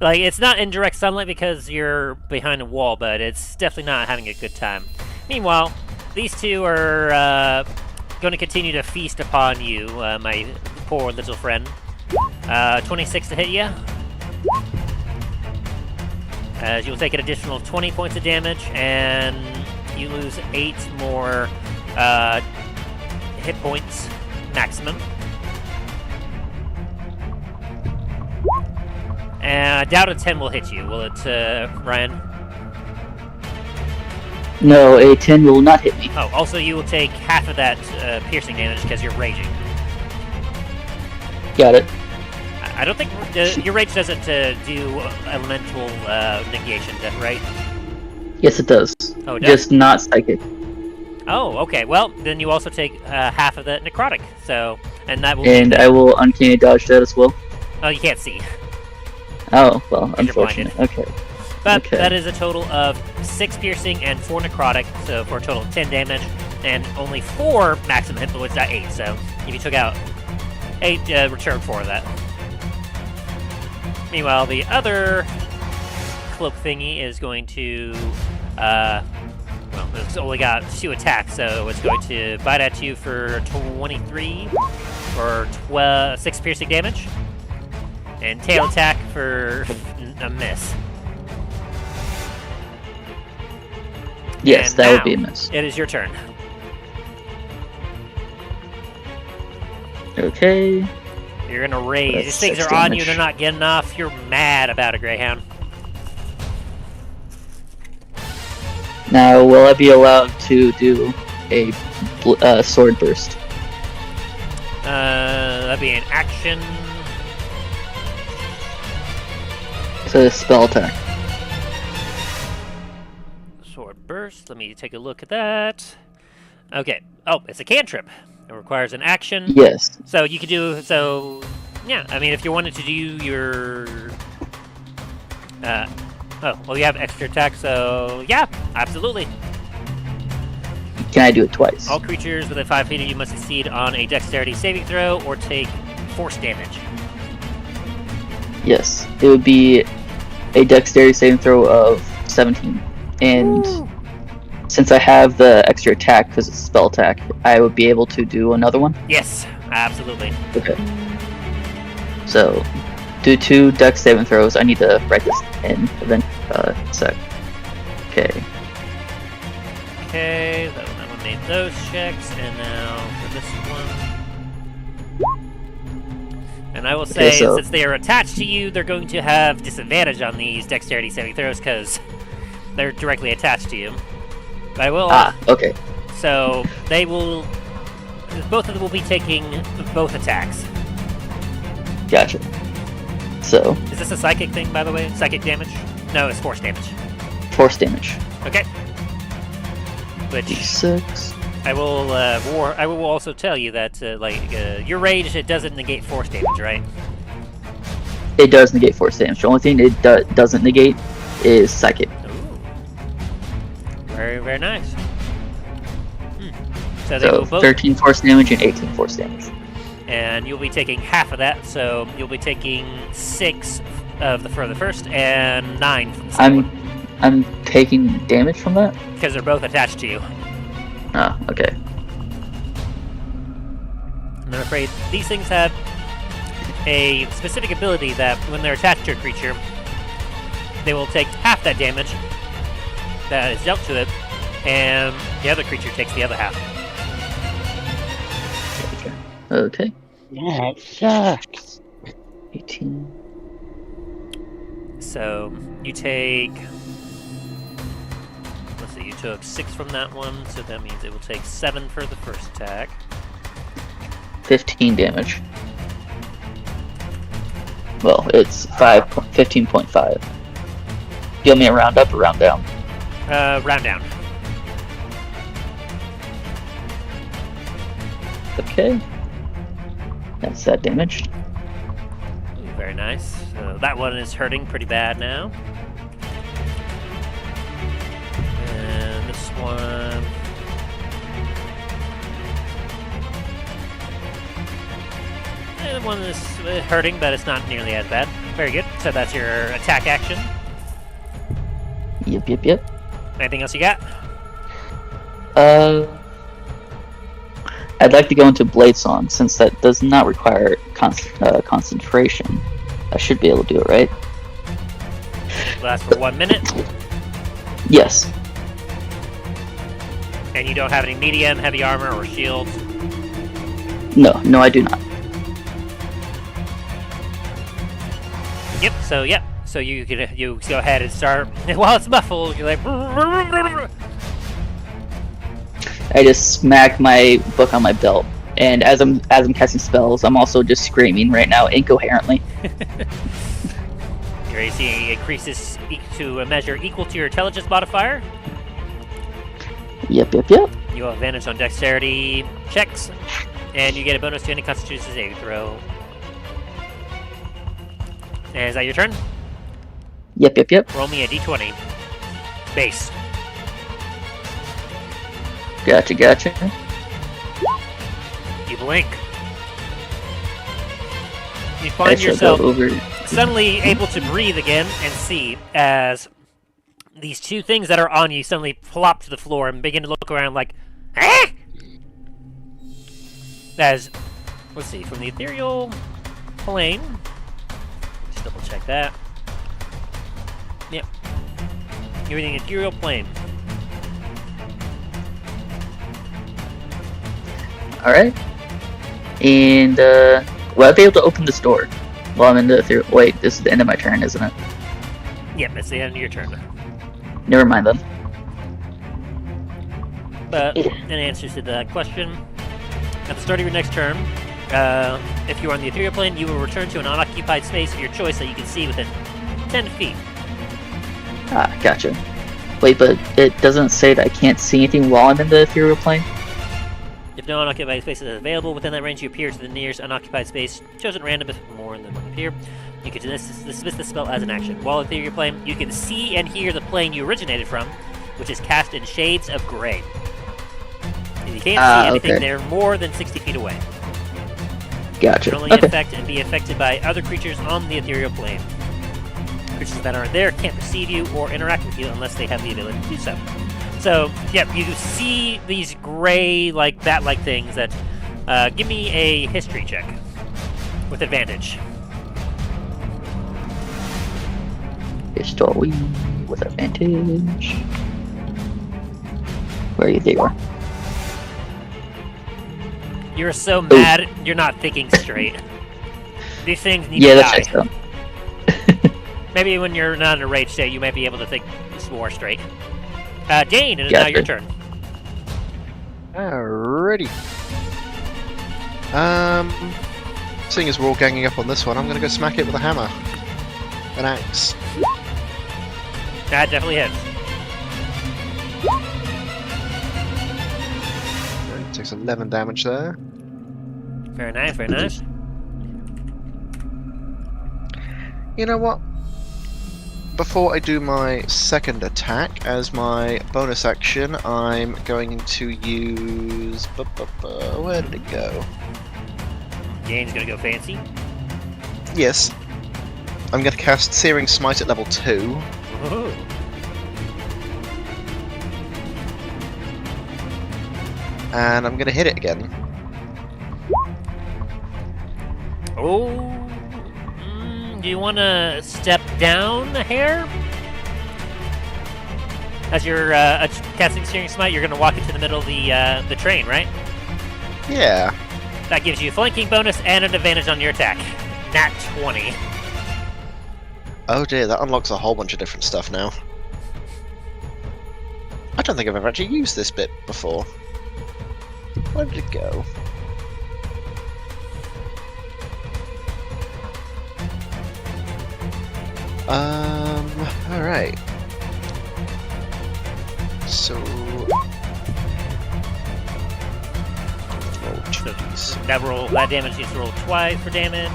it's not in direct sunlight because you're behind a wall, but it's definitely not having a good time. Meanwhile, these two are going to continue to feast upon you, my poor little friend. 26 to hit you. As you'll take an additional 20 points of damage, and you lose 8 more hit points maximum. And I doubt a 10 will hit you. Will it, Ryan? No, a 10 will not hit me. Oh, also you will take half of that piercing damage because you're raging. Got it. I don't think your rage doesn't do elemental negation, right? Yes, it does. Oh, it does? Just not psychic. Oh, okay. Well, then you also take half of the necrotic. So, and that will. And I will uncanny dodge that as well. Oh, you can't see. Oh, well, You're unfortunate. Okay. But Okay. that is a total of 6 piercing and 4 necrotic, so for a total of 10 damage, and only 4 maximum hit points, not 8. So if you took out 8, return 4 of that. Meanwhile, the other cloak thingy is going to, well, it's only got 2 attacks, so it's going to bite at you for 23 for 6 piercing damage, and tail attack for a miss. Yes, And that would now, be a miss. It is your turn. Okay. You're gonna rage. That's These things 6 are on you, damage. they're not getting off. You're mad about a Greyhound. Now, will I be allowed to do a sword burst? That'd be an action. It's a spell attack. Sword burst. Let me take a look at that. Okay. Oh, it's a cantrip. It requires an action. Yes. So you could do yeah. I mean, if you wanted to do your oh, well, you have extra attack, so yeah, absolutely. Can I do it twice? All creatures within 5 feet of you must succeed on a dexterity saving throw or take force damage. Yes. It would be a dexterity saving throw of 17. And since I have the extra attack because it's a spell attack, I would be able to do another one? Yes, absolutely. Okay. So, do 2 dex saving throws. I need to write this in sec. Okay. Okay, that one made those checks, and now for this one. And I will say, Okay, so- since they are attached to you, they're going to have disadvantage on these dexterity saving throws because they're directly attached to you. But I will. Okay. So they will. Both of them will be taking both attacks. Gotcha. So, Is this a psychic thing, by the way? Psychic damage? No, it's force damage. force damage. Okay. Which D6. I will also tell you that your rage, it doesn't negate force damage, right? It does negate force damage. The only thing it doesn't negate is psychic. Ooh. Very, very nice. So they So, will both, 13 force damage and 18 force damage. and you'll be taking half of that. So you'll be taking 6 of for the first and 9 from the second one, I'm taking damage from that? because they're both attached to you. Oh, okay. And I'm afraid these things have a specific ability that when they're attached to a creature, they will take half that damage that is dealt to it, and the other creature takes the other half. Okay. Yeah, it sucks. 18. So you take. Let's see, you took 6 from that one, so that means it will take 7 for the first attack. 15 damage. Well, it's 15.5. Do you want me to round up or round down? Round down. Okay. That's that damage. Ooh, very nice. So that one is hurting pretty bad now. And this one. And one is hurting, but it's not nearly as bad. Very good. So that's your attack action. Yep. Anything else you got? I'd like to go into Blade Song since that does not require concentration. I should be able to do it, right? Lasts for 1 minute. Yes. And you don't have any medium, heavy armor, or shields. No, I do not. Yep. So you go ahead and start. While it's muffled, you're like. I just smack my book on my belt, and as I'm casting spells, I'm also just screaming right now incoherently. Your AC increases to a measure equal to your intelligence modifier. Yep. You have advantage on dexterity checks, and you get a bonus to any Constitution saving throw. And is that your turn? Yep. Roll me a d20. Base. Gotcha. You blink. You I find shall yourself go over. suddenly able to breathe again and see as these two things that are on you suddenly plop to the floor and begin to look around like, ah! As, let's see, from the ethereal plane, just double check that. Yep. You're in the ethereal plane. Alright. And, will I be able to open this door while I'm in the ethereal? Wait, this is the end of my turn, isn't it? Yep, it's the end of your turn. Never mind then. But in answer to that question, at the start of your next turn, if you are on the ethereal plane, you will return to an unoccupied space of your choice that you can see within 10 feet. Ah, gotcha. Wait, but it doesn't say that I can't see anything while I'm in the ethereal plane? If no unoccupied space is available within that range, you appear to the nearest unoccupied space, chosen at random if more than one appear. You can dismiss the spell as an action. While ethereal plane, you can see and hear the plane you originated from, which is cast in shades of gray. If you can't see anything, okay. they're more than 60 feet away. Gotcha. Can only Okay. affect and be affected by other creatures on the ethereal plane. Creatures that aren't there can't perceive you or interact with you unless they have the ability to do so. So, yeah, you see these gray, like, bat-like things that... give me a history check. With advantage. History with advantage. Where are you? There you are. You're so mad, you're not thinking straight. These things need Yeah, to that's die. right. Maybe when you're not in a rage state, you might be able to think more straight. Dain, it is Yeah, now your good. turn. Alrighty. Seeing as we're all ganging up on this one, I'm gonna go smack it with a hammer. An axe. That definitely hits. Takes 11 damage there. Very nice, very nice. You know what? Before I do my second attack, as my bonus action, I'm going to use... Where did it go? Dain's gonna go fancy. Yes. I'm going to cast Searing Smite at level 2. Ooh. And I'm going to hit it again. Oh, do you want to step down a hair? As you're casting Searing Smite, you're going to walk into the middle of the train, right? Yeah. That gives you a flanking bonus and an advantage on your attack. Nat 20. Oh dear, that unlocks a whole bunch of different stuff now. I don't think I've ever actually used this bit before. Where did it go? Alright. So... That damage needs to roll twice for damage.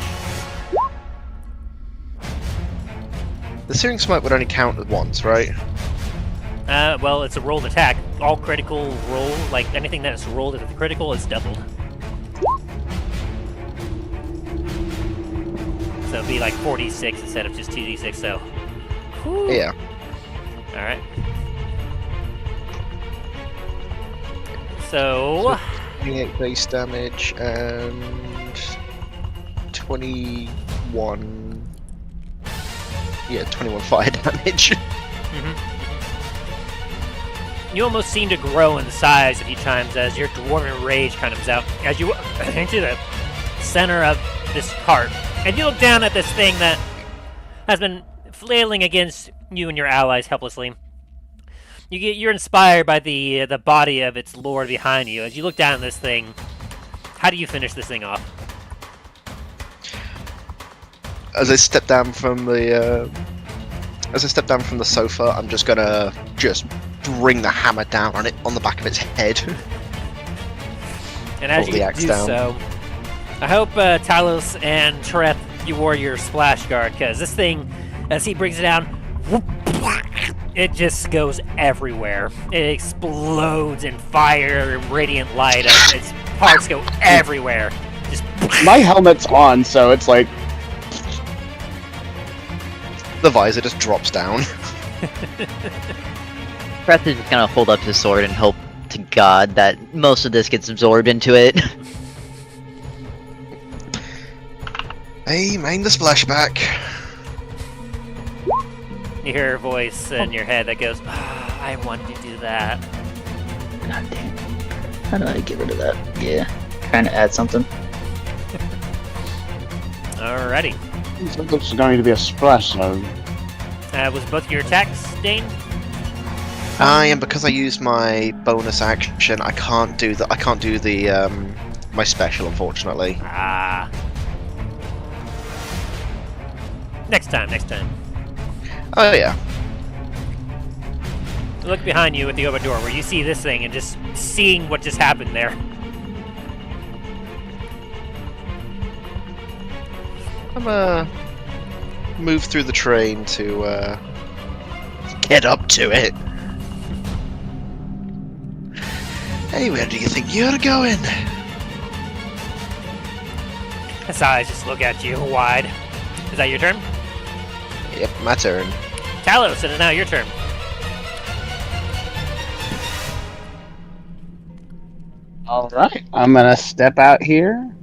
The Searing Smite would only count as once, right? Well, it's a rolled attack. All critical roll, like anything that's rolled at the critical, is doubled. So it'd be like 46 instead of just 2d6, so... Whew. Yeah. Alright. So... 28 base damage and 21... Yeah, 21 fire damage. You almost seem to grow in size a few times as your dwarven rage kind of comes out. As you into the center of this cart, and you look down at this thing that has been flailing against you and your allies helplessly. You're inspired by the body of its lord behind you. As you look down at this thing, how do you finish this thing off? As I step down from the sofa, I'm just gonna bring the hammer down on it on the back of its head. And as Pull the you axe do down. so, I hope Talos and Treth, you wore your splash guard, because this thing, as he brings it down, whoop, it just goes everywhere. It explodes in fire and radiant light. Its parts go everywhere. Just My helmet's on, so it's like The visor just drops down. Treth is just gonna hold up his sword and hope to God that most of this gets absorbed into it. Hey, mind the splashback. You hear a voice in your head that goes, "Ah, I wanted to do that." God damn. How do I get rid of that? Yeah. Trying to add something. Alrighty. There's going to be a splash zone. Was both your attacks, Dain? And because I used my bonus action, I can't do the my special, unfortunately. Ah. Next time. Oh yeah. Look behind you at the open door where you see this thing and just seeing what just happened there. I'm move through the train to get up to it. Hey, where do you think you're going? His eyes just look at you wide. Is that your turn? Yep, my turn. Talos, it is now your turn. Alright, I'm gonna step out here.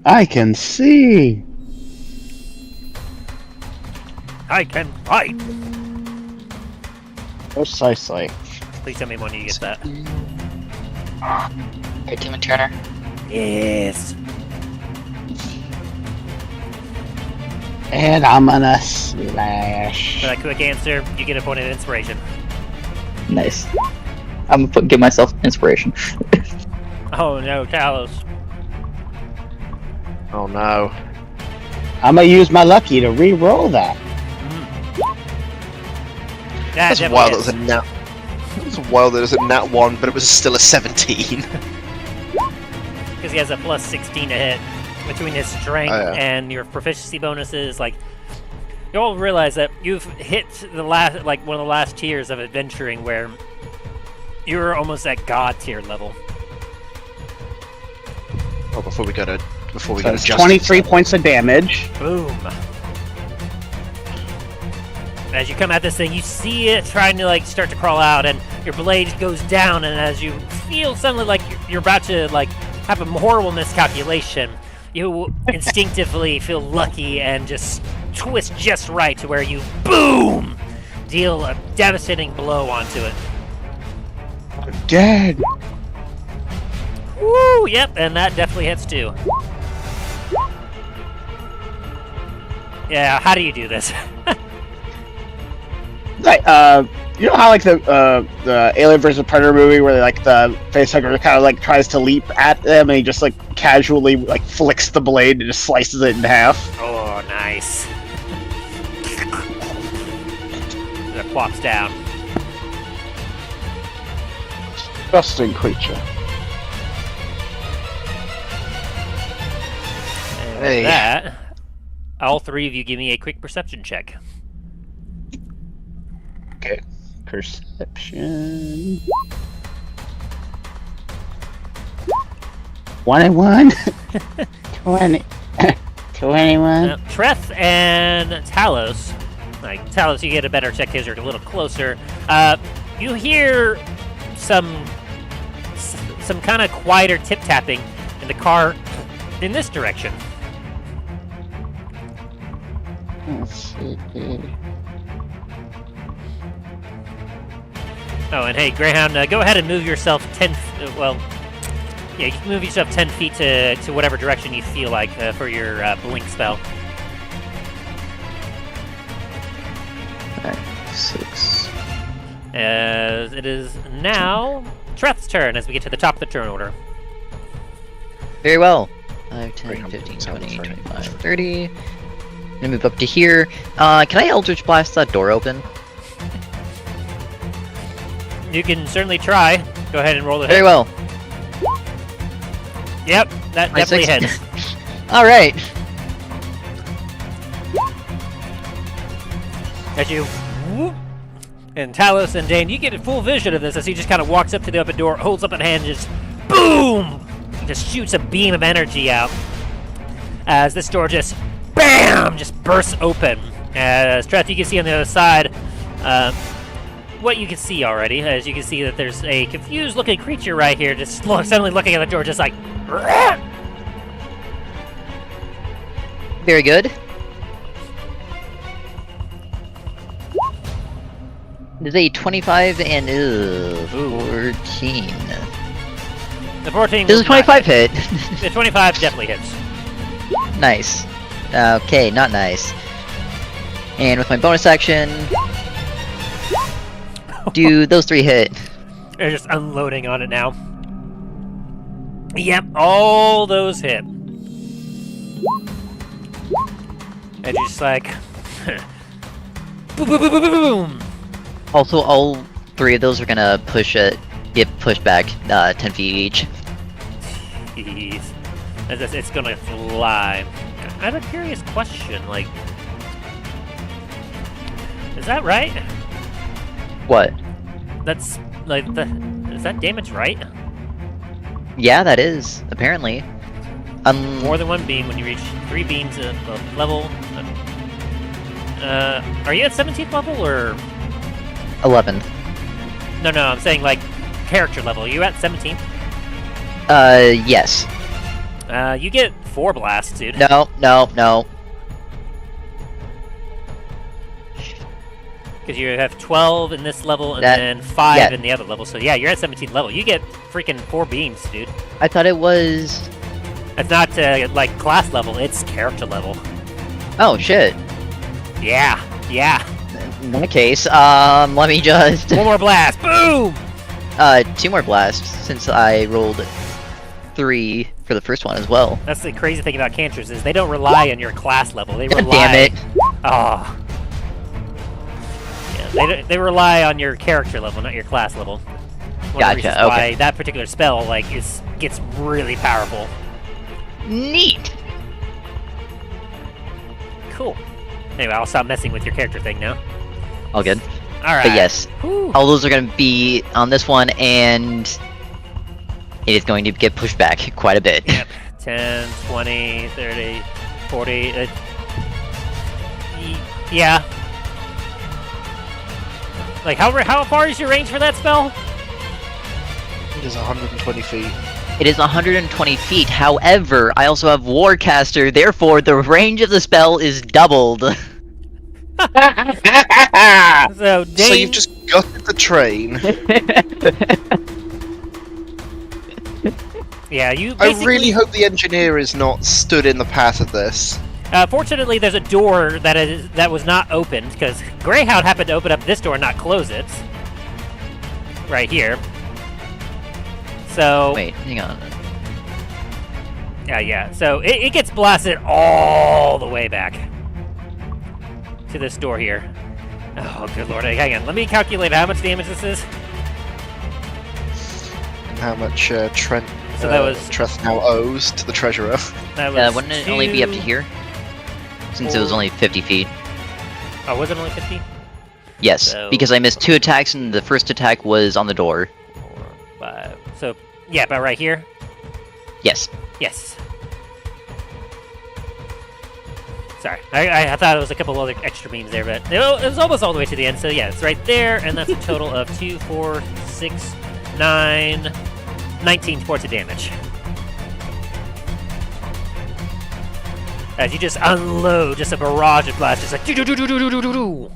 I can see! I can fight! Precisely. Please tell me when you get that. Hey, Tim and Turner. Yes! And I'm gonna slash. For that quick answer, you get a point of inspiration. Nice. I'm gonna give myself inspiration. Oh no, Talos. Oh no. I'm gonna use my lucky to re-roll that. That That's wild. That was a nat. It's wild that it was a nat 1, but it was still a 17. Because he has a plus 16 to hit. Between his strength Oh, yeah. and your proficiency bonuses, like, you all realize that you've hit the last, like, one of the last tiers of adventuring where you're almost at god tier level. Oh, before we go to So it's justice 23 level. points of damage. Boom. As you come at this thing, you see it trying to like start to crawl out, and your blade goes down. And as you feel suddenly like you're about to like have a horrible miscalculation, You instinctively feel lucky and just twist just right to where you, boom, deal a devastating blow onto it. Dead. Woo! Yep, and that definitely hits too. Yeah, how do you do this? Like, you know how like the Alien vs Predator movie where like the facehugger kind of like tries to leap at them and he just like casually like flicks the blade and just slices it in half. Oh, nice. That plops down. Disgusting creature. And Hey. with that, all three of you give me a quick perception check. Okay. Perception. 21. 20. 21. Treth and Talos. Like, Talos, you get a better check because you're a little closer. You hear some kind of quieter tip-tapping in the car in this direction. Let's see. Oh, and hey, Greyhound, go ahead and move yourself 10... well, yeah, you can move yourself 10 feet to whatever direction you feel like for your blink spell. 6. As it is now Treth's turn as we get to the top of the turn order. Very well. 5, 10, Greyhound 15, sounds 20, right. 25, 30. Gonna move up to here. Can I Eldritch Blast that door open? You can certainly try. Go ahead and roll the hit. Very well. Yep, that My definitely six- hits. Alright. As you whoop, and Talos and Dain, you get a full vision of this as he just kind of walks up to the open door, holds up a hand, just boom, just shoots a beam of energy out. As this door just bam, just bursts open. As Treth, you can see on the other side, what you can see already. As you can see that there's a confused-looking creature right here, just suddenly looking at the door, just like. Very good. There's a 25 and 14. The 14. Does a will not 25 hit? The 25 definitely hits. Nice. Okay, not nice. And with my bonus action, do those 3 hit? They're just unloading on it now. Yep, all those hit. And just like boom, boom, boom, boom, boom, boom. Also, all 3 of those are gonna get pushed back 10 feet each. Jeez. It's gonna fly. I have a curious question, like, is that right? What? That's like is that damage right? Yeah, that is, apparently. More than one beam when you reach 3 beams of level. Are you at 17th level or? 11th. No, I'm saying like character level. Are you at 17th? Yes. You get 4 blasts, dude. No. Because you have 12 in this level and then 5 in the other level. So yeah, you're at 17th level. You get freaking 4 beams, dude. I thought it was... It's not like class level, it's character level. Oh, shit. Yeah. In that case, let me just... 1 more blast, boom! 2 more blasts, since I rolled 3 for the first one as well. That's the crazy thing about cantrips is they don't rely on your class level. They God rely. damn it. Oh. Yeah, they rely on your character level, not your class level. One of the Gotcha, reasons okay. why that particular spell gets really powerful. Neat! Cool. Anyway, I'll stop messing with your character thing now. All good. All right. But yes, Whew. all those are going to be on this one, and it is going to get pushed back quite a bit. Yep. 10, 20, 30, 40. Yeah. Like, how far is your range for that spell? It is 120 feet. It is 120 feet. However, I also have Warcaster, therefore the range of the spell is doubled. So So Dain, you've just gutted the train. yeah, you I basically... really hope the engineer is not stood in the path of this. Fortunately, there's a door that was not opened, because Greyhound happened to open up this door and not close it. Right here. So... Wait, hang on. Yeah. So it gets blasted all the way back to this door here. Oh, good lord. Hang on. Let me calculate how much damage this is. And how much Trent So that was... Treth now owes to the treasurer. That was Wouldn't it only be up to 2, here? Since it was only 50 feet. Oh, was it only 50? Yes, So- because I missed 2 attacks and the first attack was on the door. 4, 5. So, yeah, about right here? Yes. Yes. Sorry, I thought it was a couple other extra beams there, but it was almost all the way to the end, so yeah, it's right there, and that's a total of 2, 4, 6, 9, 19 points of damage. As you just unload just a barrage of blasts, just like do-do-do-do-do-do-do-do.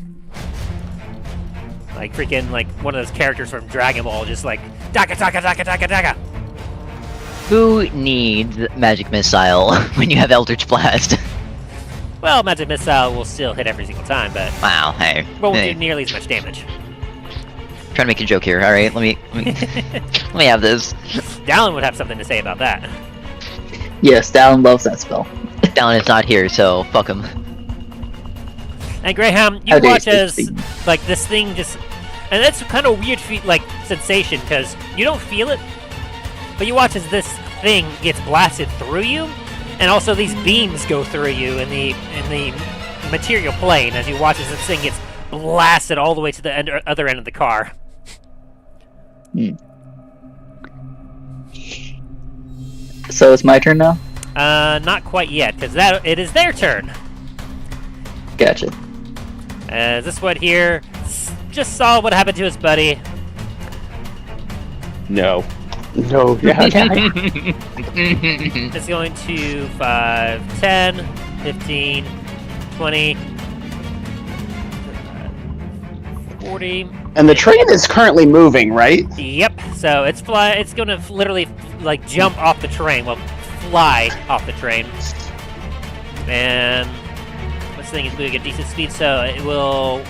Like freaking like one of those characters from Dragon Ball, just like daka daka daka daka daka. Who needs Magic Missile when you have Eldritch Blast? Well, Magic Missile will still hit every single time, but Wow, hey. won't hey. do nearly as much damage. Trying to make a joke here, alright? Let me let me have this. Dallin would have something to say about that. Yes, Dallin loves that spell. Down is not here, so fuck him. And Graham, you How dare you watch say as thing. like this thing just, and that's kind of weird, like sensation because you don't feel it, but you watch as this thing gets blasted through you, and also these beams go through you in the material plane as you watch as this thing gets blasted all the way to the other end of the car. So it's my turn now? Not quite yet, because it is their turn. Gotcha. This one here just saw what happened to his buddy. No. No. Yeah. It's going to 5, 10, 15, 20, 40. And the train is currently moving, right? Yep. So it's going to literally like jump off the train. Well, fly off the train. And this thing is moving at decent speed, so it will.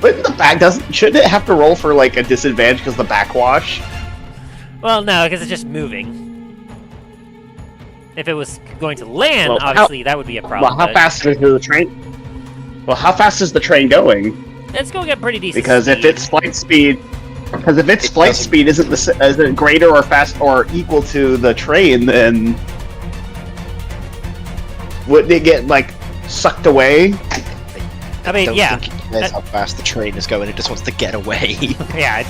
But the back shouldn't it have to roll for like a disadvantage because the backwash? Well, no, because it's just moving. If it was going to land, Well, obviously that would be a problem. Well, how but fast is the train? Well, how fast is the train going? It's going at pretty decent Because speed. if its flight speed isn't greater or fast or equal to the train, then wouldn't it get like sucked away? I mean, don't yeah. think it cares how fast the train is going, it just wants to get away. Yeah,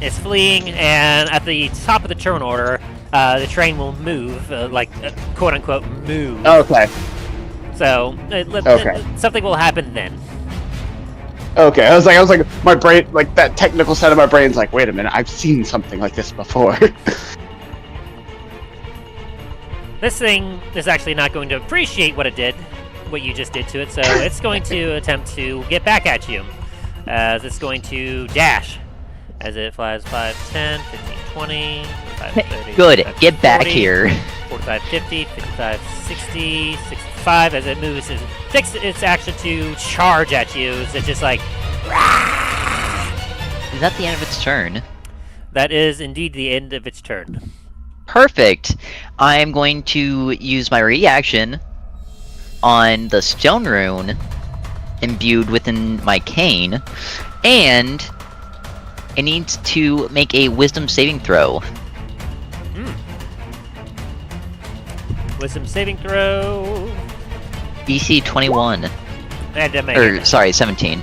it's fleeing, and at the top of the turn order, the train will move, quote unquote move. Okay. So Okay. something will happen then. Okay. I was like, my brain, like that technical side of my brain's like, wait a minute, I've seen something like this before. This thing is actually not going to appreciate what you just did to it, so it's going to attempt to get back at you. As it's going to dash. As it flies 5, 10, 15, 20, 25, 30, Good, 35, get back 40, here. 45, 50, 55, 60, 65, as it moves, it takes its action to charge at you. It's just like... Is that the end of its turn? That is indeed the end of its turn. Perfect. I'm going to use my reaction on the stone rune imbued within my cane, and it needs to make a wisdom saving throw. Wisdom saving throw. DC 21. And Or, sorry, 17.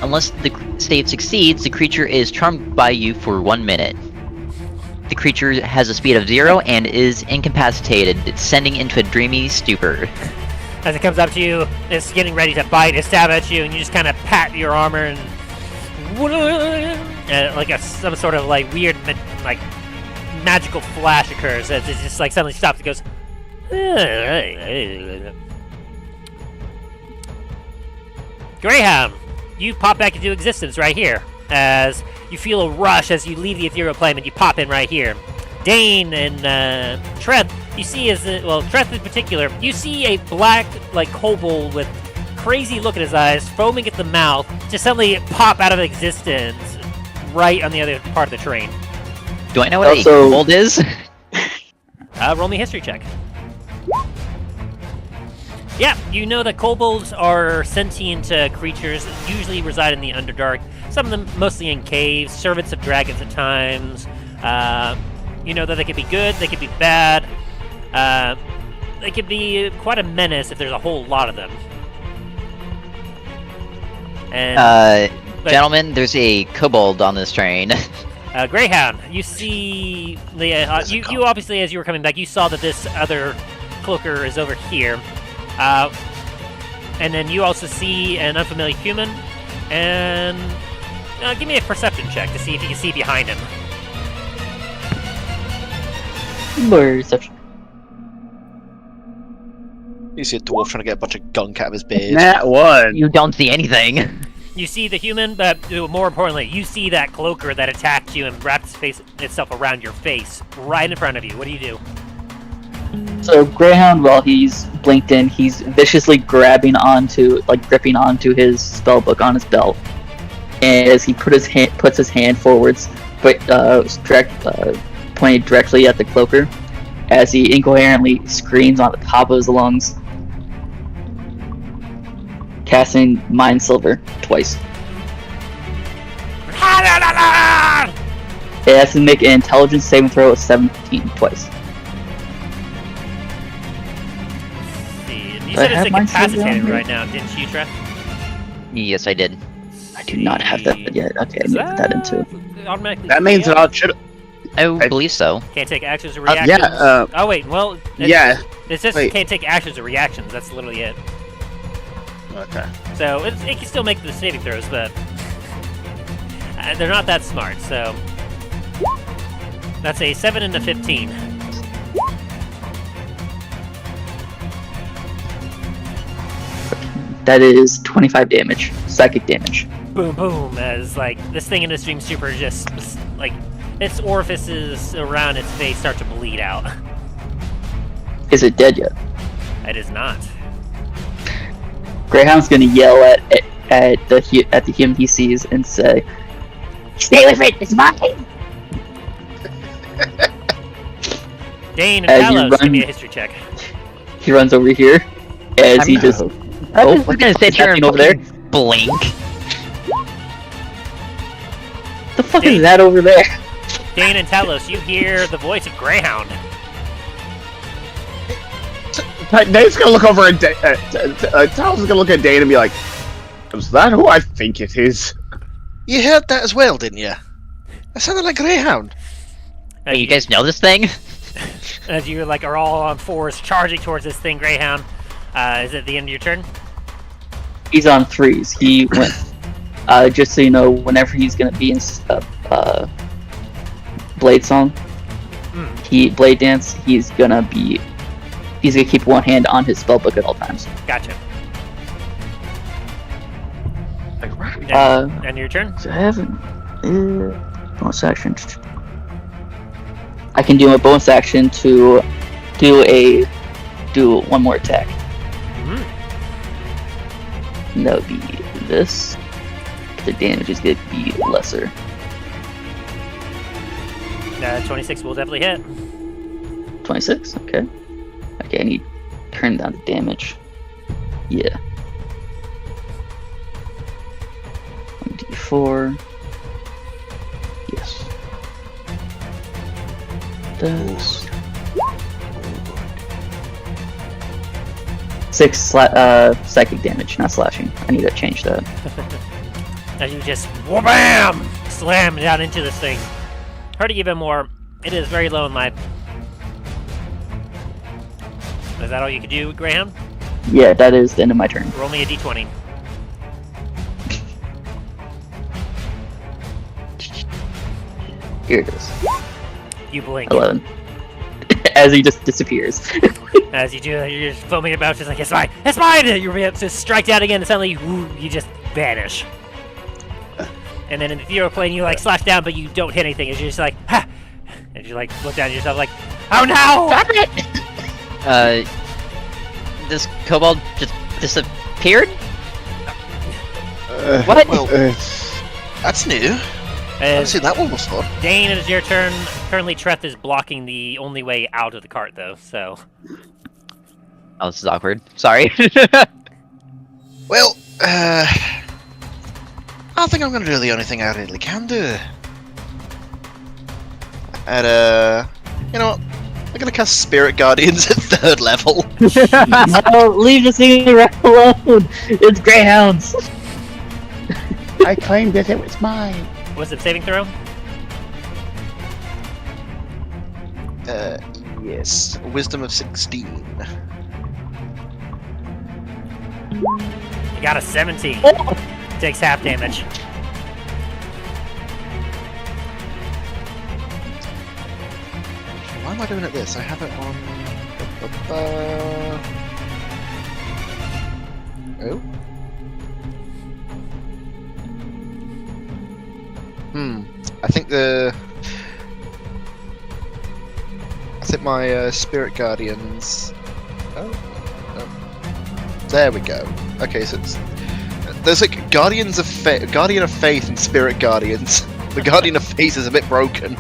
Unless the save succeeds, the creature is charmed by you for 1 minute. The creature has a speed of 0 and is incapacitated, sending into a dreamy stupor. As it comes up to you, it's getting ready to bite and stab at you, and you just kind of pat your armor and like some sort of like weird like magical flash occurs as it just like suddenly stops and goes. Greyhound, you pop back into existence right here as you feel a rush as you leave the ethereal plane and you pop in right here. Dain and Treth, you see Treth in particular, you see a black like kobold with crazy look in his eyes, foaming at the mouth, just suddenly pop out of existence right on the other part of the train. Do I know what a kobold is? Roll me a history check. Yeah, you know that kobolds are sentient creatures that usually reside in the Underdark. Some of them mostly in caves, servants of dragons at times. You know that they could be good, they could be bad. They could be quite a menace if there's a whole lot of them. And, gentlemen, there's a kobold on this train. Greyhound, you see the you obviously, as you were coming back, you saw that this other cloaker is over here. And then you also see an unfamiliar human, and give me a perception check to see if you can see behind him. Perception. You see a dwarf trying to get a bunch of gunk out of his beard. That one. You don't see anything. You see the human, but more importantly, you see that cloaker that attacked you and wrapped itself around your face, right in front of you. What do you do? So Greyhound, while he's blinked in, he's viciously gripping onto his spellbook on his belt. And as he puts his hand forwards, but pointed directly at the cloaker, as he incoherently screams on the top of his lungs, casting Mind Sliver twice. It has to make an intelligence saving throw of 17 twice. You said it's incapacitated right now, didn't you, Treth? Yes, I did. I do not have that yet. Okay, I need to put that into. That means that I should. I believe so. Can't take actions or reactions. Oh wait, well. Yeah. It's just Wait. can't take actions or reactions. That's literally it. Okay. So it can still make the saving throws, but they're not that smart. So that's a 7 and a 15. That is 25 damage, psychic damage. Boom, boom! As like this thing in the Stream Super just like its orifices around its face start to bleed out. Is it dead yet? It is not. Greyhound's gonna yell at the human he sees and say, "Stay with it! It's mine!" Dain and As you Talos, run- give me a history check. He runs over here as he just. Oh, we're gonna sit here and over there. blink. The fuck is that over there? Dain and Talos, you hear the voice of Greyhound. Dane's gonna look over at Talos is gonna look at Dane and be like, "Is that who I think it is?" You heard that as well, didn't you? That sounded like Greyhound. Hey, you guys know this thing? As you like are all on fours charging towards this thing, Greyhound. Is it the end of your turn? He's on threes. He went. Just so you know, whenever he's gonna be in Blade Song, Blade Dance, he's gonna keep one hand on his spellbook at all times. Gotcha. Like, And your turn? So I haven't. Bonus action. I can do a bonus action to do one more attack. And that would be this. The damage is going to be lesser. 26 will definitely hit. 26? Okay. Okay, I need to turn down the damage. Yeah. 1d4. Yes. Does 6 psychic damage, not slashing. I need to change that. As you just wha-bam! Slam down into this thing. Hurting even more. It is very low in life. Is that all you can do, Graham? Yeah, that is the end of my turn. Roll me a d20. Here it is. You blink. 11. As he just disappears. As you do, you're just foaming about, just like, it's mine! It's mine! And you're able to strike out again, and suddenly you just vanish. And then in the ethereal plane, you like slash down, but you don't hit anything. You're just like, ha! And you like look down at yourself like, oh no! Stop it! This kobold just disappeared? What? Well, that's new. I haven't As seen that one before. Dain, it is your turn. Currently, Treth is blocking the only way out of the cart, though, so... Oh, this is awkward. Sorry. Well, I think I'm gonna do the only thing I really can do. And, you know what? I'm gonna cast Spirit Guardians at 3rd level. No, leave the thing alone! It's greyhounds! I claimed it. It was mine. Was it saving throw? Yes. Wisdom of 16. You got a 17. Takes half damage. Why am I doing it this? I have it on... Oh? I think my Spirit Guardians... Oh. There we go. Okay, so it's... There's like Guardian of Faith and Spirit Guardians. The Guardian of Faith is a bit broken.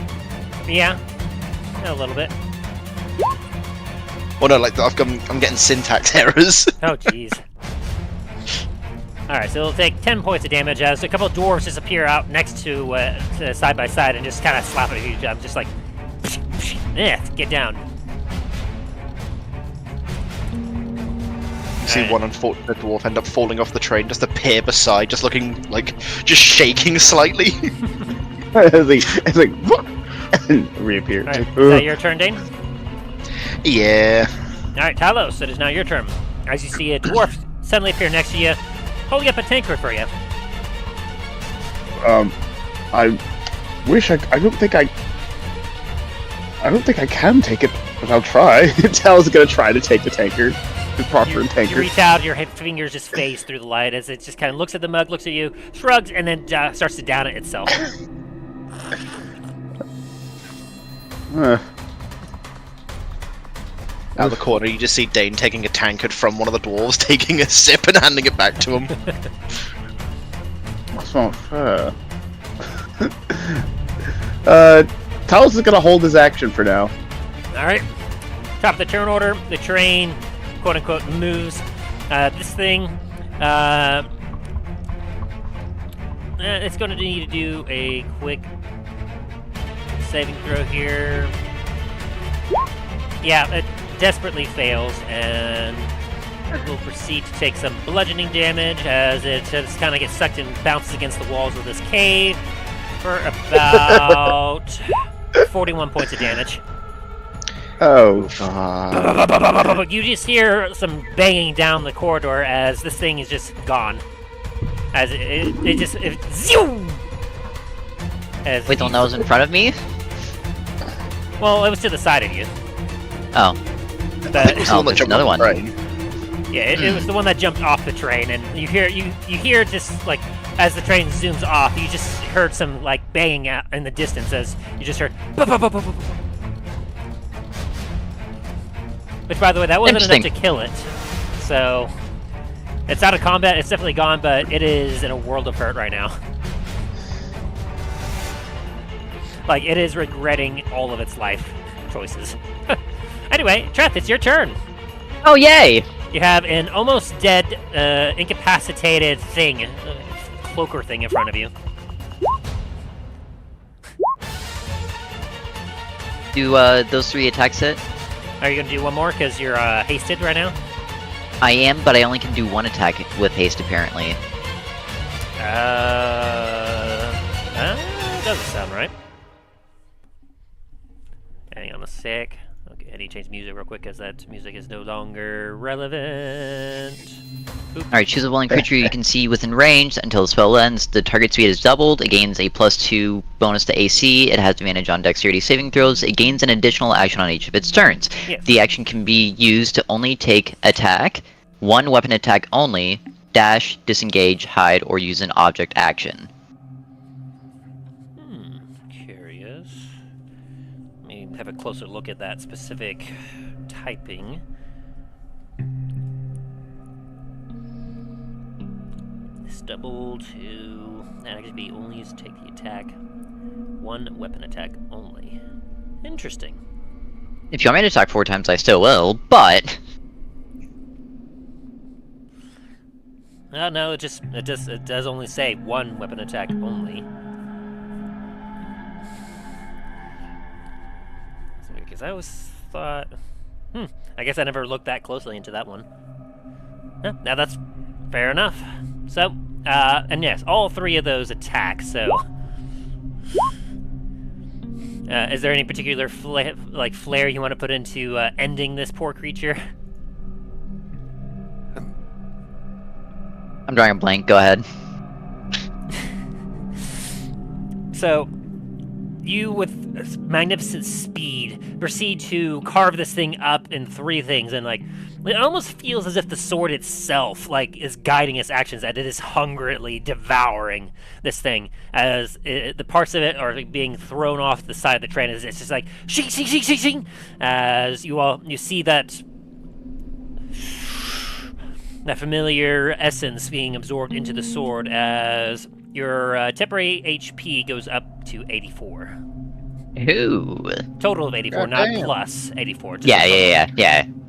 Yeah. A little bit. Oh no, like I'm getting syntax errors. Oh, jeez. Alright, so it'll take 10 points of damage as a couple of dwarves just appear out next to side by side and just kind of slap at you. I'm just like, yeah, get down. You see one unfortunate dwarf end up falling off the train, just appear beside, just looking like, just shaking slightly. it's like and reappear. Alright, It's is like, that your turn, Dain? Yeah. Alright, Talos, it is now your turn. As you see a dwarf suddenly appear next to you, holding up a tankard for you. I wish I don't think I can take it, but I'll try. Tal's gonna try to take the tankard. The proper You tankard. reach out, your fingers just phase through the light as it just kind of looks at the mug, looks at you, shrugs, and then starts to down it itself. Out of the corner, you just see Dain taking a tankard from one of the dwarves, taking a sip and handing it back to him. That's not fair. Talos is gonna hold his action for now. Alright. Top of the turn order, the train, quote unquote, moves. This thing, it's going to need to do a quick saving throw here. Yeah, it desperately fails, and will proceed to take some bludgeoning damage as it just kind of gets sucked and bounces against the walls of this cave for about 41 points of damage. Oh god. You just hear some banging down the corridor as this thing is just gone. As it just zoom. As Wait, the one that was in front of me? well, it was to the side of you. Oh. But, It's the one that there's jumped another on the one. train. yeah, it was the one that jumped off the train, and you hear just like as the train zooms off, you just heard some like banging out in the distance as you just heard. Which, by the way, that wasn't enough to Interesting. kill it. So, it's out of combat, it's definitely gone, but it is in a world of hurt right now. Like, it is regretting all of its life choices. Anyway, Treth, it's your turn. Oh, yay! You have an almost dead, incapacitated thing, cloaker thing in front of you. Do those 3 attacks hit? Are you going to do one more because you're hasted right now? I am, but I only can do 1 attack with haste, apparently. Doesn't sound right. Hang on a sec. Okay, I need to change music real quick because that music is no longer relevant. Alright, choose a willing creature you can see within range. Until the spell ends, the target speed is doubled. It gains a +2 bonus to AC. It has advantage on dexterity saving throws. It gains an additional action on each of its turns. Yes. The action can be used to only take attack, one weapon attack only, dash, disengage, hide, or use an object action. Curious. Let me have a closer look at that specific typing. This double to that could be only used to take the attack. One weapon attack only. Interesting. If you want me to attack 4 times, I still will, but... No, it does only say one weapon attack only. Because I always thought, I guess I never looked that closely into that one. Now that's fair enough. So, and yes, all 3 of those attack. So, is there any particular flair you want to put into ending this poor creature? I'm drawing a blank, go ahead. So, you, with magnificent speed, proceed to carve this thing up in 3 things, and it almost feels as if the sword itself, is guiding its actions, that it is hungrily devouring this thing, as the parts of it are being thrown off the side of the train. It's just like, shing, shing, shing, shing, shing, as you see that familiar essence being absorbed into the sword, as your temporary HP goes up to 84. Ooh. Total of 84, God not damn. plus 84. just Yeah.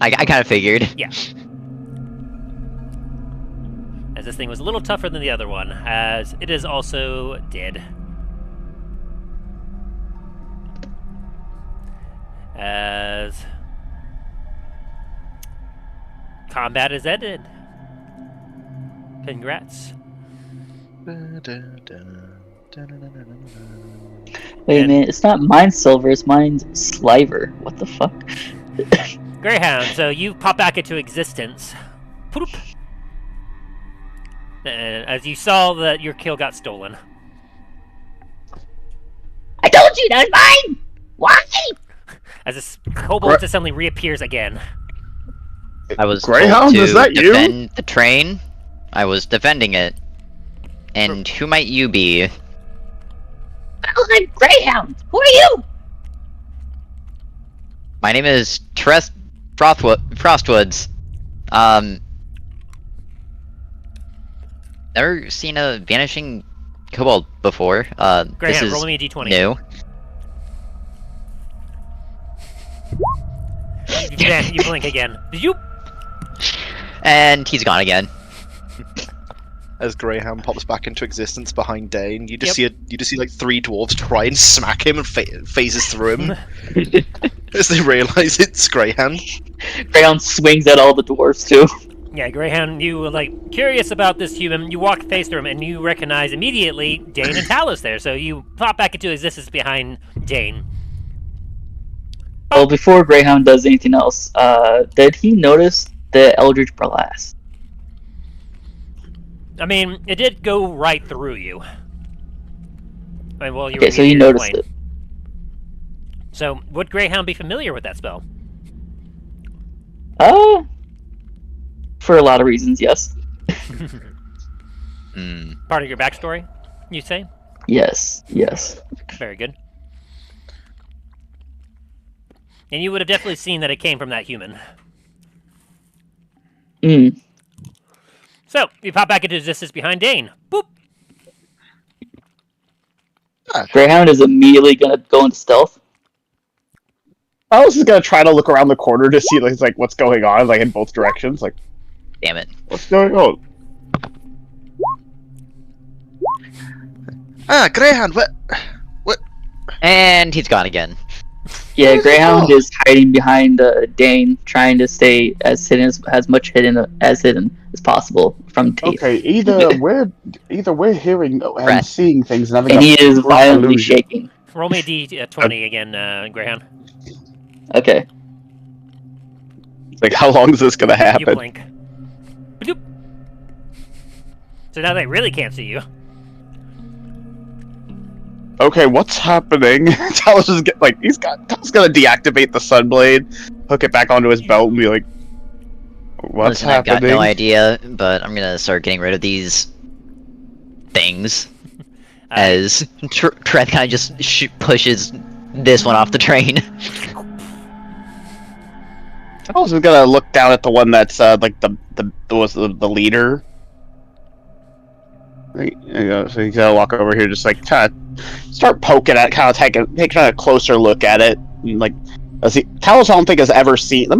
I kind of figured. Yeah. As this thing was a little tougher than the other one, as it is also dead. As combat is ended. Congrats. Wait a minute, it's not mine silver, it's mine's sliver. What the fuck? Greyhound, so you pop back into existence. Poop. As you saw that your kill got stolen. I told you that was mine! Why? As this kobold just suddenly reappears again. I was Greyhound, told to is that you? defend the train. I was defending it. And who might you be? Oh, I'm Greyhound! Who are you? My name is Treth Frostwoods. Never seen a vanishing kobold before. This Greyhound, is roll me a d20. new. You blink again. Did you? And he's gone again. As Greyhound pops back into existence behind Dain, you just see 3 dwarves try and smack him and phases through him as they realise it's Greyhound. Greyhound swings at all the dwarves too. Yeah, Greyhound, you were curious about this human. You walk face through him and you recognize immediately Dain and Talos there. So you pop back into existence behind Dain. Well, before Greyhound does anything else, did he notice the Eldritch Blast? I mean, it did go right through you. I mean, well, you Okay, were so he getting to the noticed plane. it. So, would Greyhound be familiar with that spell? For a lot of reasons, yes. Part of your backstory, you say? Yes. Very good. And you would have definitely seen that it came from that human. So, you pop back into existence behind Dain. Boop! Greyhound is immediately gonna go into stealth. I was just gonna try to look around the corner to see what's going on, in both directions. Damn it. What's going on? Greyhound, what? And he's gone again. Yeah, Greyhound is hiding behind Dain, trying to stay as much hidden as possible from teeth. Okay, either we're hearing and Right. seeing things and having And a he is full violently illusion. shaking. Roll me a d20 again, Greyhound. Okay. How long is this gonna You happen? blink. Bloop. So now they really can't see you. Okay, what's happening? Talos is Talos gonna deactivate the sunblade, hook it back onto his belt, and be like, "What's Listen, I've got happening?" no idea, but I'm gonna start getting rid of these things. As Treth kind of just pushes this one off the train. Talos is gonna look down at the one that's like the leader. So he's gonna walk over here, just like kind of start poking at, kind of taking a closer look at it. And, like, Talos, I don't think has ever seen.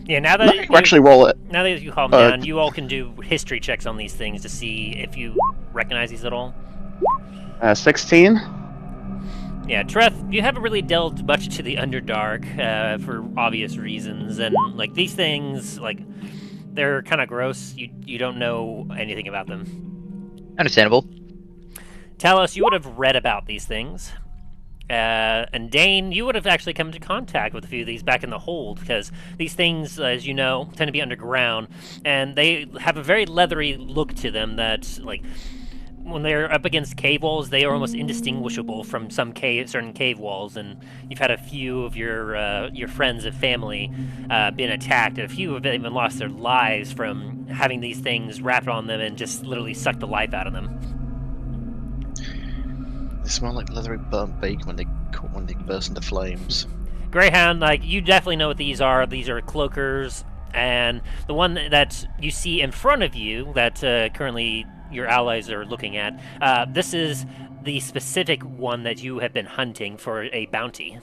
Yeah, now that you actually roll it. Now that you calm down, you all can do history checks on these things to see if you recognize these at all. 16. Yeah, Treth, you haven't really delved much into the Underdark for obvious reasons, and like these things, like they're kind of gross. You don't know anything about them. Understandable. Talos, you would have read about these things. And Dain, you would have actually come into contact with a few of these back in the hold, because these things, as you know, tend to be underground, and they have a very leathery look to them that, like, when they're up against cave walls, they are almost indistinguishable from some certain cave walls, and you've had a few of your friends and family been attacked, and a few have even lost their lives from having these things wrapped on them and just literally suck the life out of them. They smell like leathery burnt bacon when they burst into flames. Greyhound, like, you definitely know what these are. These are cloakers, and the one that you see in front of you that currently your allies are looking at, this is the specific one that you have been hunting for a bounty.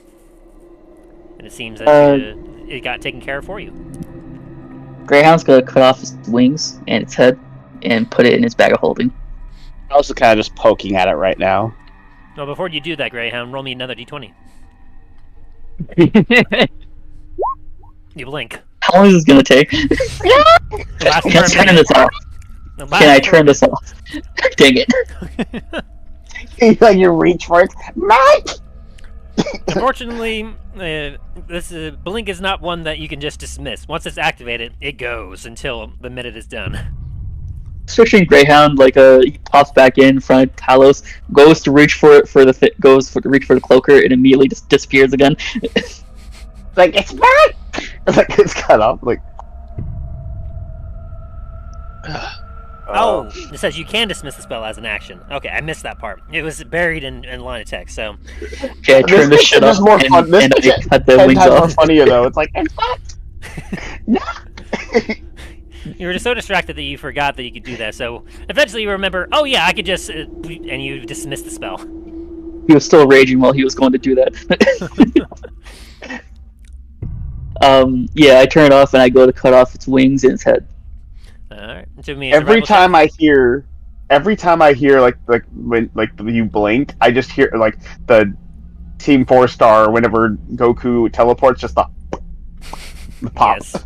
And it seems that it got taken care of for you. Greyhound's gonna cut off its wings and its head and put it in his bag of holding. I'm also kind of just poking at it right now. No, before you do that, Greyhound, roll me another d20. You blink. How long is this gonna take? Last Can I turn this off? Can I turn this off? Dang it. Like you reach for it, Mike. Unfortunately, this blink is not one that you can just dismiss. Once it's activated, it goes until the minute is done. Switching Greyhound, he pops back in front of Talos, goes to reach for the cloaker, and immediately just disappears again. Like, it's back. Like, it's cut off. Like, oh, it says you can dismiss the spell as an action. Okay, I missed that part. It was buried in line of text. So, okay, I turned this shit off more fun. This and I is cut the wings more off. funnier though. It's like, it's back. No. You were just so distracted that you forgot that you could do that. So eventually you remember, oh yeah, I could just, and you dismiss the spell. He was still raging while he was going to do that. Yeah, I turn it off and I go to cut off its wings and its head. Alright, to me. Every time I hear like when you blink, I just hear like the Team 4-star whenever Goku teleports, just the pop. Yes.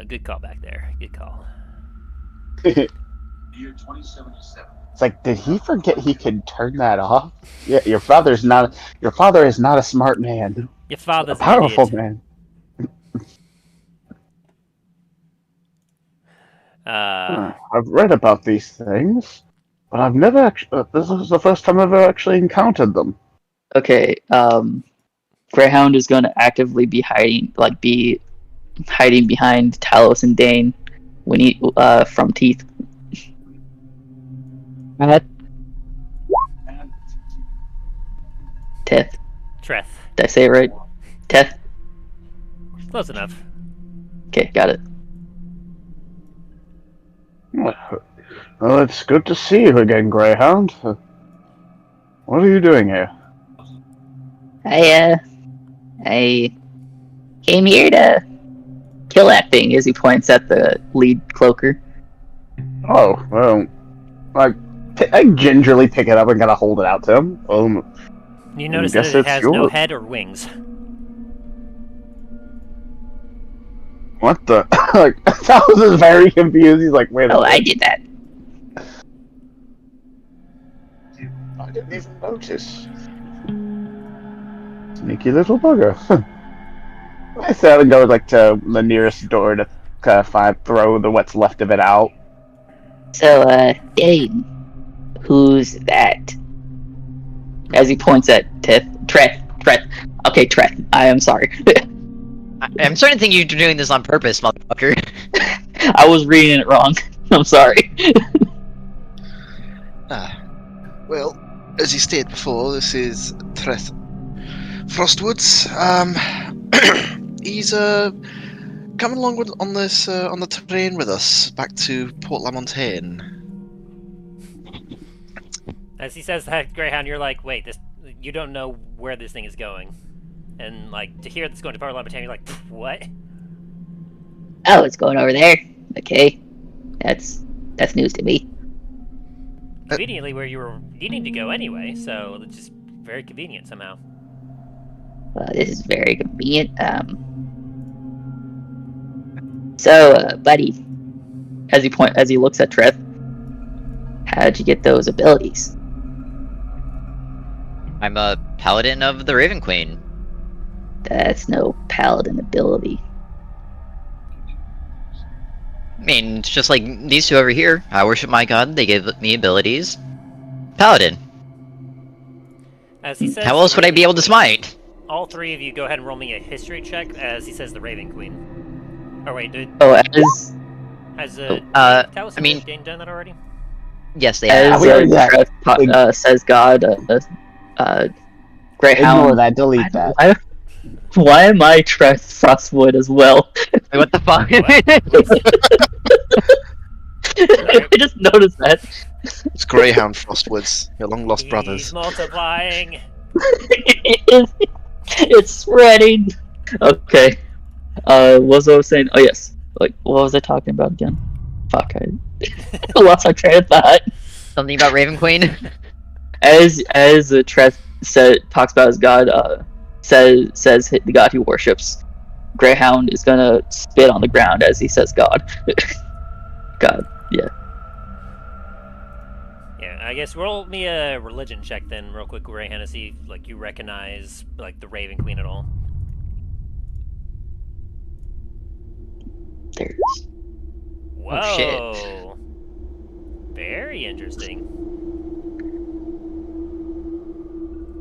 Good call back there. Good call. Year 2077. It's like, did he forget he could turn that off? Yeah, your father is not a smart man. Your father's A powerful idiot. man. I've read about these things, but I've never actually. This is the first time I've ever actually encountered them. Okay, Greyhound is going to actively be hiding behind Talos and Dain when he from Teeth. Teth. Treth. Did I say it right? Teth. Close enough. Okay, got it. Well, it's good to see you again, Greyhound. What are you doing here? I came here to kill that thing, as he points at the lead cloaker. Oh, well, I gingerly pick it up and gotta hold it out to him. You notice guess that it it's has no yours. head or wings. What the? Like, Talos is very confused. He's like, wait a Oh, minute. I did that. I didn't even notice. Sneaky little bugger. I said I'd go like to the nearest door to throw what's left of it out. So, Dain, who's that? As he points at Treth. Okay, Treth. I am sorry. I'm starting to think you're doing this on purpose, motherfucker. I was reading it wrong. I'm sorry. Well, as you stated before, this is Treth Frostwoods. He's coming along on the train with us back to Port La Montagne. As he says that, Greyhound, you're like, wait, you don't know where this thing is going. And, like, to hear this going to Port La Montagne, you're like, what? Oh, it's going over there. Okay. That's news to me. Conveniently where you were needing to go anyway, so it's just very convenient somehow. This is very convenient. So, buddy, as he looks at Treth, how'd you get those abilities? I'm a paladin of the Raven Queen. That's no paladin ability. I mean, it's just like these two over here. I worship my god, they give me abilities. Paladin. As he says, How else would I be able to smite? All three of you go ahead and roll me a history check as he says the Raven Queen. Oh wait, Oh, has Talos I mean- and Dain done that already? Yes, they have. as we already have- Treth says God, Greyhound. Ignore that. Delete that. Why am I Treth Frostwood as well? Wait, what the fuck? I just noticed that. It's Greyhound Frostwoods, your long lost He's brothers. multiplying. It's spreading. Okay. What was I saying? Oh yes. Like, what was I talking about again? Fuck, I lost my train of thought. Something about Raven Queen? As Treth talks about his god, says the god he worships, Greyhound is gonna spit on the ground as he says God. God, yeah. Yeah, I guess roll me a religion check then, real quick, Greyhound, to see if like you recognize like the Raven Queen at all. There's Whoa. shit. Very interesting.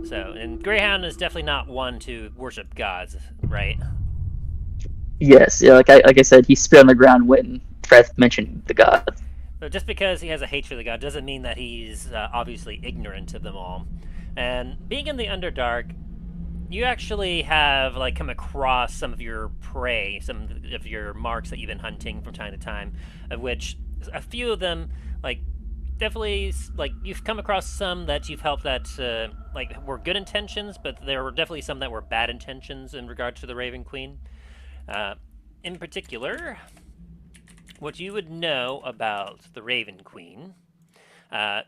So, and Greyhound is definitely not one to worship gods, right? yes, yeah, like I said, he spit on the ground when Treth mentioned the god. So just because he has a hatred for the god doesn't mean that he's obviously ignorant of them all. And being in the Underdark, you actually have like come across some of your prey, some of your marks that you've been hunting from time to time, of which a few of them, like, definitely, like, you've come across some that you've helped that, like, were good intentions, but there were definitely some that were bad intentions in regard to the Raven Queen. In particular, what you would know about the Raven Queen,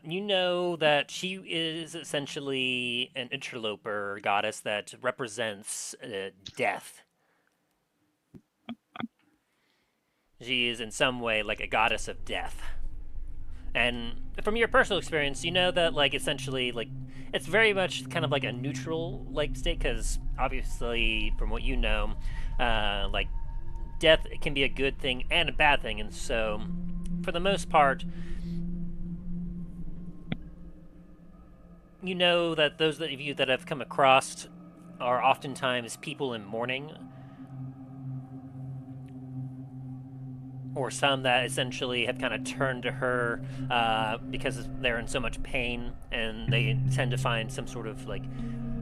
you know that she is essentially an interloper goddess that represents death. She is in some way like a goddess of death. And from your personal experience, you know that, like, essentially, like, it's very much kind of like a neutral, like, state, because obviously, from what you know, like, death can be a good thing and a bad thing, and so, for the most part, you know that those of you that have come across are oftentimes people in mourning, or some that essentially have kind of turned to her because they're in so much pain, and they tend to find some sort of like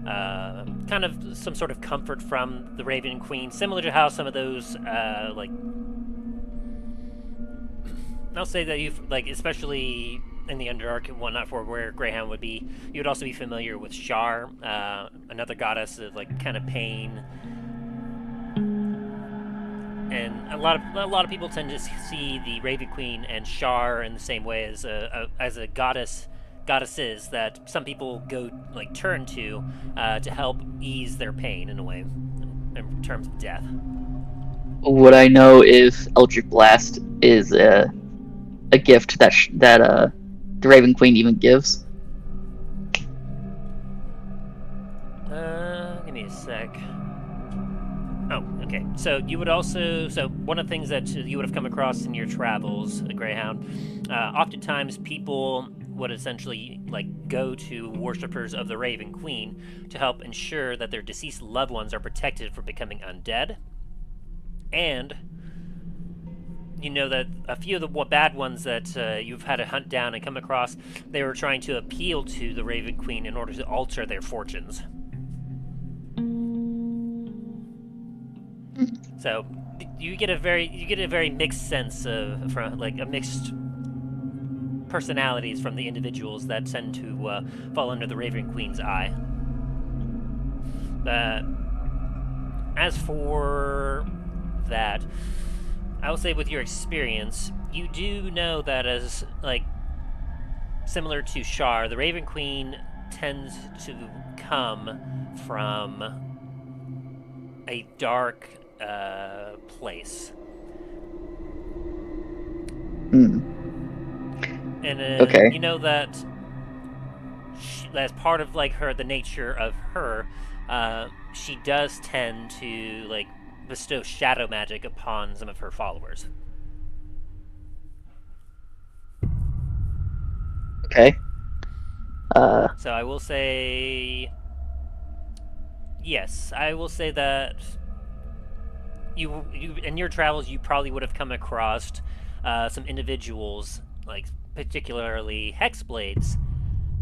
kind of some sort of comfort from the Raven Queen, similar to how some of those like, I'll say that you've, like, especially in the Underdark and whatnot, for where Greyhound would be, you would also be familiar with Shar, another goddess of like kind of pain. And a lot of people tend to see the Raven Queen and Shar in the same way as a goddesses that some people turn to help ease their pain in a way, in terms of death. Would I know if Eldritch Blast is a gift that the Raven Queen even gives? Give me a sec. Oh, Okay, so you would also, one of the things that you would have come across in your travels, Greyhound, oftentimes people would essentially go to worshippers of the Raven Queen to help ensure that their deceased loved ones are protected from becoming undead. And you know that a few of the bad ones that you've had to hunt down and come across, they were trying to appeal to the Raven Queen in order to alter their fortunes. So you get a very mixed sense of mixed personalities from the individuals that tend to fall under the Raven Queen's eye. As for that, I will say with your experience, you do know that as similar to Shar, the Raven Queen tends to come from a dark place. And Okay. you know that as part of the nature of her, she does tend to bestow shadow magic upon some of her followers. Okay. So I will say, yes, I will say that you in your travels you probably would have come across some individuals, particularly hexblades,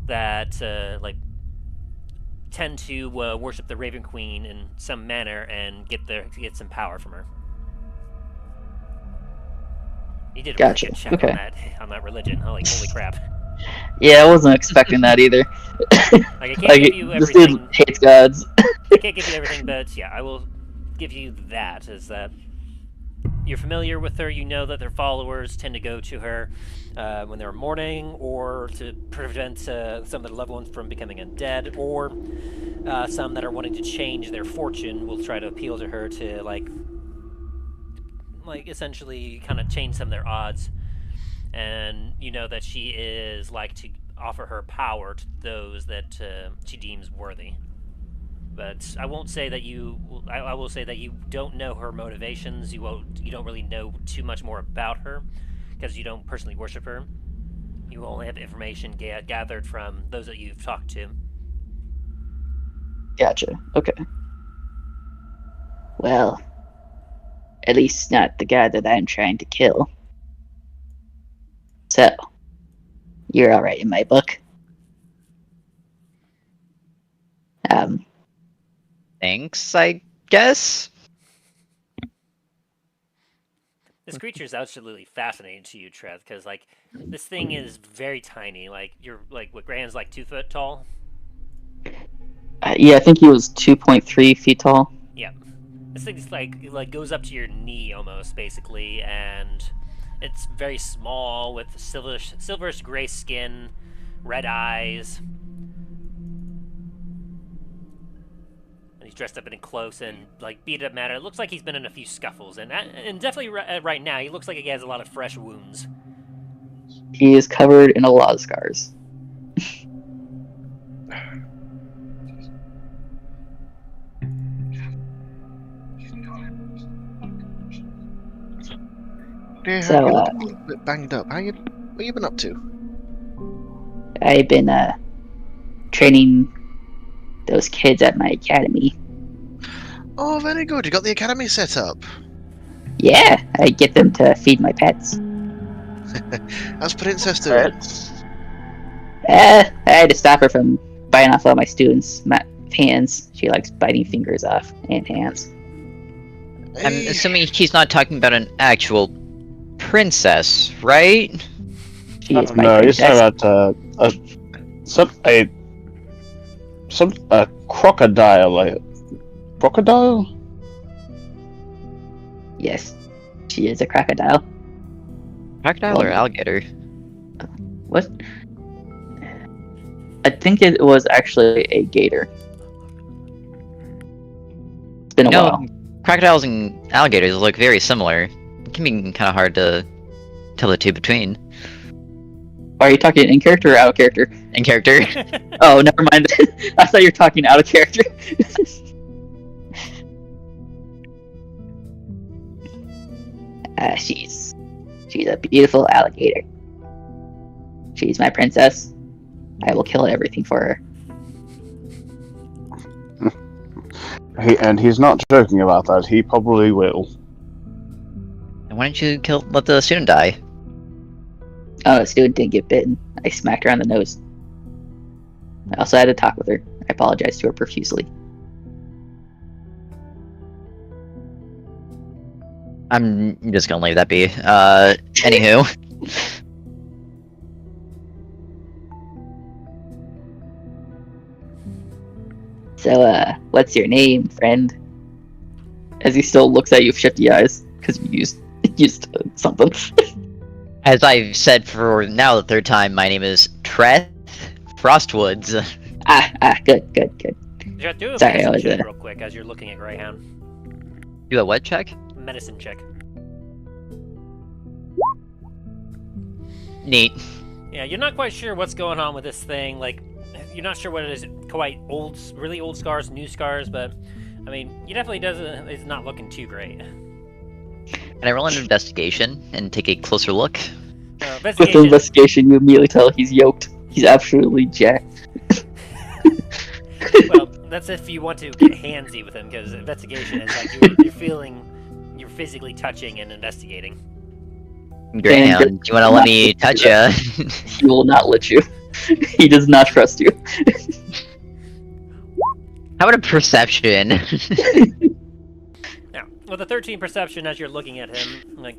that tend to worship the Raven Queen in some manner and get some power from her. You did a really Gotcha. good check Okay. on that religion. Holy crap! Yeah, I wasn't expecting that either. I can't give you this everything. dude hates gods. I can't give you everything, but yeah, I will give you that. Is that you're familiar with her? You know that their followers tend to go to her when they're mourning, or to prevent some of the loved ones from becoming undead, or some that are wanting to change their fortune will try to appeal to her to essentially kind of change some of their odds. And you know that she is to offer her power to those that she deems worthy. But I won't say that you. I will say that you don't know her motivations. You don't really know too much more about her because you don't personally worship her. You only have information gathered from those that you've talked to. Gotcha. Okay. Well, at least not the guy that I'm trying to kill. So, you're alright in my book. Thanks, I guess. This creature is absolutely fascinating to you, Treth, because this thing is very tiny. You're what Graham's 2 foot tall. Yeah, I think he was 2.3 feet tall. Yeah, this thing's goes up to your knee almost, basically, and it's very small with silverish gray skin, red eyes. He's dressed up in close and beat up manner. It looks like he's been in a few scuffles, and definitely right now he looks like he has a lot of fresh wounds. He is covered in a lot of scars. Dear, So, you look a little bit banged up. What you been up to? I've been training those kids at my academy. Oh, very good. You got the academy set up. Yeah, I get them to feed my pets. How's Princess doing? I had to stop her from biting off all my students' hands. She likes biting fingers off and hands. I'm assuming he's not talking about an actual princess, right? She is my No, you're princess. talking about a crocodile. Crocodile? Yes, she is a crocodile. Crocodile or alligator? What? I think it was actually a gator. It's been a while. Crocodiles and alligators look very similar. It can be kind of hard to tell the two between. Are you talking in character or out of character? In character. Oh, never mind. I thought you were talking out of character. She's a beautiful alligator. She's my princess. I will kill everything for her. And he's not joking about that. He probably will. And why don't you let the student die? Oh, the student didn't get bitten. I smacked her on the nose. I also had to talk with her. I apologized to her profusely. I'm just gonna leave that be. Anywho. So, what's your name, friend? As he still looks at you with shifty eyes, because you used something. As I've said for now the third time, my name is Treth Frostwoods. Good. Do a Sorry, I medicine was, check real quick as you're looking at Greyhound. Do a what check? Medicine check. Neat. Yeah, you're not quite sure what's going on with this thing. Like, you're not sure what it is. Quite old, really old scars, new scars, but I mean, he definitely is not looking too great. Can I roll an investigation and take a closer look? With the investigation, you immediately tell he's yoked. He's absolutely jacked. Well, that's if you want to get handsy with him, because investigation is like you're physically touching and investigating. Greyhound, do you want to let me touch you? He will not let you. He does not trust you. How about a perception? Now, with a 13 perception, as you're looking at him, like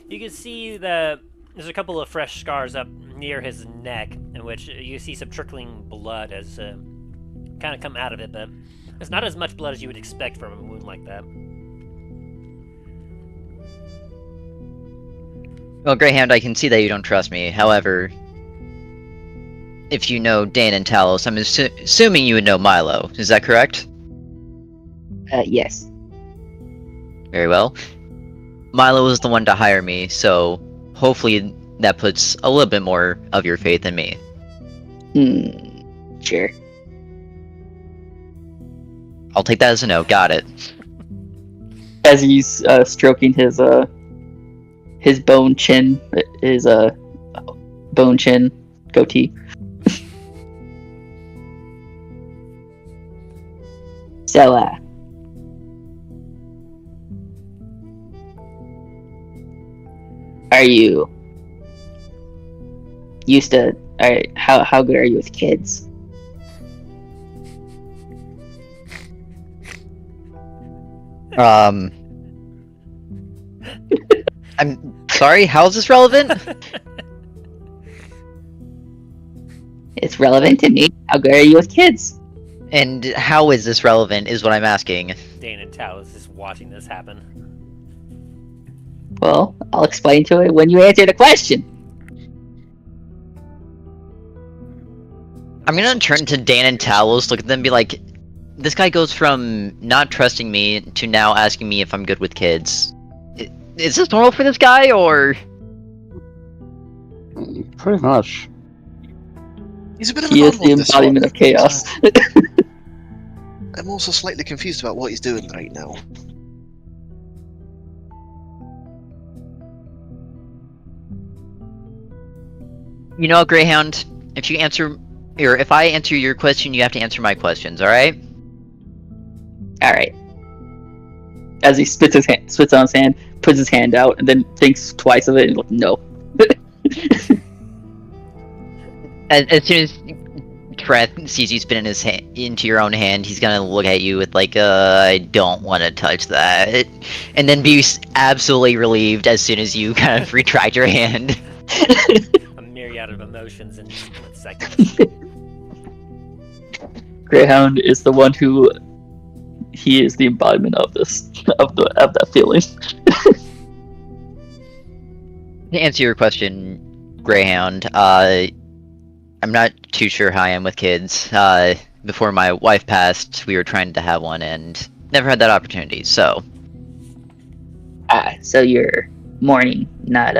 you can see that there's a couple of fresh scars up near his neck, in which you see some trickling blood as kind of come out of it, but it's not as much blood as you would expect from a wound like that. Well, Greyhound, I can see that you don't trust me. However, if you know Dain and Talos, I'm assuming you would know Milo. Is that correct? Yes. Very well. Milo was the one to hire me, so hopefully that puts a little bit more of your faith in me. Sure. I'll take that as a no. Got it. As he's stroking his bone chin, bone chin goatee. So, are you used to? How good are you with kids? I'm sorry. How is this relevant? It's relevant to me. How good are you with kids? And how is this relevant? Is what I'm asking. Dain and Talos is watching this happen. Well, I'll explain to it when you answer the question. I'm gonna turn to Dain and Talos, look at them, and be like, "This guy goes from not trusting me to now asking me if I'm good with kids. Is this normal for this guy, or?" Pretty much. He's a bit of He an is odd the one, this embodiment one. of chaos. I'm also slightly confused about what he's doing right now. You know, Greyhound, if I answer your question, you have to answer my questions, alright? Alright. As he spits on his hand, puts his hand out, and then thinks twice of it, and like, no. As soon as Treth sees you spin his hand into your own hand, he's gonna look at you with like, I don't want to touch that, and then be absolutely relieved as soon as you kind of retract your hand. A myriad of emotions in split seconds. Greyhound is the one who he is the embodiment of this of that feeling. To answer your question, Greyhound, I'm not too sure how I am with kids. Before my wife passed, we were trying to have one and never had that opportunity, so. So you're mourning, not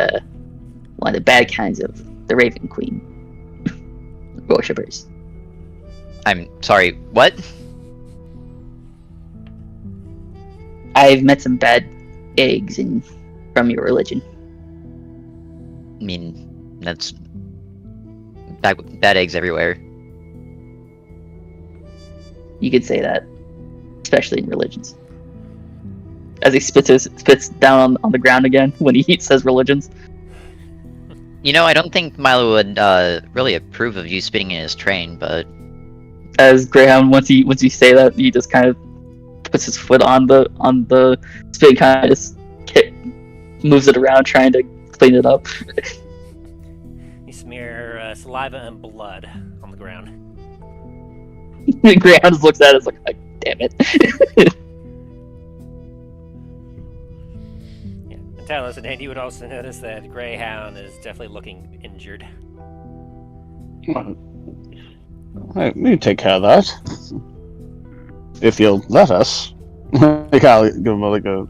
one of the bad kinds of the Raven Queen worshippers. I'm sorry, what? I've met some bad eggs in from your religion. I mean, that's bad eggs everywhere. You could say that, especially in religions. As he spits down on the ground again when he says religions. You know, I don't think Milo would really approve of you spitting in his train, but As Greyhound, once you say that, he just kind of puts his foot on the spit, kind of just moves it around, trying to clean it up. You smear saliva and blood on the ground. Greyhound just looks at it, like, damn it. Yeah. And Talos and Andy, you would also notice that Greyhound is definitely looking injured. Right, we take care of that. If you'll let us. Like, I'll give him like a...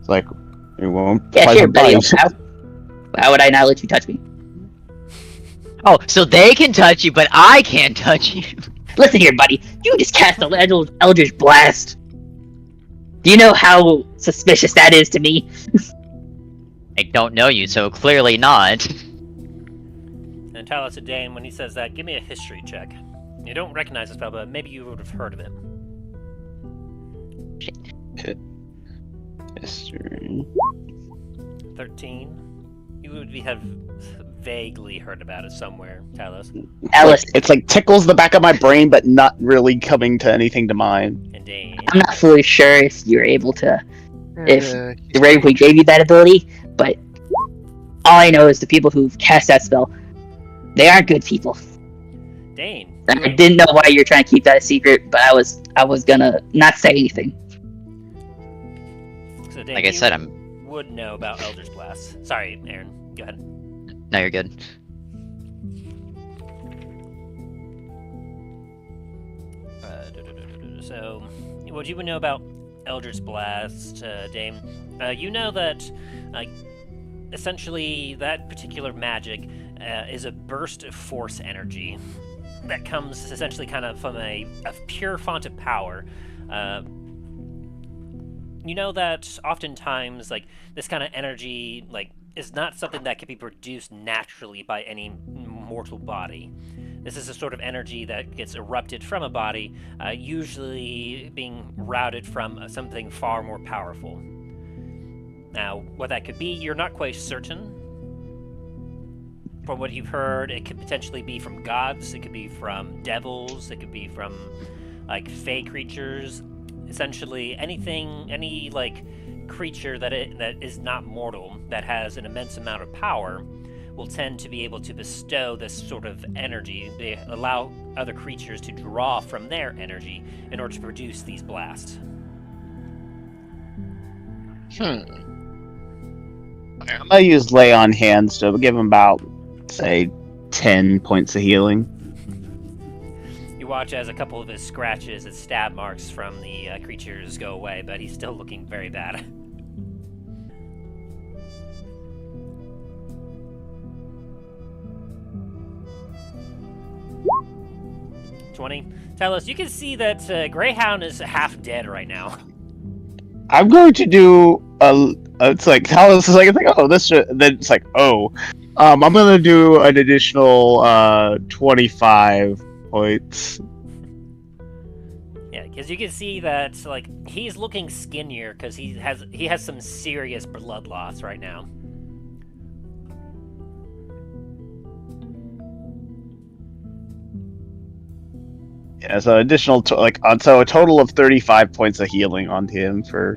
It's like, we won't... Yeah, fight sure, the buddy. bites. How would I not let you touch me? oh, so they can touch you, but I can't touch you. Listen here, buddy. You just cast a Eldritch Blast. Do you know how suspicious that is to me? I don't know you, so clearly not. And Talos and Dain, when he says that, give me a history check. You don't recognize the spell, but maybe you would have heard of it. History. 13. You would have vaguely heard about it somewhere, Talos. Alice, It's like tickles the back of my brain, but not really coming to anything to mind. And Dain. I'm not fully sure if you're able to, if Uh, the Ray we gave you that ability, but all I know is the people who cast that spell, they aren't good people. Dain. And I didn't know why you're trying to keep that a secret, but I was gonna not say anything. So Dain, Like I said, you would know about Eldritch Blast. Sorry, Aaron. Go ahead. No, you're good. So, what you would know about Eldritch Blast, Dame? You know that, essentially, that particular magic is a burst of force energy that comes essentially kind of from a pure font of power. You know that oftentimes, like, this kind of energy, like, is not something that can be produced naturally by any mortal body. This is a sort of energy that gets erupted from a body, usually being routed from something far more powerful. Now, what that could be, you're not quite certain. From what you've heard, it could potentially be from gods, it could be from devils, it could be from, like, fey creatures. Essentially, any, like, creature that is not mortal, that has an immense amount of power, will tend to be able to bestow this sort of energy. They allow other creatures to draw from their energy in order to produce these blasts. I'm gonna use lay on hands to give him about, say, 10 points of healing. You watch as a couple of his scratches and stab marks from the creatures go away, but he's still looking very bad. $20. Talos, you can see that Greyhound is half dead right now. I'm going to do it's like Talos is like, oh, this should, then it's like, oh, I'm gonna do an additional 25 points. Yeah, because you can see that, like, he's looking skinnier because he has some serious blood loss right now. Yeah, so additional so a total of 35 points of healing on him for.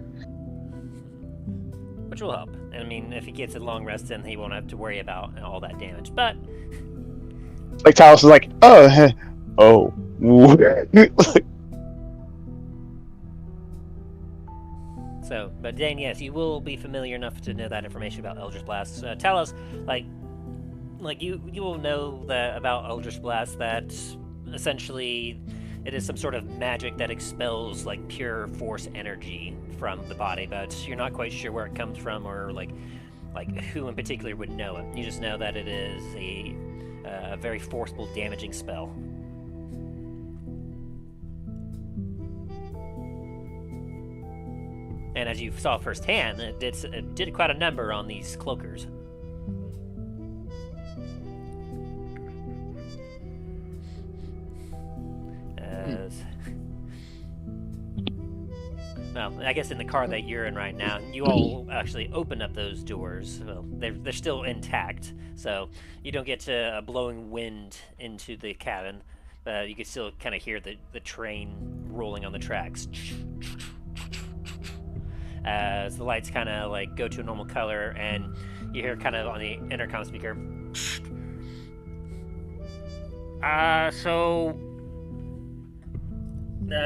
Which will help. I mean, if he gets a long rest, then he won't have to worry about all that damage. But Like Talos is like, oh, oh. so, but Dain, yes, you will be familiar enough to know that information about Eldritch Blast. Talos, like you will know that about Eldritch Blast, that essentially it is some sort of magic that expels, like, pure force energy from the body, but you're not quite sure where it comes from or like who in particular would know it. You just know that it is a very forceful, damaging spell. And as you saw firsthand, it did quite a number on these cloakers. Well, I guess in the car that you're in right now, you all actually open up those doors. Well, they're still intact, so you don't get a blowing wind into the cabin. You can still kind of hear the train rolling on the tracks. As the lights kind of like go to a normal color, and you hear kind of on the intercom speaker.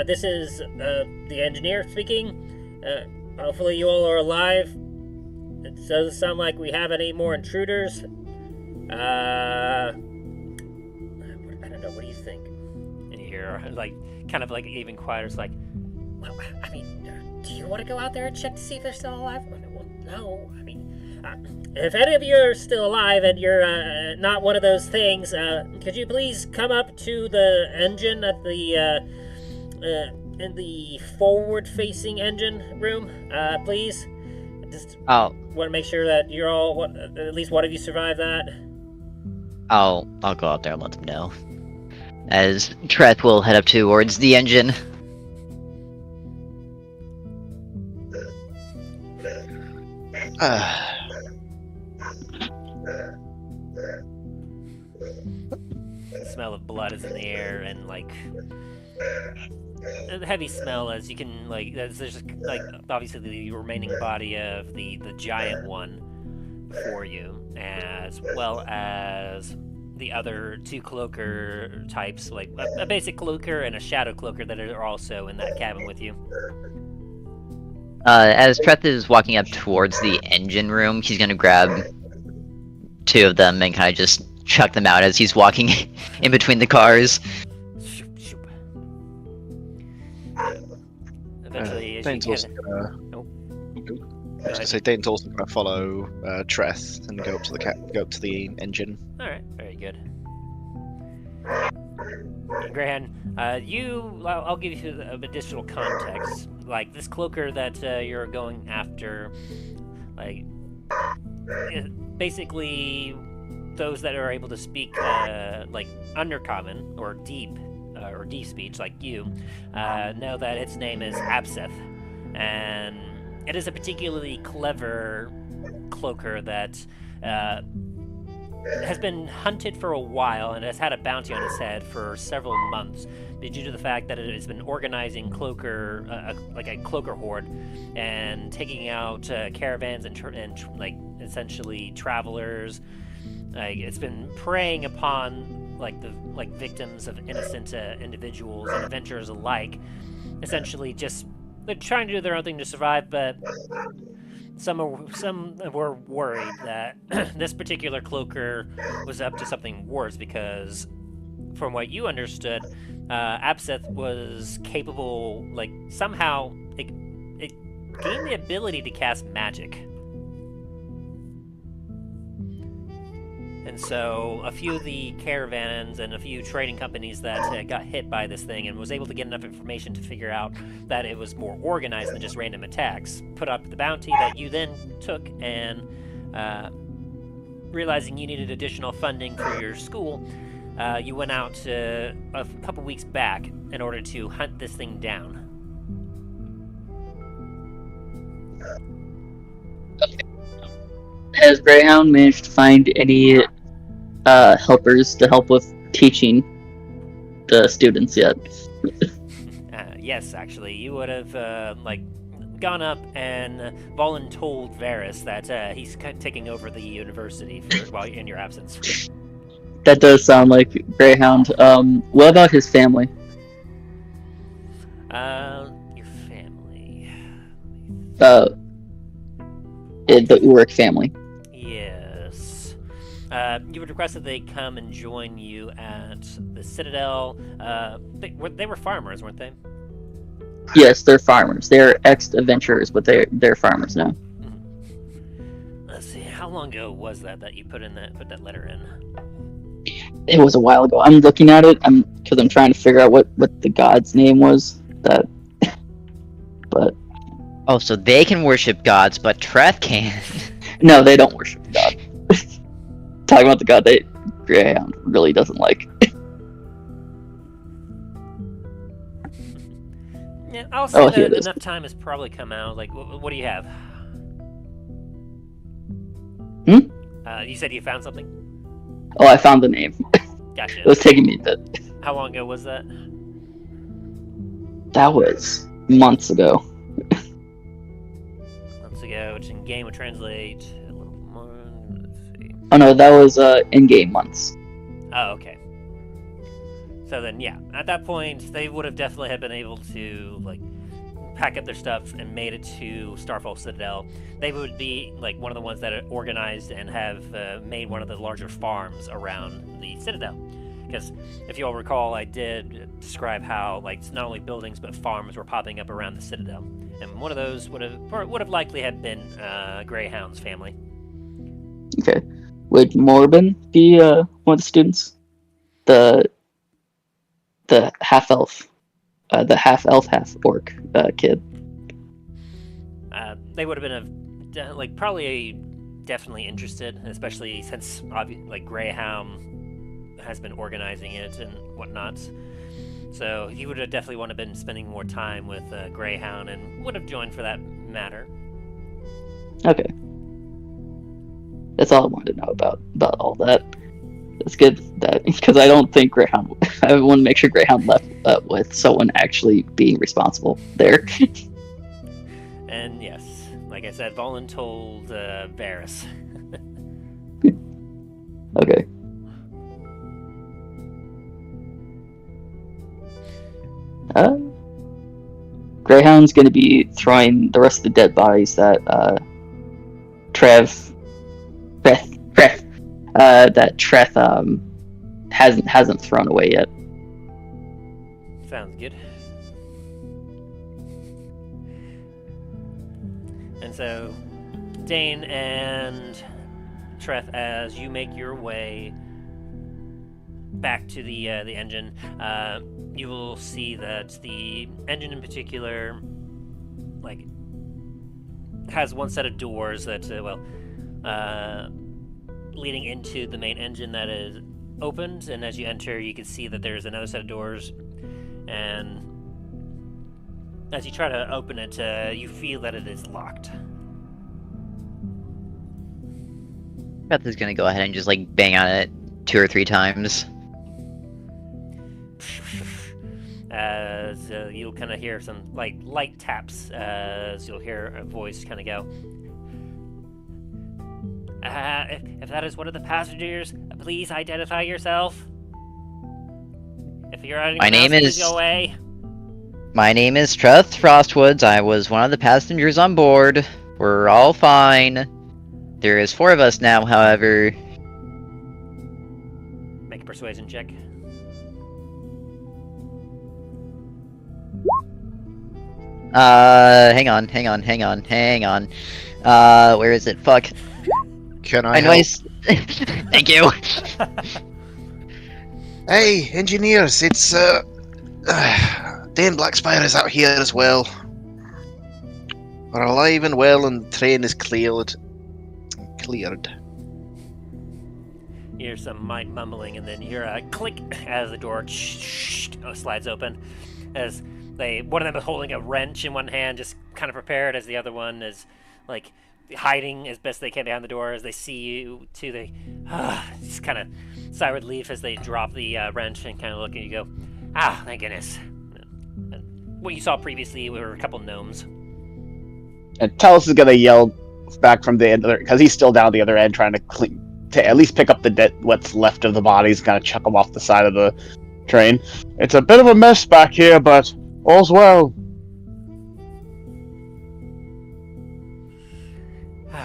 This is the engineer speaking. Hopefully you all are alive. It doesn't sound like we have any more intruders. I don't know, what do you think? And you hear, like, kind of like even quieter, it's like, well, I mean, do you want to go out there and check to see if they're still alive? Well, no, I mean, if any of you are still alive and you're not one of those things, could you please come up to the engine at the, in the forward-facing engine room, please? Just want to make sure that you're all, at least one of you survived that. I'll go out there and let them know. As Treth will head up towards the engine. The smell of blood is in the air, and like a heavy smell, as you can like. There's like obviously the remaining body of the giant one before you, as well as the other two cloaker types, like a basic cloaker and a shadow cloaker that are also in that cabin with you. As Treth is walking up towards the engine room, he's gonna grab two of them and kind of just chuck them out as he's walking in between the cars. Eventually, Dane's also gonna. I was gonna say Dane's also gonna follow Treth and go up to the engine. All right, very good. Graham, I'll give you additional context. Like this cloaker that you're going after, like basically those that are able to speak like undercommon or deep speech, like you, know that its name is Abseth, and it is a particularly clever cloaker that has been hunted for a while and has had a bounty on its head for several months due to the fact that it has been organizing cloaker, like a cloaker horde, and taking out caravans and like essentially travelers. Like it's been preying upon like victims of innocent individuals and adventurers alike. Essentially, just they're trying to do their own thing to survive, but some were worried that this particular cloaker was up to something worse, because from what you understood, Abseth was capable, like somehow it gained the ability to cast magic. And so a few of the caravans and a few trading companies that got hit by this thing and was able to get enough information to figure out that it was more organized than just random attacks, put up the bounty that you then took, and realizing you needed additional funding for your school, you went out a couple weeks back in order to hunt this thing down. Has Greyhound managed to find any helpers to help with teaching the students yet? Yes, actually, you would have gone up and voluntold Varys that he's kind of taking over the university while in your absence. That does sound like Greyhound. What about his family? Your family. The Uruk family. Yes. You would request that they come and join you at the Citadel. They were farmers, weren't they? Yes, they're farmers. They're ex-adventurers, but they're farmers now. Let's see. How long ago was that you put that letter in? It was a while ago. I'm looking at it. Because I'm trying to figure out what the god's name was. But Oh, so they can worship gods, but Treth can't. No, they don't worship God. Talking about the god that Greyhound really doesn't like. Yeah, I'll Oh, say here that it is. enough time has probably come out. Like, what do you have? You said you found something? Oh, I found the name. Gotcha. It was taking me a bit. How long ago was that? That was months ago. Months ago, which in game would translate a little more. Let's see. Oh no, that was in-game months. Oh, okay. So then, yeah, at that point, they would have definitely have been able to like pack up their stuff and made it to Starfall Citadel. They would be like one of the ones that are organized and have made one of the larger farms around the Citadel. Because if you all recall, I did describe how like not only buildings but farms were popping up around the Citadel, and one of those would have likely have been Greyhound's family. Okay. Would Morbin be one of the students? The half elf, half orc kid. They would have been definitely interested, especially since like Greyhound has been organizing it and whatnot. So he would have definitely want to been spending more time with Greyhound and would have joined for that matter. Okay. That's all I wanted to know about all that. That's good, that because I don't think Greyhound. I want to make sure Greyhound left with someone actually being responsible there. And yes, like I said, Valen told Varys. Okay. Greyhound's going to be throwing the rest of the dead bodies that Treth hasn't thrown away yet. Sounds good. And so, Dain and Treth, as you make your way back to the engine, you will see that the engine in particular, like, has one set of doors that, leading into the main engine that is opened, and as you enter, you can see that there's another set of doors, and as you try to open it, you feel that it is locked. Treth is gonna go ahead and just like bang on it 2 or 3 times. As you'll kind of hear some like light taps, as you'll hear a voice kind of go, if that is one of the passengers, please identify yourself. If you're anyone My name else, please is- go away. My name is Treth Frostwoods. I was one of the passengers on board. We're all fine. There is 4 of us now, however. Make a persuasion check. Hang on. Where is it? Fuck. Can I I know help? Thank you. Hey, engineers, it's Dan Blackspire is out here as well. We're alive and well, and the train is cleared. You hear some mumbling, and then you hear a click as the door slides open. As one of them is holding a wrench in one hand, just kind of prepared, as the other one is like hiding as best they can behind the door. As they see you too, they just kind of sigh with relief as they drop the wrench and kind of look at you. Go, thank goodness. And what you saw previously were a couple gnomes. And Talos is gonna yell back from the end, because he's still down the other end, trying to at least pick up what's left of the bodies, kind of chuck them off the side of the train. It's a bit of a mess back here, but all's well.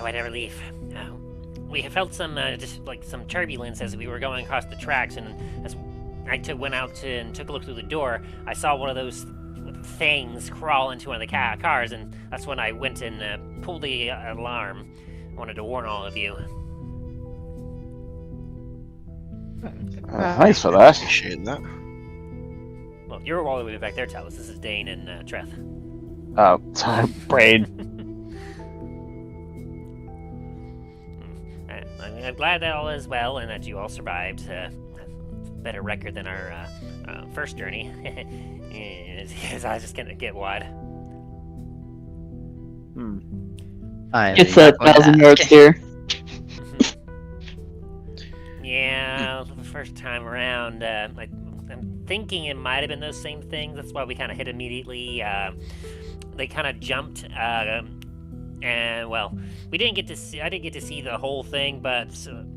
What a relief. We have felt some some turbulence as we were going across the tracks, and as I went out and took a look through the door, I saw one of those things crawl into one of the cars, and that's when I went and pulled the alarm. I wanted to warn all of you. Thanks for that. Appreciate that. Well, you're all the way back there, Talos. This is Dain and Treth. Oh, sorry, brain. I'm glad that all is well and that you all survived. Better record than our first journey. His eyes just gonna get wide. It's 1,000 yards here. Yeah, the first time around, I'm thinking it might have been those same things. That's why we kind of hit immediately. They kind of jumped, and well, we didn't get to see. I didn't get to see the whole thing, but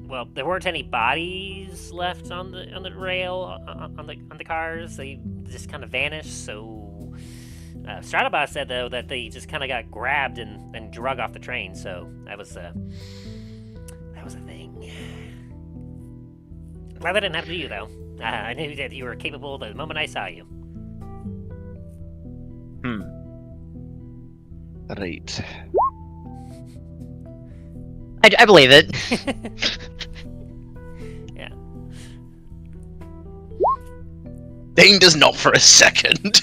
well, there weren't any bodies left on the rail on the cars. They just kind of vanished. So Stradabah said though that they just kind of got grabbed and drug off the train. So that was a thing. Glad that didn't happen to you though. I knew that you were capable the moment I saw you. Right. I believe it. Yeah. Dain does not for a second.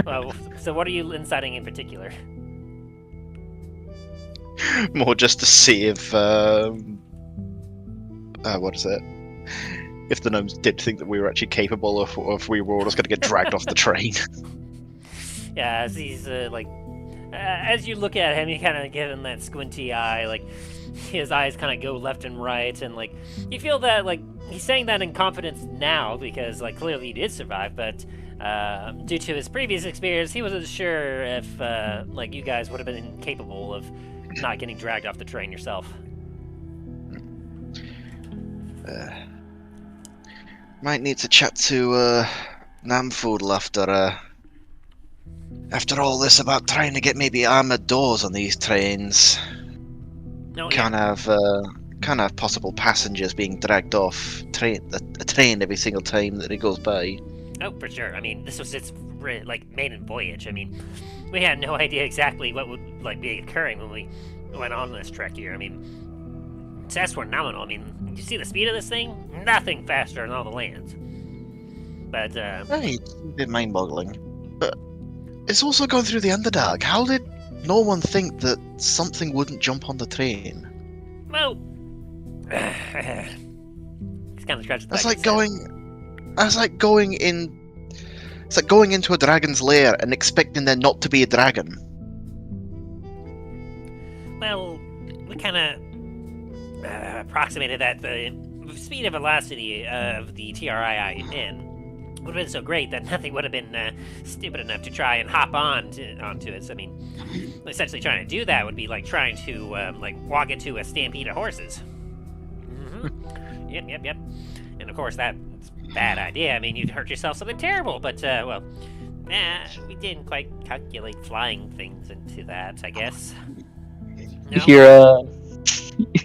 Well, so what are you inciting in particular? More just to see if what is it? If the gnomes did think that we were actually capable of, or if we were all just going to get dragged off the train. Yeah, as he's as you look at him, you kind of give him that squinty eye, like his eyes kind of go left and right, and like you feel that like he's saying that in confidence now because like clearly he did survive, but due to his previous experience, he wasn't sure if like you guys would have been capable of not getting dragged off the train yourself. Might need to chat to Namfoodle after all this about trying to get maybe armored doors on these trains. No, Can't have possible passengers being dragged off a train every single time that it goes by. Oh, for sure. I mean, this was its like maiden voyage. I mean, we had no idea exactly what would like be occurring when we went on this trek here. I mean, stats were nominal. I mean, you see the speed of this thing? Nothing faster than all the lands. But Right, it's a bit mind-boggling. But it's also going through the Underdark. How did no one think that something wouldn't jump on the train? well, he's kind of scratching. It's like going in. It's like going into a dragon's lair and expecting there not to be a dragon. Well, we kind of approximated that the speed and velocity of the T.R.A.I.N. would have been so great that nothing would have been stupid enough to try and hop onto it. So, I mean, essentially trying to do that would be like trying to like walk into a stampede of horses. Mm-hmm. Yep. And of course that's a bad idea. I mean, you'd hurt yourself something terrible. But well, we didn't quite calculate flying things into that, I guess. No?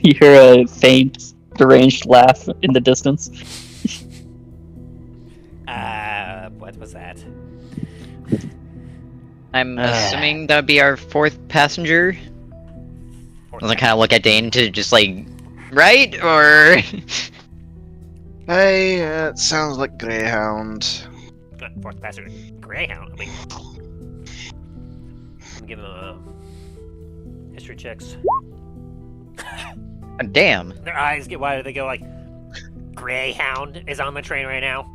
You hear a faint, deranged laugh in the distance. What was that? I'm assuming that would be our fourth passenger. I kind of look at Dain to just like, right? Or... Hey, it sounds like Greyhound. Fourth passenger, Greyhound. I mean, I'm giving them history checks. Damn. Their eyes get wider. They go like, Greyhound is on the train right now.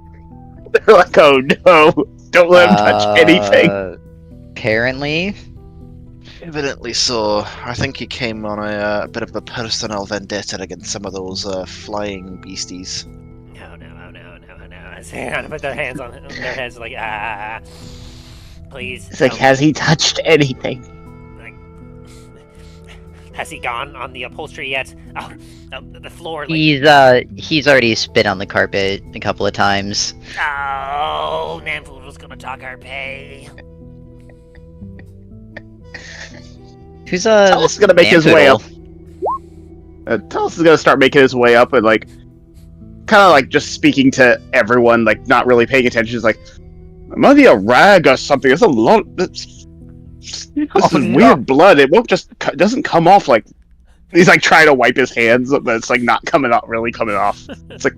They're like, oh no, don't let him touch anything. Apparently. Evidently so. I think he came on a bit of a personal vendetta against some of those flying beasties. No. They kind of put their hands on their heads like, please. It's like, has he touched anything? Like, has he gone on the upholstery yet? Oh, the floor. Like, He's already spit on the carpet a couple of times. oh, Namfood was gonna talk our pay. Who's Talos is gonna make his way up. Talos is gonna start making his way up and like, kind of like just speaking to everyone, like not really paying attention. He's like, "It might be a rag or something. It's a lot. This is weird blood. It won't just doesn't come off like." He's like trying to wipe his hands, but it's like not really coming off. It's like,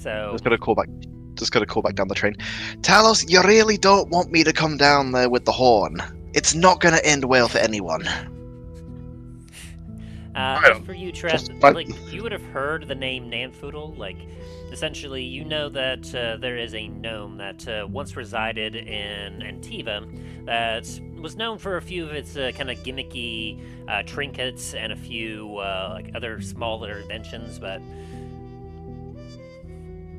So Just gonna call back. just gonna call back down the train. Talos, you really don't want me to come down there with the horn. It's not gonna end well for anyone. As for you, Treth, but- like, you would have heard the name Nanfoodle. Like, essentially, you know that there is a gnome that once resided in Antiva that was known for a few of its kind of gimmicky trinkets and a few like other smaller inventions, but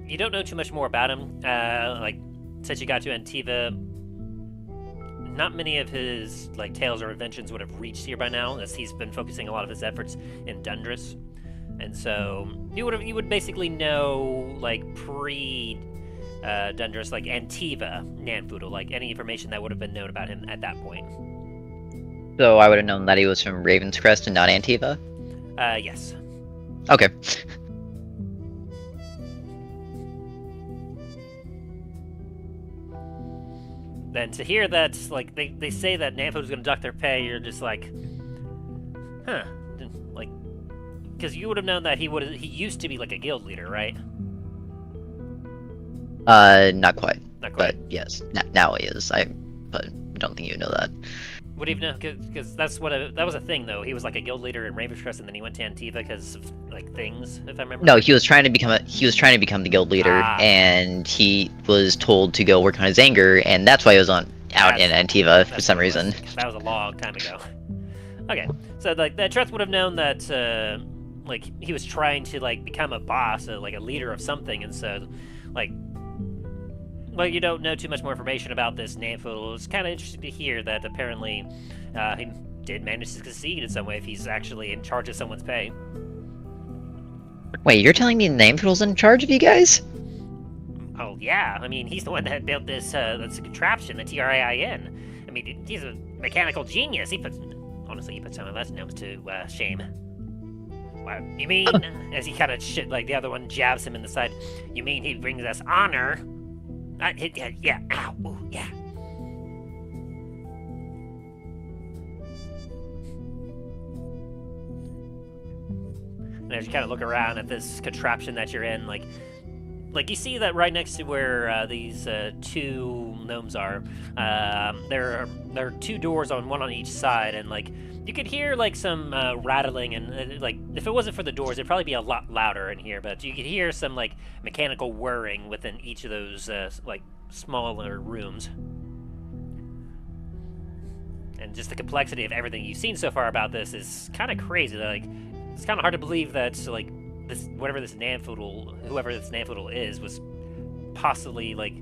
you don't know too much more about him. Like, since you got to Antiva, not many of his like tales or inventions would have reached here by now, as he's been focusing a lot of his efforts in Dundras. And so you would basically know like pre Dundras, like Antiva Nanfoodle, like any information that would have been known about him at that point. So I would have known that he was from Raven's Crest and not Antiva? Yes. Okay. Then to hear that, like, they say that Nanfoodle's gonna duck their pay, you're just like, huh, like, because you would have known that he used to be like a guild leader, right? Not quite. Not quite. But yes, now he is. But I don't think you know that. Would even know, because that was a thing though. He was like a guild leader in Raven's Crest, and then he went to Antiva because of like things, if I remember. No, he was trying to become the guild leader, Ah. and he was told to go work on his anger, and that's why he was out in Antiva for That's some what it was. reason. That was a long time ago. Okay, so like that Treth would have known that like he was trying to like become a boss, like a leader of something, and so like. Well, you don't know too much more information about this Nanfoodle. It's kind of interesting to hear that apparently he did manage to succeed in some way if he's actually in charge of someone's pay. Wait, you're telling me Namefiddle's in charge of you guys? Oh, yeah. I mean, he's the one that built this contraption, the T.R.A.I.N. I mean, he's a mechanical genius. Honestly, he puts some of us gnomes to shame. What, you mean? As he kind of like the other one jabs him in the side. You mean he brings us honor? Yeah, ow, ooh, yeah. And as you kind of look around at this contraption that you're in, like you see that right next to where these two gnomes are, there are two doors one on each side, and like you could hear like some rattling, and like if it wasn't for the doors, it'd probably be a lot louder in here. But you could hear some like mechanical whirring within each of those like smaller rooms, and just the complexity of everything you've seen so far about this is kind of crazy. Like it's kind of hard to believe that like this whoever this Nanfoodle is was possibly like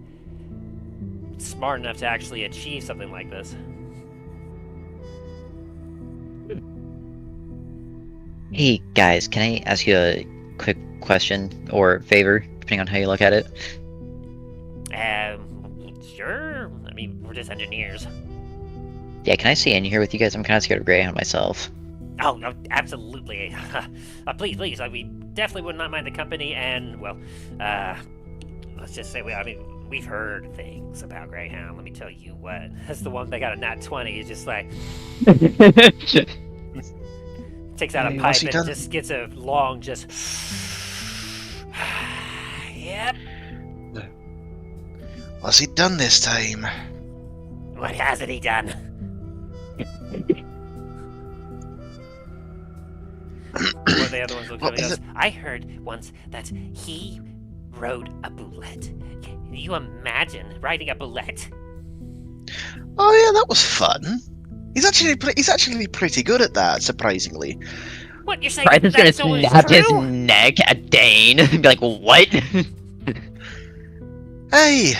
smart enough to actually achieve something like this. Hey guys, can I ask you a quick question or favor, depending on how you look at it? Sure. I mean, we're just engineers. Yeah, can I stay in here with you guys? I'm kind of scared of Greyhound myself. Oh, no, absolutely. Please. We definitely would not mind the company, and, well, let's just say, we've heard things about Greyhound. Let me tell you what. That's the one that got a nat 20. It's just like, takes out a Hey, pipe what's he and done? just gets a long, just... Yep. What's he done this time? What hasn't he done? One of the other ones looks What at me and is goes, I heard once that he rode a bullet. Can you imagine riding a bullet? Oh yeah, that was fun. He's actually pretty good at that, surprisingly. What, you're saying Bryce's gonna that's always snap his true? neck at Dain and be like, what? Hey,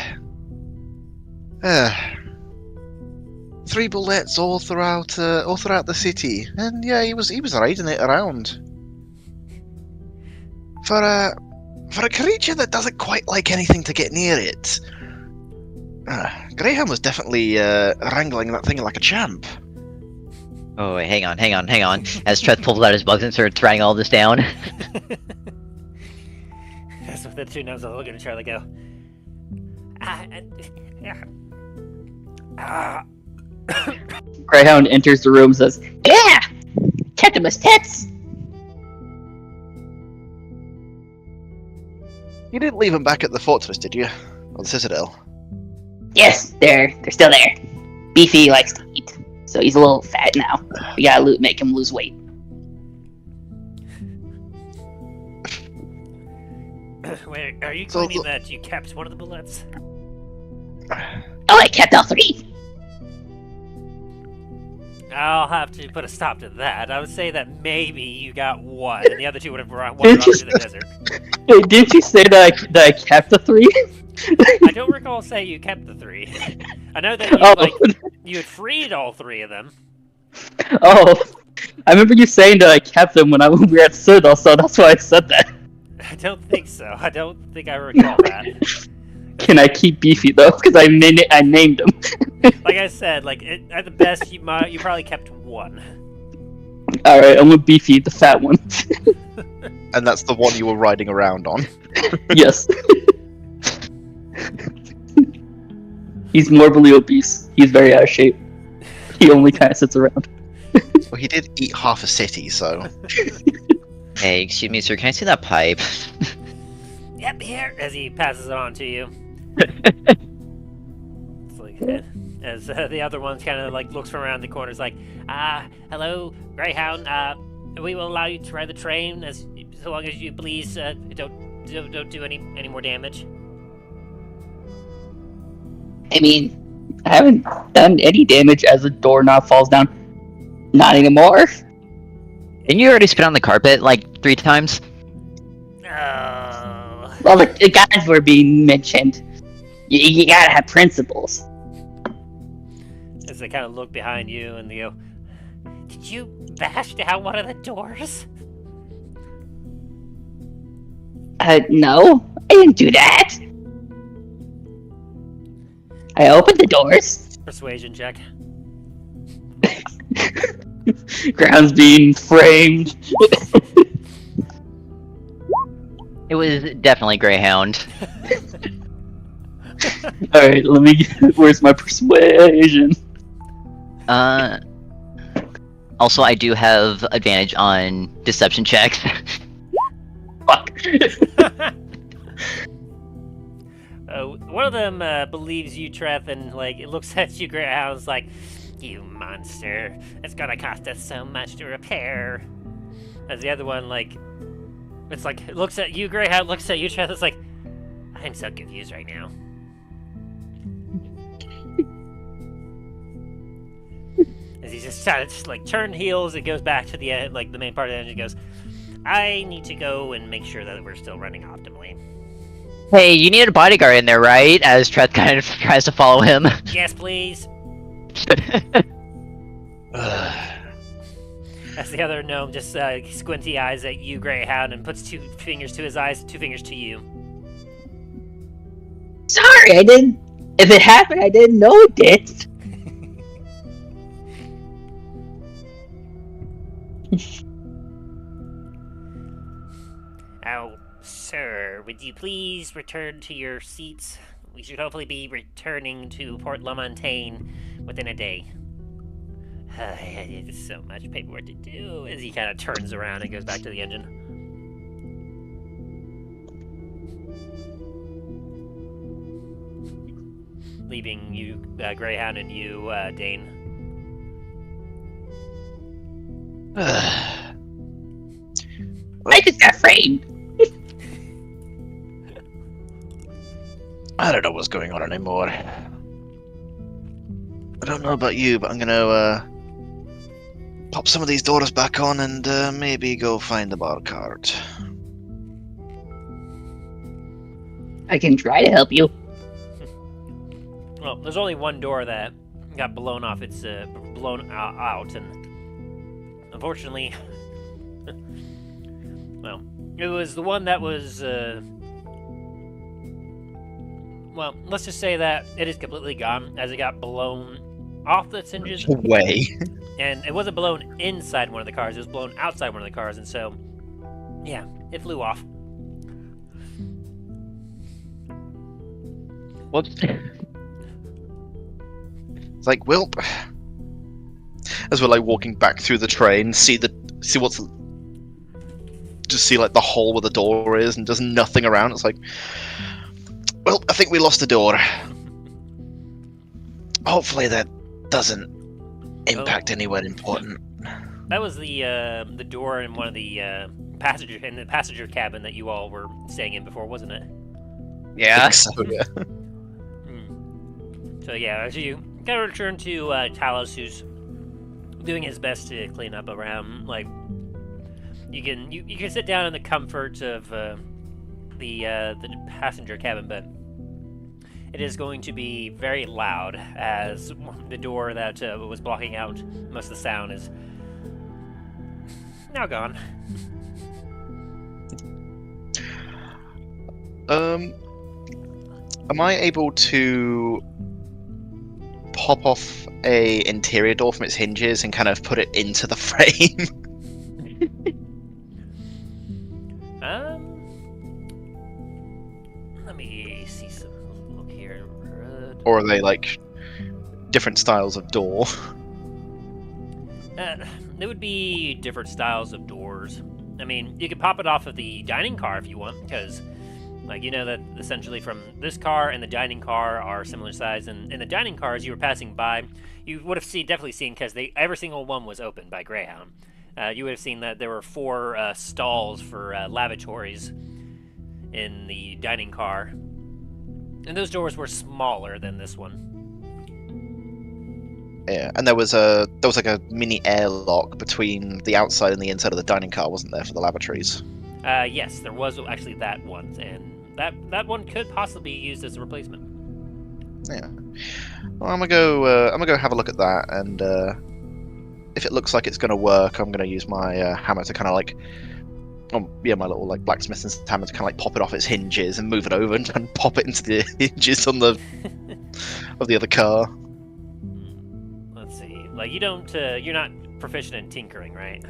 3 bullets all throughout the city, and yeah, he was riding it around. For a creature that doesn't quite like anything to get near it, Graham was definitely wrangling that thing like a champ. Oh, wait, hang on. As Treth pulls out his bugs and starts writing all this down. That's what the two gnomes are looking at each other go. Greyhound enters the room and says, "Yeah! Captain tits!" You didn't leave them back at the fortress, did you? Or the citadel? Yes, they're still there. Beefy likes to eat, so he's a little fat now. We gotta make him lose weight. Wait, are you So claiming the- that you kept one of the bullets? Oh, I kept all 3. I'll have to put a stop to that. I would say that maybe you got one, and the other 2 would have wandered off to the desert. Hey, didn't you say that I kept the 3? I don't recall saying you kept the 3. I know that you had freed all 3 of them. Oh, I remember you saying that I kept them when we were at Citadel, so that's why I said that. I don't think so. I don't think I recall that. Can I keep Beefy though? Because I named him. Like I said, at the best, you probably kept 1. All right, I'm with Beefy, the fat one. And that's the one you were riding around on. Yes. He's morbidly obese. He's very out of shape. He only kind of sits around. Well, he did eat half a city, so... Hey, excuse me, sir. Can I see that pipe? Yep, here. As he passes it on to you. It's like, as the other one kind of looks from around the corner, is like, hello, Greyhound. We will allow you to ride the train so long as you please don't do any more damage. I mean, I haven't done any damage as the doorknob falls down. Not anymore. Didn't you already spit on the carpet 3 times? Oh. Well, the guys were being mentioned. You gotta have principles. As they kind of look behind you and they go, did you bash down one of the doors? No, I didn't do that. I opened the doors. Persuasion check. Ground's being framed. It was definitely Greyhound. Alright, where's my persuasion? Also, I do have advantage on deception checks. Fuck. One of them believes you, Treth, and it looks at you, Greyhound's like, you monster, it's gonna cost us so much to repair. As the other one, it's it looks at you, Greyhound, looks at you, Treth, it's like, I'm so confused right now. As he just turn heels and goes back to the the main part of the engine, goes, I need to go and make sure that we're still running optimally. Hey, you need a bodyguard in there, right? As Treth kind of tries to follow him. Yes, please. As the other gnome just squinty eyes at you, Greyhound, and puts 2 fingers to his eyes, 2 fingers to you. Sorry, I didn't. If it happened, I didn't know it did. Oh, sir, would you please return to your seats? We should hopefully be returning to Port La Montagne within a day. There's so much paperwork to do. As he kind of turns around and goes back to the engine. Leaving you, Greyhound, and you, Dain. I just got framed. I don't know what's going on anymore. I don't know about you, but I'm gonna pop some of these doors back on and maybe go find the bar cart. I can try to help you. Well, there's only one door that got blown off. It's blown out, and unfortunately, well, it was the one that was. Well, let's just say that it is completely gone as it got blown off the hinges. Way. And it wasn't blown inside one of the cars; it was blown outside one of the cars, and so, yeah, it flew off. Whoops. It's like, well, as we're walking back through the train, see what's just see like the hole where the door is, and there's nothing around. It's like, well, I think we lost the door. Hopefully that doesn't impact anywhere important. That was the door in one of the passenger cabin that you all were staying in before, wasn't it? Yeah. So, yeah. So yeah, as you kind of return to Talos, who's doing his best to clean up around, like you can sit down in the comfort of the passenger cabin, but it is going to be very loud as the door that was blocking out most of the sound is now gone. Am I able to pop off a interior door from its hinges and kind of put it into the frame? Let me see some look here. Or are they like different styles of door? There would be different styles of doors. I mean, you could pop it off of the dining car if you want, because, like, you know that essentially from this car and the dining car are similar size, and in the dining car, as you were passing by, you would have definitely seen, because every single one was opened by Greyhound. You would have seen that there were 4 stalls for lavatories in the dining car, and those doors were smaller than this one. Yeah, and there was like a mini airlock between the outside and the inside of the dining car, wasn't there, for the lavatories? Yes, there was actually that one, and that one could possibly be used as a replacement. Yeah. Well, I'm gonna go have a look at that, and if it looks like it's gonna work, I'm gonna use my hammer to kind of like, my little like blacksmith's hammer to kind of like pop it off its hinges and move it over and pop it into the hinges on the of the other car. Let's see. Like you're not proficient in tinkering, right?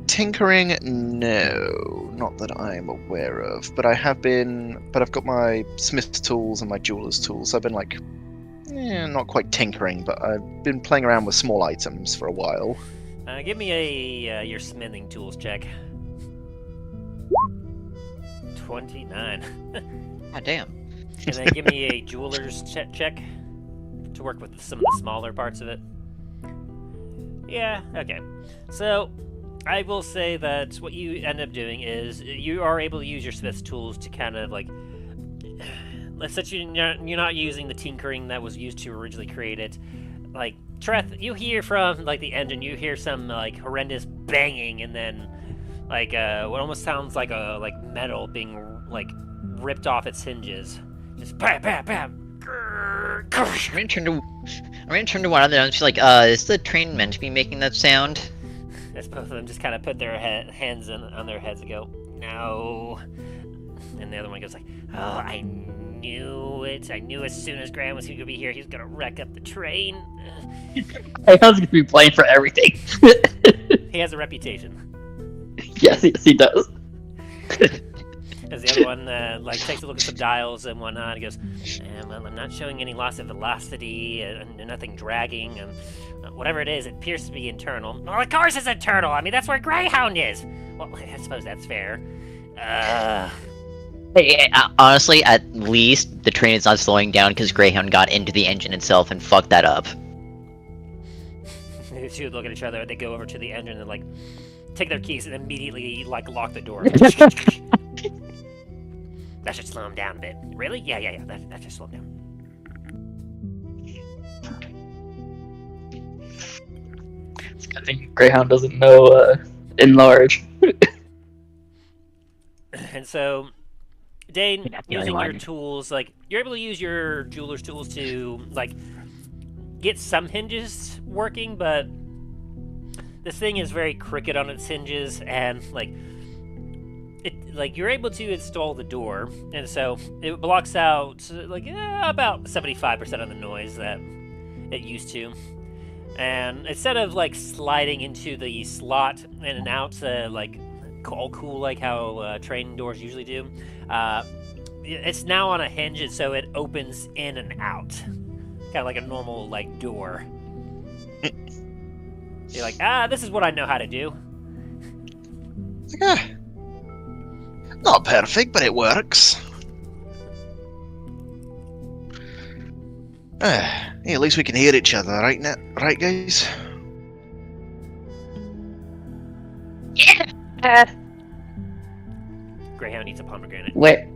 Tinkering, no, not that I'm aware of. But I've got my smith's tools and my jeweler's tools. So I've been like, not quite tinkering, but I've been playing around with small items for a while. Give me your smithing tools check. 29. God damn. And then give me a jeweler's check to work with some of the smaller parts of it. Yeah, okay. So, I will say that what you end up doing is you are able to use your smith's tools to kind of like, let's say you're not using the tinkering that was used to originally create it. Like, Treth, you hear from like the engine, you hear some like horrendous banging, and then like what almost sounds like a metal being like ripped off its hinges. Just bam, bam, bam. I'm gonna turn to one of them and just like, is the train meant to be making that sound? As both of them just kind of put their hands on their heads and go, no. And the other one goes like, oh, I knew it. I knew as soon as Graham was going to be here, he was going to wreck up the train. I was gonna be playing for everything. He has a reputation. Yes, he does. As the other one like takes a look at some dials and whatnot, he goes, well, I'm not showing any loss of velocity and nothing dragging, and whatever it is, it appears to be internal. Well, of course it's internal. I mean, that's where Greyhound is. Well, I suppose that's fair. Hey, honestly, at least the train is not slowing down because Greyhound got into the engine itself and fucked that up. The two look at each other, they go over to the engine and like take their keys and immediately like lock the door. That should slow him down a bit. Really? Yeah. That should slow him down. I think Greyhound doesn't know enlarge. And so, Dain, You're not the using only your one. tools, like you're able to use your jeweler's tools to like get some hinges working, but this thing is very crooked on its hinges, and you're able to install the door, and so it blocks out about 75% of the noise that it used to. And instead of like sliding into the slot in and out, like all cool like how train doors usually do, it's now on a hinge, and so it opens in and out, kind of like a normal like door. You're like, this is what I know how to do. Yeah. Not perfect, but it works. Hey, at least we can hear each other, right, right, guys? Greyhound eats a pomegranate. Where?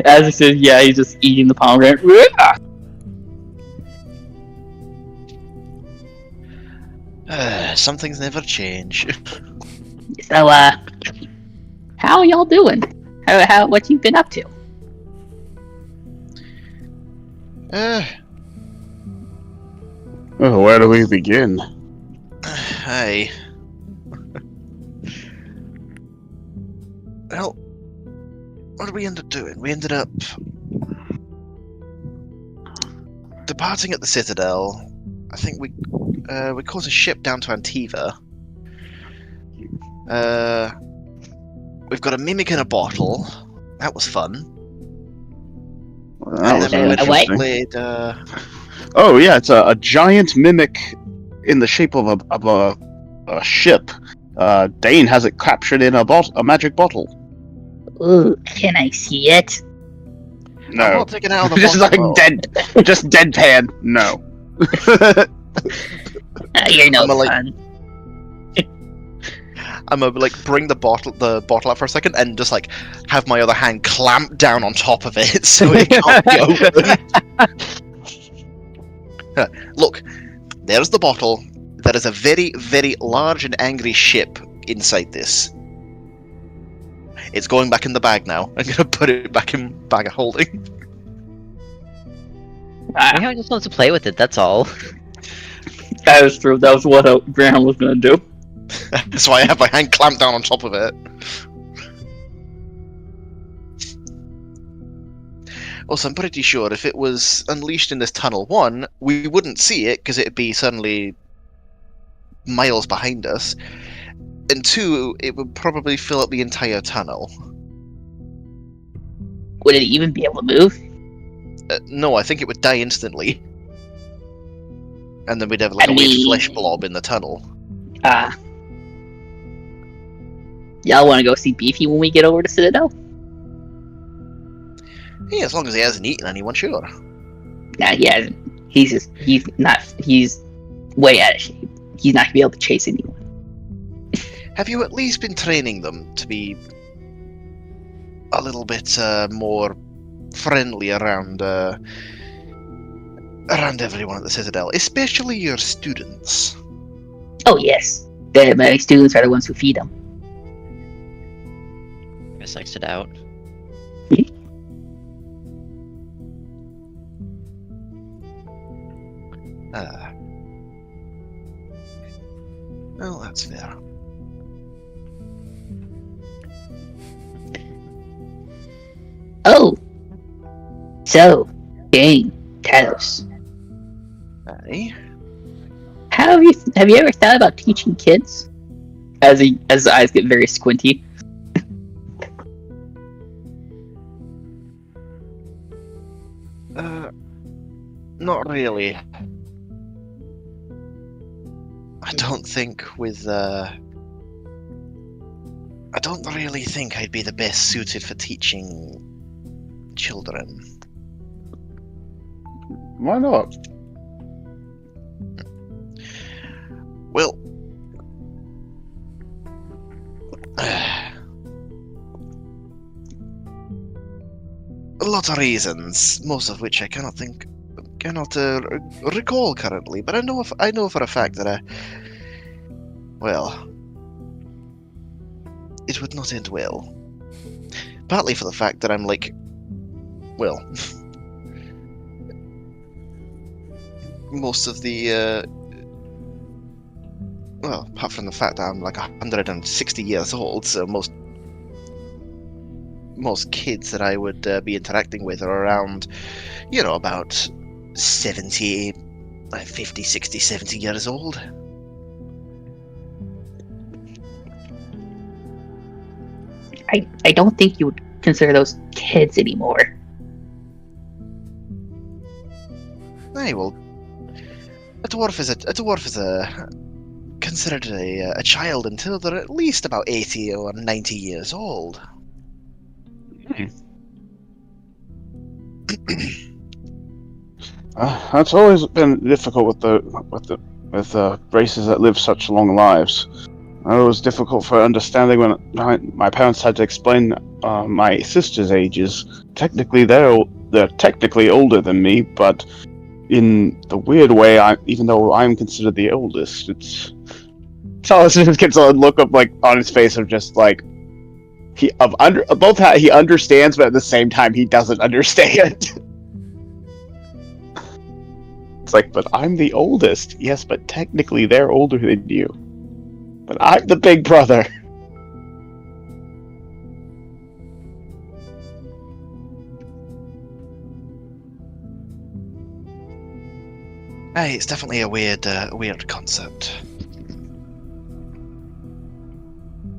As he says, yeah, he's just eating the pomegranate. Some things never change. So, how are y'all doing? What you been up to? Oh, where do we begin? Hi. Well, what did we end up doing? We ended up departing at the Citadel. I think we caught a ship down to Antiva. We've got a mimic in a bottle. That was fun. Well, that was really what? interesting. Played, Oh yeah, it's a giant mimic in the shape of a ship. Dain has it captured in a magic bottle. Ooh, can I see it? I'm not taking it out of the just bottle. like just deadpan. No. You're no I'm a, like- fun. I'm gonna like bring the bottle out for a second and just like have my other hand clamp down on top of it so it can't be open. Look, there's the bottle. There is a very, very large and angry ship inside this. It's going back in the bag now. I'm gonna put it back in bag of holding. Greyhound just wants to play with it, that's all. That is true. That was what Graham was gonna do. That's why I have my hand clamped down on top of it. Also, I'm pretty sure if it was unleashed in this tunnel, one, we wouldn't see it because it'd be suddenly miles behind us, and two, it would probably fill up the entire tunnel. Would it even be able to move? No, I think it would die instantly. And then we'd have like a weird flesh blob in the tunnel. Y'all want to go see Beefy when we get over to Citadel? Yeah, as long as he hasn't eaten anyone, sure. Nah, he hasn't. He's way out of shape. He's not gonna be able to chase anyone. Have you at least been training them to be a little bit more friendly around everyone at the Citadel, especially your students? Oh yes, my students are the ones who feed them. I sexed it out. Well, that's fair. Oh, so Dain, Talos, Aye. have you ever thought about teaching kids? As the eyes get very squinty. Not really. I don't think I don't really think I'd be the best suited for teaching children. Why not? Well, a lot of reasons, most of which I cannot recall currently. But I know for a fact that it would not end well. Partly for the fact that I'm like, well, most of the well, apart from the fact that I'm like 160 years old, so most kids that I would be interacting with are around, about 50, 60, 70 years old. I don't think you would consider those kids anymore. Aye, well, a dwarf is a considered a child until they're at least about 80 or 90 years old. That's always been difficult with races that live such long lives. It was difficult for understanding when my parents had to explain my sister's ages. Technically, they're technically older than me, but in the weird way, even though I'm considered the oldest, Talos just gets a look of on his face of just he understands, but at the same time he doesn't understand. It's but I'm the oldest. Yes, but technically they're older than you. But I'm the big brother. Hey, it's definitely a weird concept.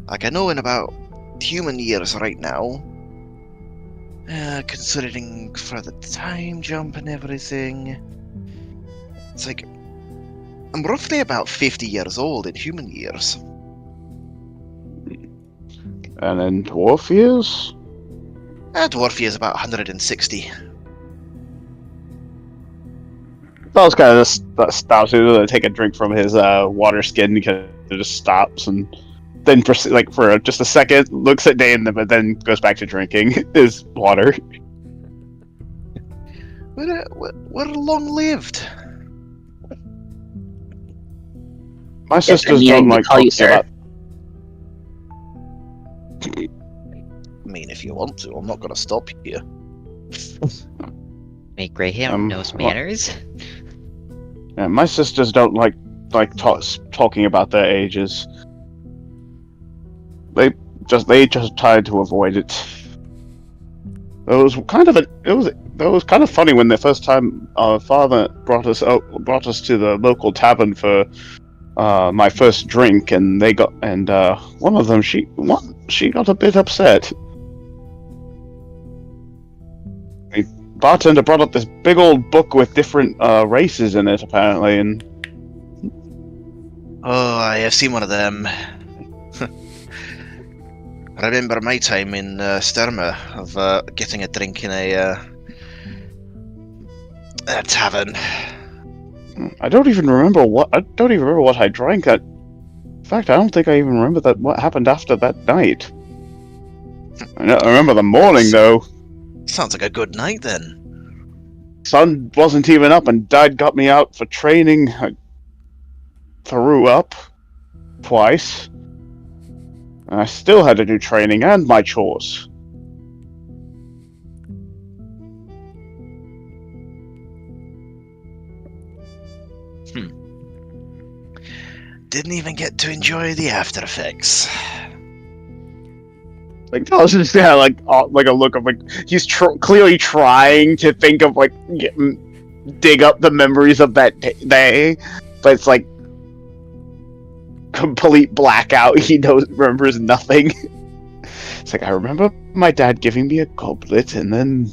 I know in about human years right now, considering for the time jump and everything, it's I'm roughly about 50 years old in human years. And in dwarf years? Dwarf years about 160. Talos kind of just stops to take a drink from his water skin because it just stops and then for just a second looks at Dain, but then goes back to drinking his water. We're long-lived. My sisters I don't like call you talking sir. about. I mean, if you want to, I'm not going to stop you. Make Greyhound knows manners. Yeah, my sisters don't like talking about their ages. They just tried to avoid it. It was kind of funny when the first time our father brought us to the local tavern for my first drink, and one of them she got a bit upset. The bartender brought up this big old book with different races in it, apparently, and oh, I have seen one of them. I remember my time in Stradabagh of getting a drink in a tavern. I don't even remember what I drank. In fact, I don't think I even remember what happened after that night. I remember the morning though. Sounds like a good night then. Sun wasn't even up, and Dad got me out for training. I threw up twice. And I still had to do training and my chores. Didn't even get to enjoy the after effects. Talos just had a look of he's clearly trying to think of dig up the memories of that day, but it's complete blackout. He remembers nothing. It's I remember my dad giving me a goblet, and then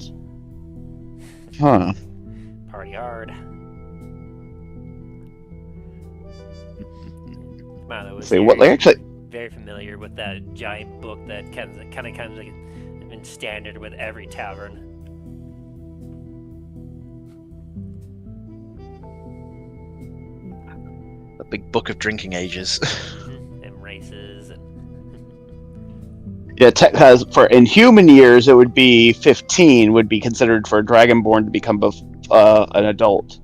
Party hard. Milo was very familiar with that giant book that kind of has been standard with every tavern. A big book of drinking ages. And races and yeah, Tech has in human years it would be 15 would be considered for a dragonborn to become an adult.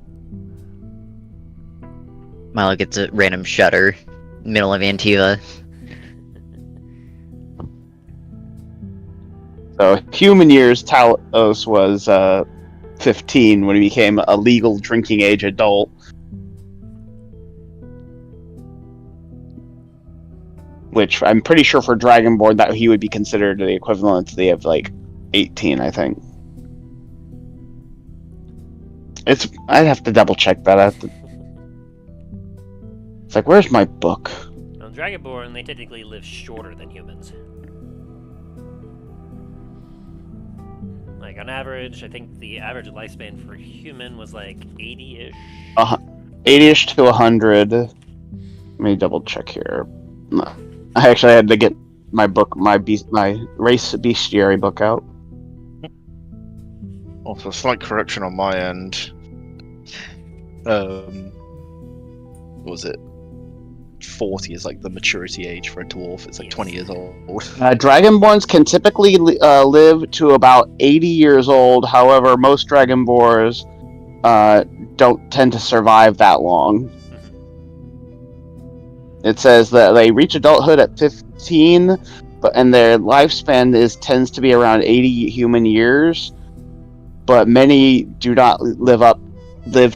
Milo gets a random shudder, middle of Antiva. So human years, Talos was 15 when he became a legal drinking age adult. Which I'm pretty sure for Dragonborn that he would be considered the equivalent of 18, I think. I'd have to double check that. It's where's my book? on Dragonborn, they typically live shorter than humans. On average, I think the average lifespan for human was 80-ish. 80-ish to 100. Let me double check here. No. I actually had to get my book, my race bestiary book out. Also, a slight correction on my end. What was it? 40 is like the maturity age for a dwarf. It's like 20 years old. Dragonborns can typically live to about 80 years old. However, most Dragonborns don't tend to survive that long. It says that they reach adulthood at 15, and their lifespan tends to be around 80 human years. But many do not live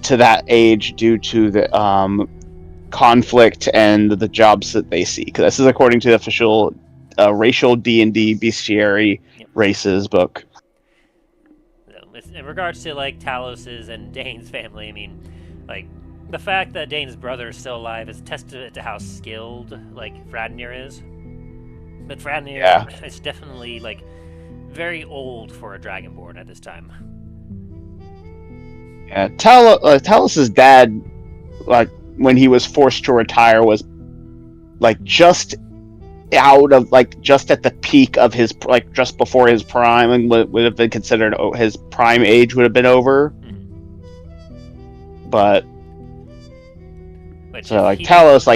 to that age due to the conflict and the jobs that they seek. This is according to the official racial D&D bestiary races book. In regards to like Talos's and Dain's family, I mean, like the fact that Dain's brother is still alive is testament to how skilled like Fradnir is. But Fradnir is definitely like very old for a Dragonborn at this time. Yeah, Talos's dad, like when he was forced to retire, was like just out of just at the peak of his just before his prime, and would have been considered his prime age would have been over. But so Talos,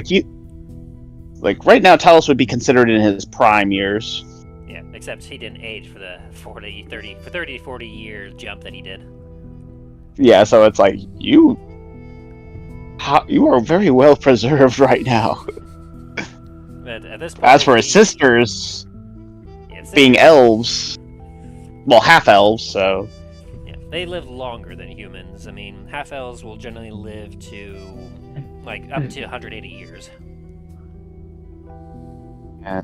right now Talos would be considered in his prime years. Yeah, except he didn't age for the 30 to 40 year jump that he did. Yeah, so it's like you are very well preserved right now. But at this point, as for his sisters, being elves, well, half elves, so yeah, they live longer than humans. I mean, half elves will generally live to up to 180 years. Yeah.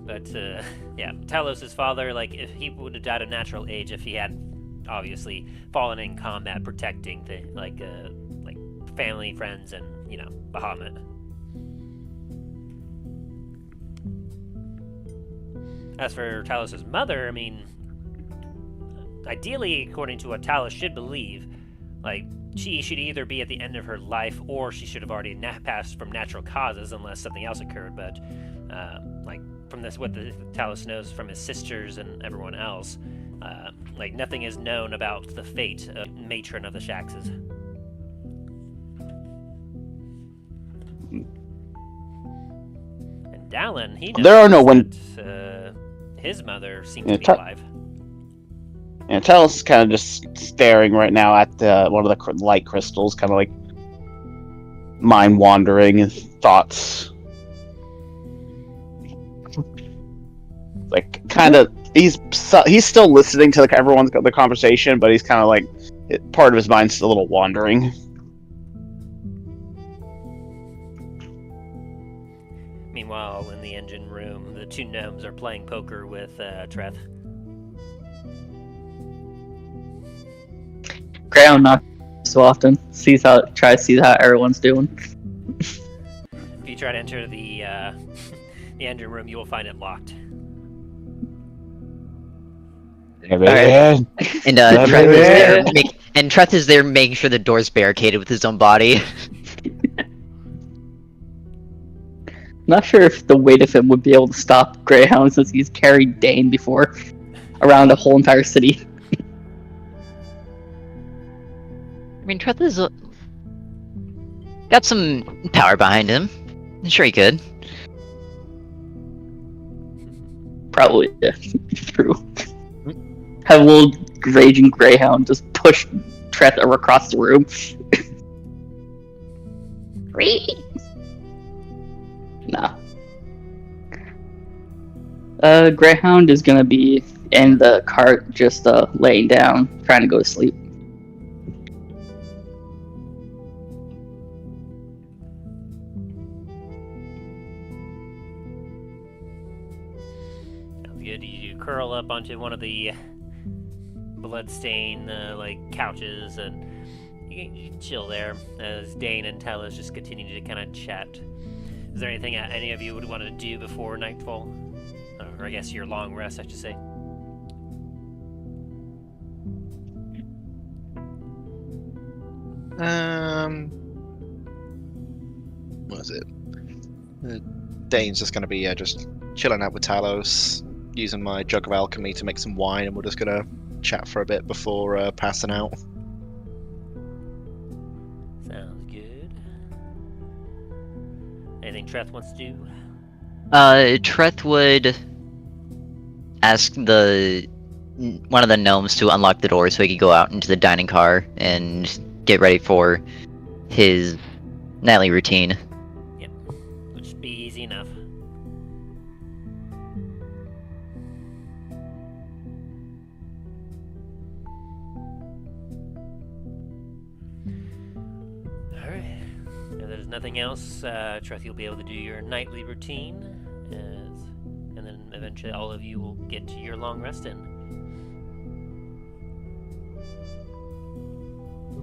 But yeah, Talos's father, if he would have died of natural age if he had obviously fallen in combat protecting the family, friends, and Bahamut. As for Talos's mother, I mean, ideally, according to what Talos should believe, she should either be at the end of her life or she should have already passed from natural causes unless something else occurred. But from this, what Talos knows from his sisters and everyone else, nothing is known about the fate of matron of the Shaxes. And Dallin, he knows there are no that his mother seems to be alive. And Talos is kind of just staring right now at one of the light crystals, kind of mind wandering thoughts. He's still listening to the conversation, but he's kind of part of his mind's a little wandering. Meanwhile, in the engine room, the two gnomes are playing poker with Treth. Graham not so often tries to see how everyone's doing. If you try to enter the engine room, you will find it locked. Right. And Treth is there making sure the door's barricaded with his own body. Not sure if the weight of him would be able to stop Greyhound since he's carried Dain before around the whole entire city. I mean, Treth is got some power behind him. I'm sure he could. Probably, yeah. True. Have a little raging Greyhound just push Treth across the room. Nah. Greyhound is gonna be in the cart just laying down, trying to go to sleep. Sounds good. You curl up onto one of the bloodstained couches and you chill there as Dain and Talos just continue to kind of chat. Is there anything any of you would want to do before nightfall? Or I guess your long rest, I should say. What is it? Dane's just gonna be just chilling out with Talos, using my jug of alchemy to make some wine, and we're just gonna chat for a bit before passing out. Sounds good. Anything Treth wants to do? Treth would ask one of the gnomes to unlock the door so he could go out into the dining car and get ready for his nightly routine. Yep. Which should be easy enough. Alright. If there's nothing else, Treth, you'll be able to do your nightly routine, and then eventually all of you will get to your long rest in.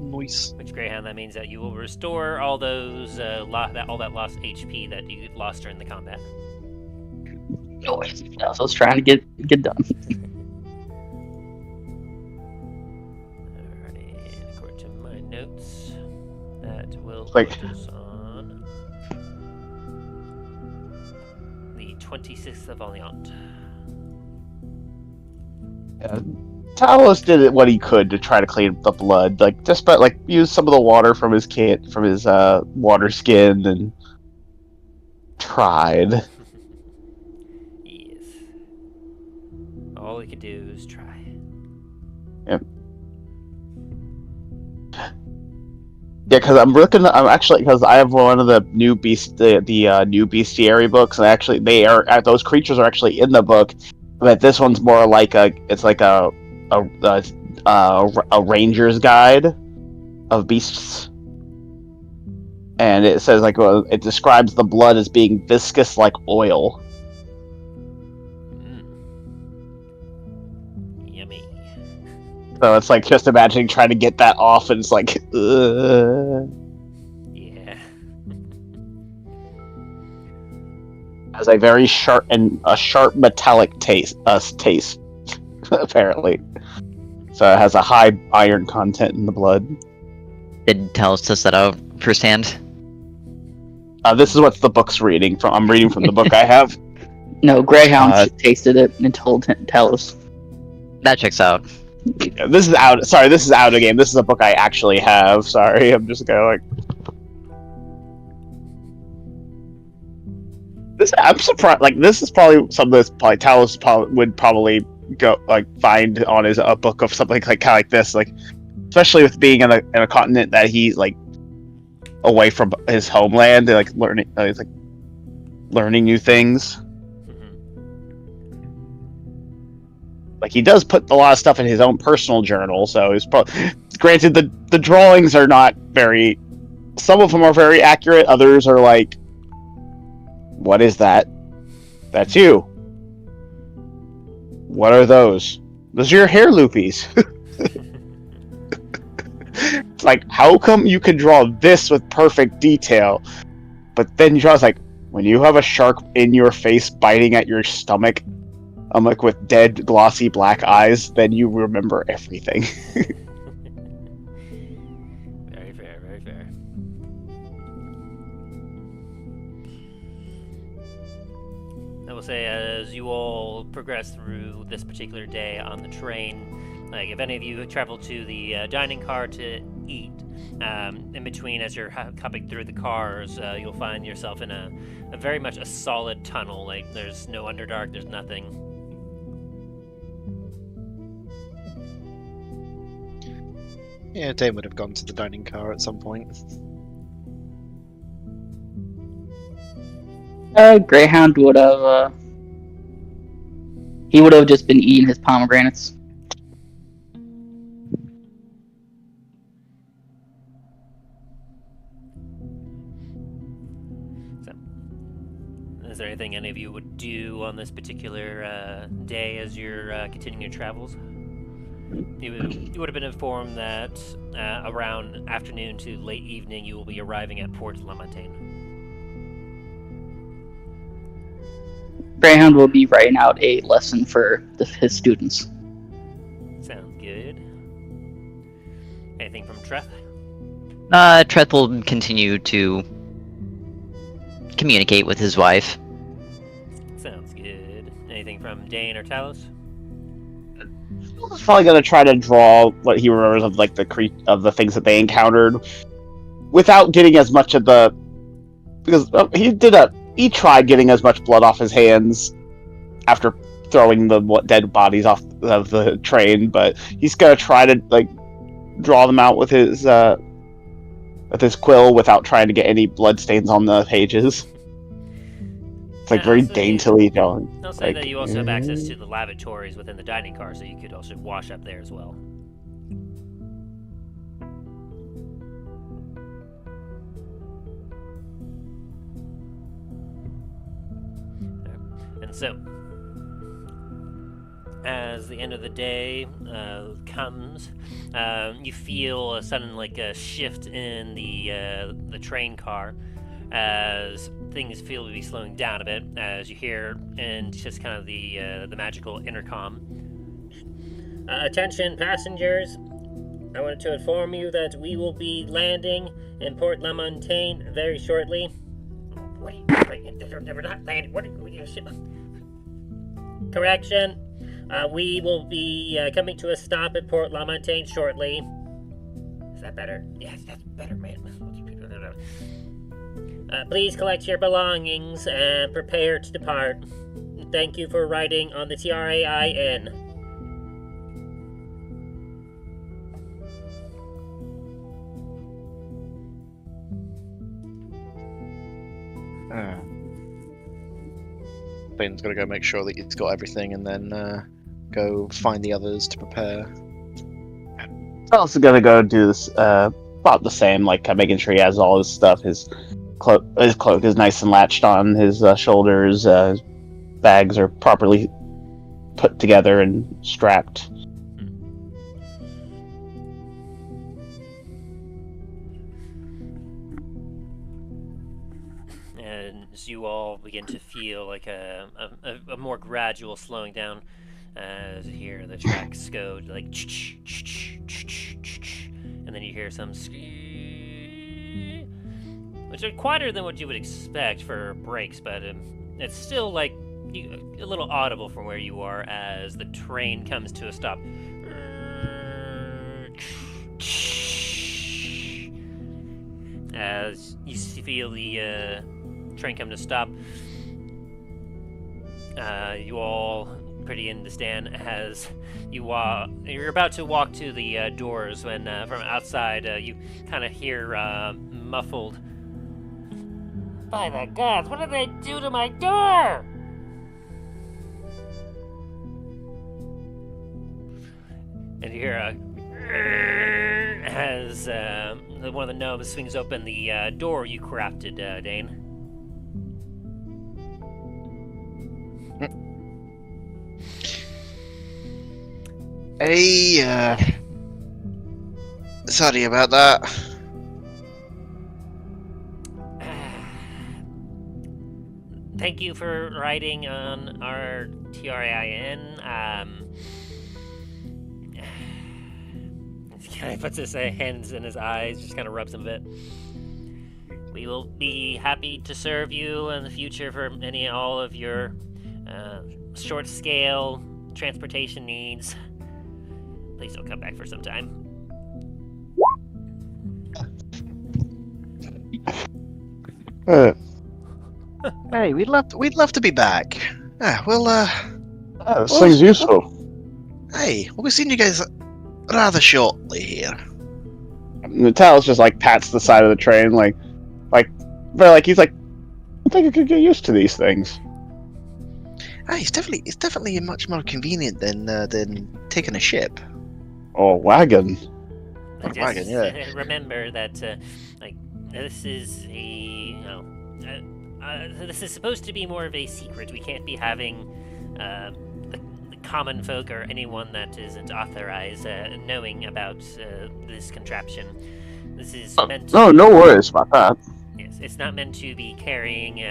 Nice. Which, Greyhound, that means that you will restore all those all that lost HP that you lost during the combat. No, I was trying to get done. Alrighty, and according to my notes, that will Like- put us on the 26th of Alliant. Talos did what he could to try to clean the blood, like just but like use some of the water from his water skin and tried. Yes. All we can do is try. Yeah, because I'm actually because I have one of the new new bestiary books, and actually those creatures are actually in the book, but this one's more like a ranger's guide of beasts, and it says it describes the blood as being viscous like oil. Yummy. So it's like just imagining trying to get that off, and it's like, Yeah. has a very sharp metallic taste apparently. So it has a high iron content in the blood. Did Talos test that out firsthand? This is what the book's reading from. I'm reading from the book I have. No, Greyhound tasted it and told Talos. That checks out. Yeah, this is out. Sorry, this is out of game. This is a book I actually have. Sorry, I'm just going this. I'm surprised. Like, this is probably something that's probably Talos would probably go find on a book of something kind of like this. Like, especially with being in a continent that he's like away from his homeland, and learning new things. Like, he does put a lot of stuff in his own personal journal, so he's granted the drawings are not very. Some of them are very accurate. Others are like, "What is that? That's you. What are those? Those are your hair loopies." It's like, how come you can draw this with perfect detail, but then you draw like, when you have a shark in your face biting at your stomach, with dead, glossy black eyes, then you remember everything. Very fair, very fair. I will say, as you all progress through this particular day on the train, if any of you travel to the dining car to eat, in between as you're hopping through the cars, you'll find yourself in a very much a solid tunnel. There's no Underdark, there's nothing. Yeah, Dane would have gone to the dining car at some point. Greyhound would have. He would have just been eating his pomegranates. So, is there anything any of you would do on this particular day as you're continuing your travels? You would have been informed that around afternoon to late evening you will be arriving at Port La Montagne. Greyhound will be writing out a lesson for his students. Sounds good. Anything from Treth? Treth will continue to communicate with his wife. Sounds good. Anything from Dain or Talos? He's probably gonna try to draw what he remembers of like the things that they encountered, without getting as much of the, because he tried getting as much blood off his hands after throwing the dead bodies off of the train, but he's gonna try to like draw them out with his quill without trying to get any blood stains on the pages. It's like very daintily drawn. I'll say that you also have access to the lavatories within the dining car, so you could also wash up there as well. And so, as the end of the day comes, you feel a sudden a shift in the train car, as things feel to be slowing down a bit, as you hear in just kind of the magical intercom. Attention passengers, I wanted to inform you that we will be landing in Port La Montagne very shortly. What are you, never not landing, what are you, correction. We will be coming to a stop at Port La Montagne shortly. Is that better? Yes, that's better, man. Please collect your belongings and prepare to depart. Thank you for riding on the T.R.A.I.N. Ben's gonna go make sure that he's got everything, and then go find the others to prepare. I'm also gonna go do this about the same, making sure he has all his stuff. His cloak is nice and latched on his shoulders. His bags are properly put together and strapped. And as you all begin to feel like a more gradual slowing down, as you hear the tracks go like, and then you hear some which are quieter than what you would expect for brakes, but it's still a little audible from where you are as the train comes to a stop. As you feel the train come to stop, you all pretty understand as you're about to walk to the doors when from outside you kind of hear muffled, "By the gods, what did they do to my door?" And you hear as one of the gnomes swings open the door you crafted, Dain. Hey, sorry about that. Thank you for riding on our T.R.A.I.N. He kind of puts his hands in his eyes, just kind of rubs them a bit. We will be happy to serve you in the future for all of your short-scale transportation needs. Please don't come back for some time. Hey, we'd love to be back. This thing's useful. Hey, we've seen you guys rather shortly here. Talos just pats the side of the train, he's I think I could get used to these things. It's definitely much more convenient than taking a ship. Or wagon. Wagon, yeah. Remember that this is this is supposed to be more of a secret. We can't be having the common folk or anyone that isn't authorized knowing about this contraption. This is meant. No worries about that. Yes, It's not meant to be carrying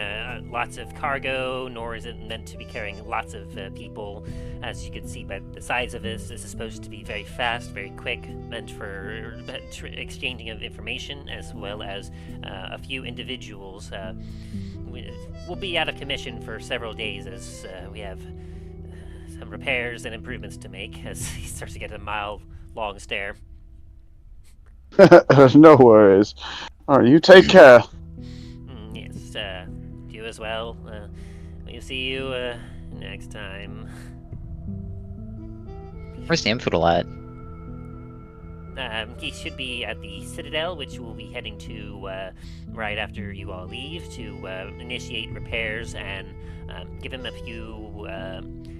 lots of cargo, nor is it meant to be carrying lots of people. As you can see by the size of this is supposed to be very fast, very quick, meant for exchanging of information, as well as a few individuals. We'll be out of commission for several days as we have some repairs and improvements to make, as he starts to get a mile-long stare. No worries. All right, you take care. Yes, you as well. We'll see you next time. Where's Amphidal at? He should be at the Citadel, which we'll be heading to right after you all leave to initiate repairs and give him a few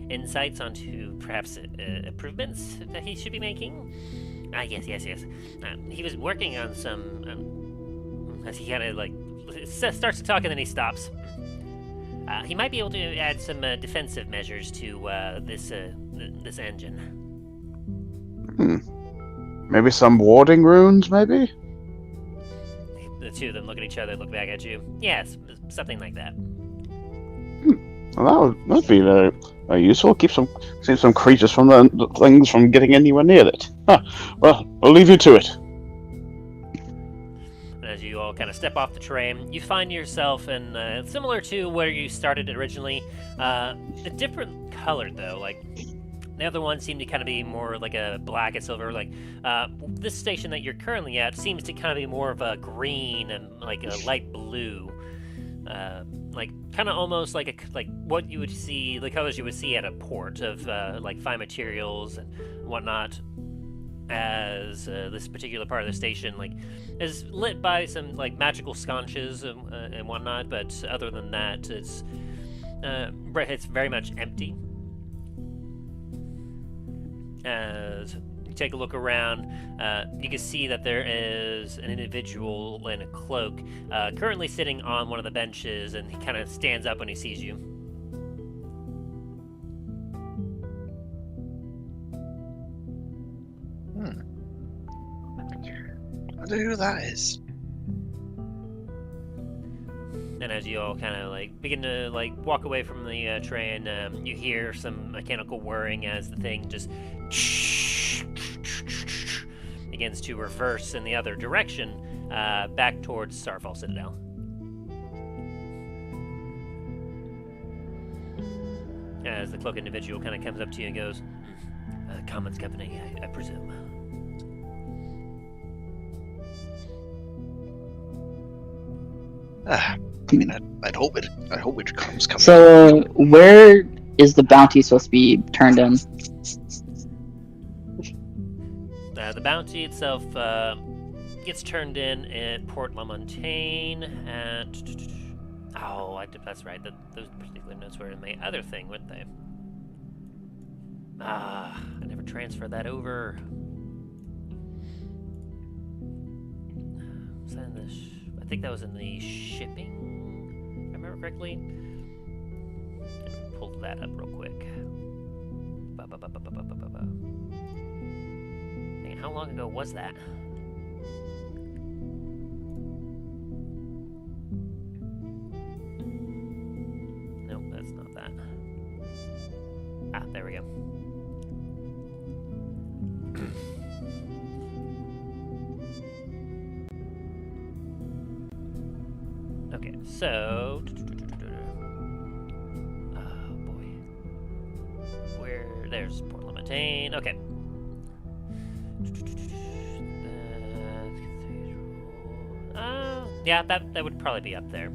insights onto perhaps improvements that he should be making. Yes. He was working on some, as he kind of like starts to talk and then he stops. He might be able to add some defensive measures to this engine. Maybe some warding runes, maybe? The two of them look at each other, look back at you. Yes, something like that. Well, that'd be very useful. Keep some creatures from the things from getting anywhere near it. Well, I'll leave you to it. And as you all kind of step off the train, you find yourself in similar to where you started originally. A different color though, like. The other one seemed to kind of be more like a black and silver. Like this station that you're currently at seems to kind of be more of a green and like a light blue, like kind of almost like what you would see, the colors you would see at a port of like fine materials and whatnot. As this particular part of the station like is lit by some like magical sconces and whatnot, but other than that, it's very much empty. As you take a look around, you can see that there is an individual in a cloak currently sitting on one of the benches, and he kind of stands up when he sees you. I don't know who that is. And as you all kind of like begin to like walk away from the train, you hear some mechanical whirring as the thing just begins to reverse in the other direction, back towards Starfall Citadel. As the cloaked individual kind of comes up to you and goes, Comet's company, I presume. I mean, I'd hope it comes coming. So, where is the bounty supposed to be turned in? The bounty itself gets turned in at Port La Montagne at... Oh, that's right. Those particular notes were in my other thing, weren't they? I never transferred that over. I think that was in the shipping, if I remember correctly. Pull that up real quick. Dang, how long ago was that? Nope, that's not that. There we go. Okay, so... Oh, boy. There's Port La Montagne. Okay. Yeah, that would probably be up there.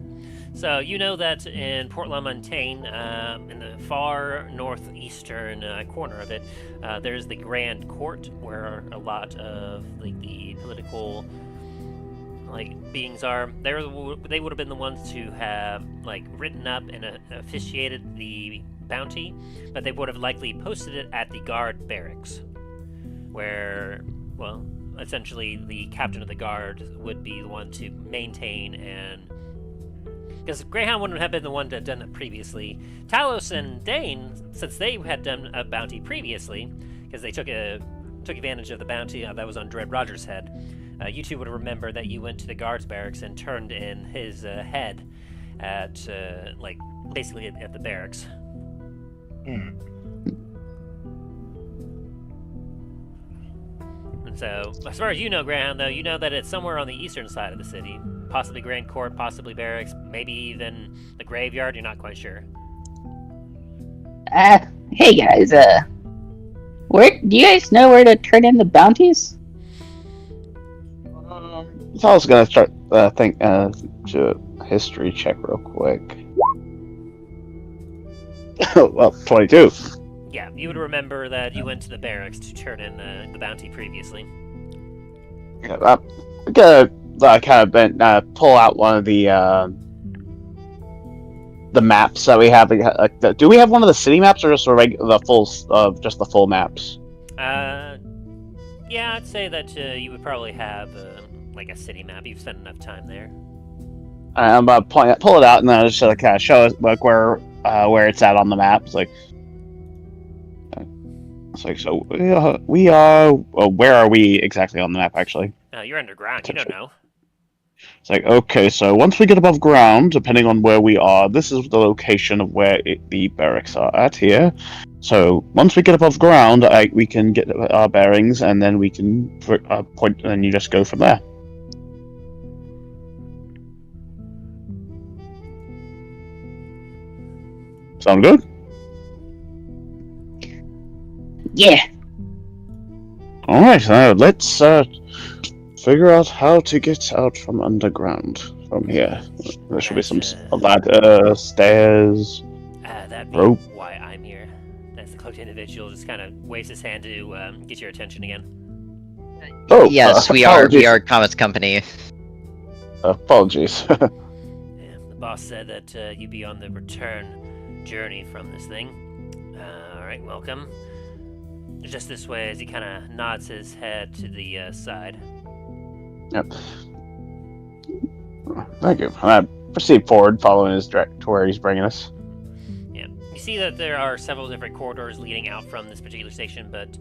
So, you know that in Port La Montagne, in the far northeastern corner of it, there's the Grand Court, where a lot of the political... beings are. They would have been the ones to have written up and officiated the bounty, but they would have likely posted it at the guard barracks, where, well, essentially the captain of the guard would be the one to maintain, and because Greyhound wouldn't have been the one to have done it previously. Talos and Dain, since they had done a bounty previously, because they took advantage of the bounty that was on Dread Roger's head. you two would remember that you went to the guards barracks and turned in his head at, basically at the barracks. And so, as far as you know, Greyhound, though, you know that it's somewhere on the eastern side of the city. Possibly Grand Court, possibly barracks, maybe even the graveyard, you're not quite sure. Hey guys, where do you guys know where to turn in the bounties? So I was gonna start to history check real quick. Well, 22. Yeah, you would remember that you went to the barracks to turn in the bounty previously. Yeah, I'm gonna pull out one of the maps that we have. Do we have one of the city maps, or just the full maps? Yeah, I'd say that you would probably have a city map. You've spent enough time there. I'm about to pull it out and then just kind of show us where it's at on the map. It's like so we are. Well, where are we exactly on the map? Actually, you're underground. You don't know. It's like, okay, so once we get above ground, depending on where we are, this is the location of where the barracks are at here. So once we get above ground, we can get our bearings, and then we can point, and then you just go from there. Sound good? Yeah. All right, let's figure out how to get out from underground from here. There should be some ladder, stairs, that'd be rope. why I'm here. That's the cloaked individual. Just kind of waves his hand to get your attention again. Oh, yes, we are Comet's company. Apologies. Yeah, the boss said that you'd be on the return journey from this thing. All right, welcome. Just this way, as he kind of nods his head to the side. Yep. Thank you. I proceed forward, following his direct to where he's bringing us. Yeah. You see that there are several different corridors leading out from this particular station, but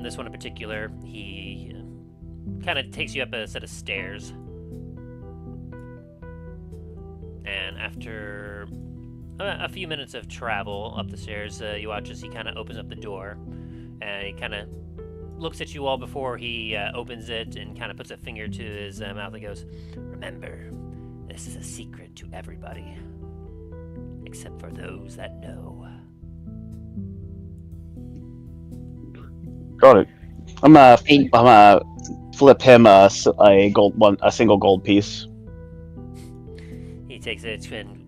this one in particular, he kind of takes you up a set of stairs. And after a few minutes of travel up the stairs, you watch as he kind of opens up the door. He kind of looks at you all before he opens it and kind of puts a finger to his mouth and goes, "Remember, this is a secret to everybody, except for those that know." Got it. I'm gonna flip him a single gold piece. He takes it and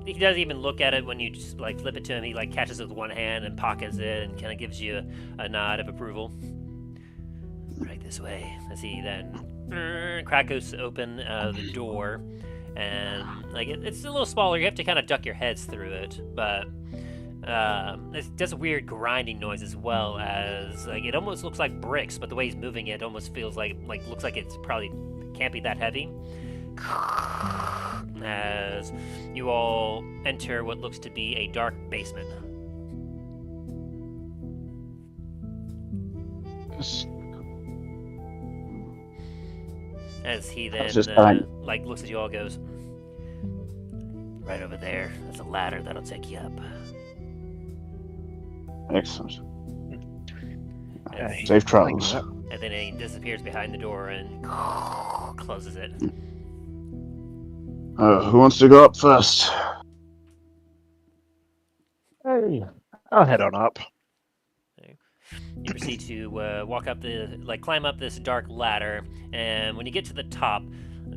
he doesn't even look at it when you just flip it to him. He catches it with one hand and pockets it and kind of gives you a nod of approval. Right this way. As he then crackles open the door, and it's a little smaller. You have to kind of duck your heads through it, but it does a weird grinding noise as well as it almost looks like bricks, but the way he's moving it almost feels looks like it's probably can't be that heavy. As you all enter what looks to be a dark basement. As he then looks at you all, goes, "Right over there. That's a ladder that'll take you up." Excellent. Safe travels. And then he disappears behind the door and closes it. Who wants to go up first? Hey, I'll head on up. You proceed to walk up climb up this dark ladder, and when you get to the top,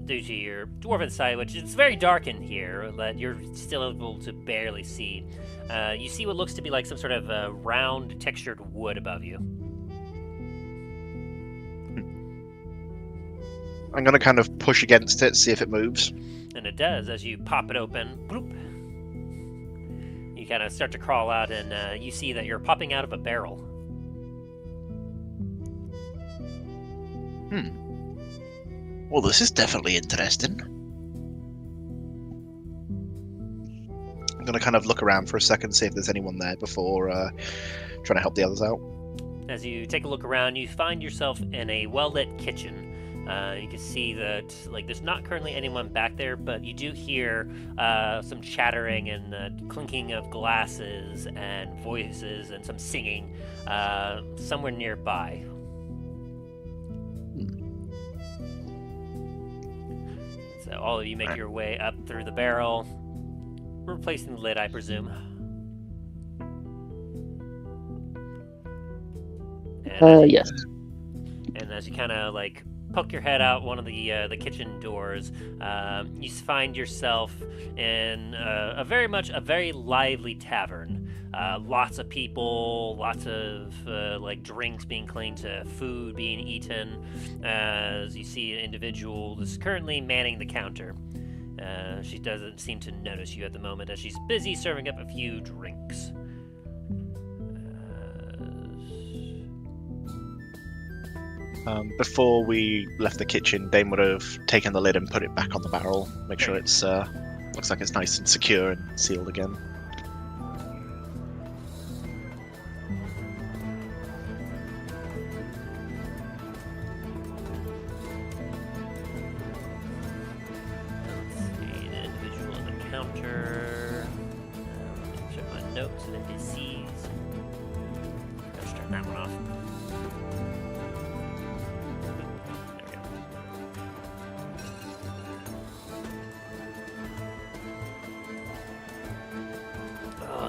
due to your dwarven sight, which is very dark in here, but you're still able to barely see, you see what looks to be some sort of round, textured wood above you. I'm gonna kind of push against it, see if it moves. And it does. As you pop it open, bloop, you kind of start to crawl out, and you see that you're popping out of a barrel. Well, this is definitely interesting. I'm gonna kind of look around for a second, see if there's anyone there before trying to help the others out. As you take a look around, you find yourself in a well-lit kitchen. You can see that there's not currently anyone back there, but you do hear some chattering and clinking of glasses and voices and some singing somewhere nearby. So all of you make your way up through the barrel, replacing the lid, I presume. And Yes. And as you kind of poke your head out one of the kitchen doors, you find yourself in a very lively tavern. Lots of people, lots of drinks being cleaned to food being eaten. As you see an individual that's currently manning the counter. She doesn't seem to notice you at the moment as she's busy serving up a few drinks. Before we left the kitchen, Dane would have taken the lid and put it back on the barrel. Make sure it's looks like it's nice and secure and sealed again. Let's see, the individual on the counter. Check my notes and NPCs. Let's turn that one off.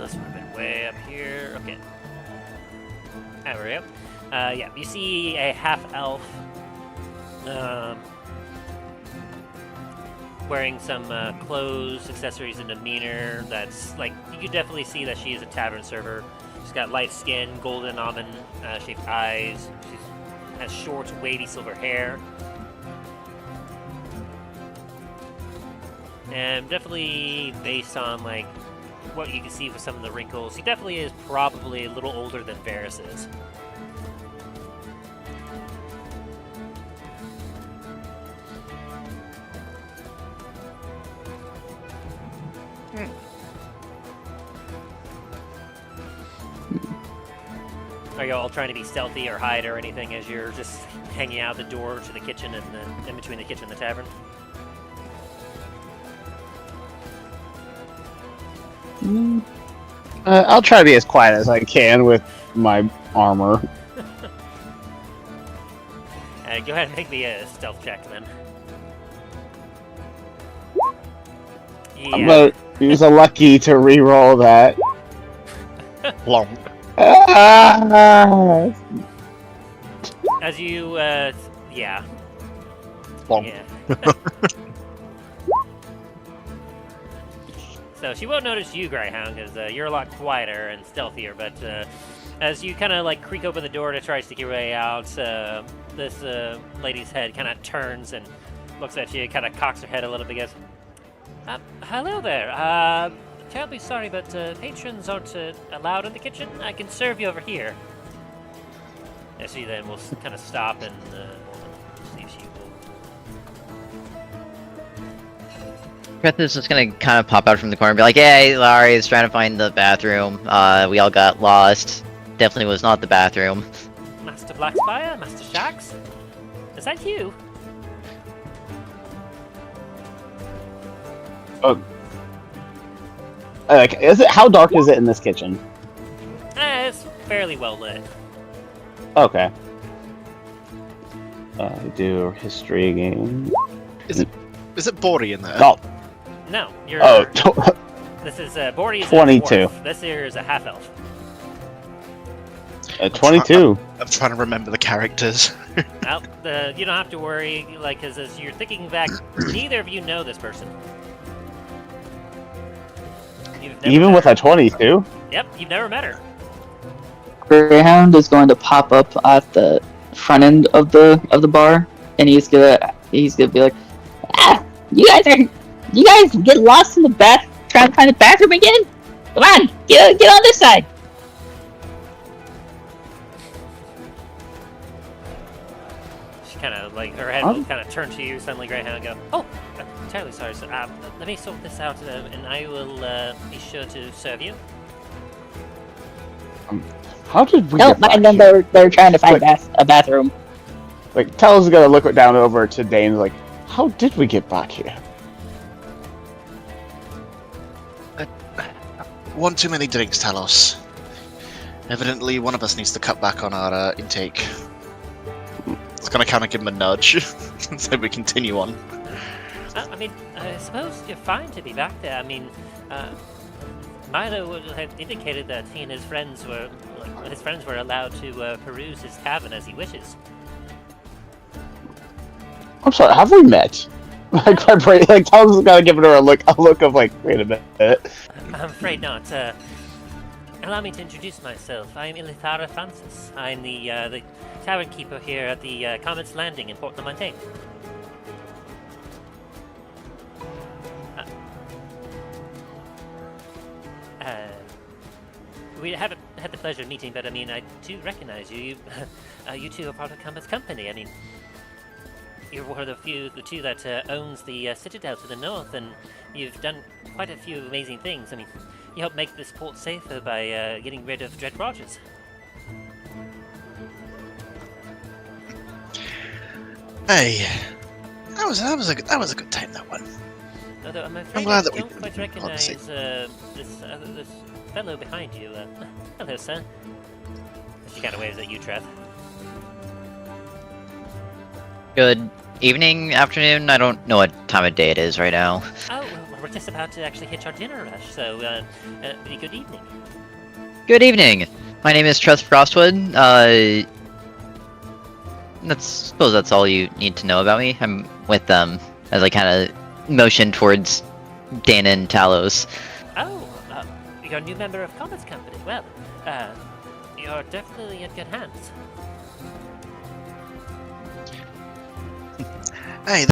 This would have been way up here. Okay. There we go. Yeah, you see a half-elf wearing some clothes, accessories, and demeanor that's you can definitely see that she is a tavern server. She's got light skin, golden almond-shaped eyes. She has short, wavy silver hair. And definitely based on what you can see for some of the wrinkles, he definitely is probably a little older than Varys is. Are you all trying to be stealthy or hide or anything as you're just hanging out the door to the kitchen and in between the kitchen and the tavern? I'll try to be as quiet as I can with my armor. Go ahead and make me a stealth check then. I'm gonna use a lucky to re-roll that. Long. As you, yeah. Long. Yeah. So she won't notice you, Greyhound, because you're a lot quieter and stealthier, but as you kind of creak open the door to try to stick your way out, this lady's head kind of turns and looks at you, kind of cocks her head a little bit, goes, hello there. Terribly sorry, but patrons aren't allowed in the kitchen. I can serve you over here. And she then will kind of stop and see if she will. Treth is just gonna kind of pop out from the corner and be like, hey, Larry's trying to find the bathroom. We all got lost. Definitely was not the bathroom. Master Blackspire, Master Shax, is that you? Oh. Is it? How dark is it in this kitchen? It's fairly well lit. Okay. Do history game. Is it Bori in there? No. No, you're. Oh, This is Bordy is 22. A dwarf. This here is a half elf. 22. I'm trying to remember the characters. Well, you don't have to worry, because as you're thinking back, neither of you know this person. Even with a 22? Yep, you've never met her. Greyhound is going to pop up at the front end of the bar, and he's gonna be like, you guys get lost in the bath, trying to find the bathroom again? Come on, get on this side. She kind of her head will kind of turn to you suddenly, Greyhound, and go, "Oh, I'm entirely sorry, sir. Let me sort this out, and I will be sure to serve you." How did we? Don't mind them. They're trying to find a bathroom. Like, Talos is gonna look down over to Dain, like, how did we get back here? One too many drinks, Talos. Evidently, one of us needs to cut back on our intake. It's gonna kind of give him a nudge, so we continue on. I mean, I suppose you're fine to be back there. I mean, Milo had indicated that he and his friends were allowed to peruse his tavern as he wishes. I'm sorry, have we met? Like, Talos is gonna give her a look of like, wait a minute. I'm afraid not. Allow me to introduce myself. I am Ilithara Francis. I'm the tavern keeper here at the Comet's Landing in Port La Montagne. We haven't had the pleasure of meeting, but I mean, I do recognize you. You two are part of Comet's company. I mean, you're one of the two that owns the Citadel to the north, and you've done quite a few amazing things. I mean, you helped make this port safer by getting rid of Dread Rogers. Hey, that was a good time, that one. Although I'm afraid glad I that we don't quite didn't recognize obviously. this fellow behind you. Hello, sir. She kind of waves at you, Treth. Good evening, afternoon. I don't know what time of day it is right now. Oh, well, we're just about to actually hit our dinner rush, so pretty good evening. Good evening. My name is Treth Frostwood. Suppose that's all you need to know about me. I'm with them as I kind of motion towards Dain and Talos. Oh, you're a new member of Comet's company. Well, you're definitely in good hands. Hey,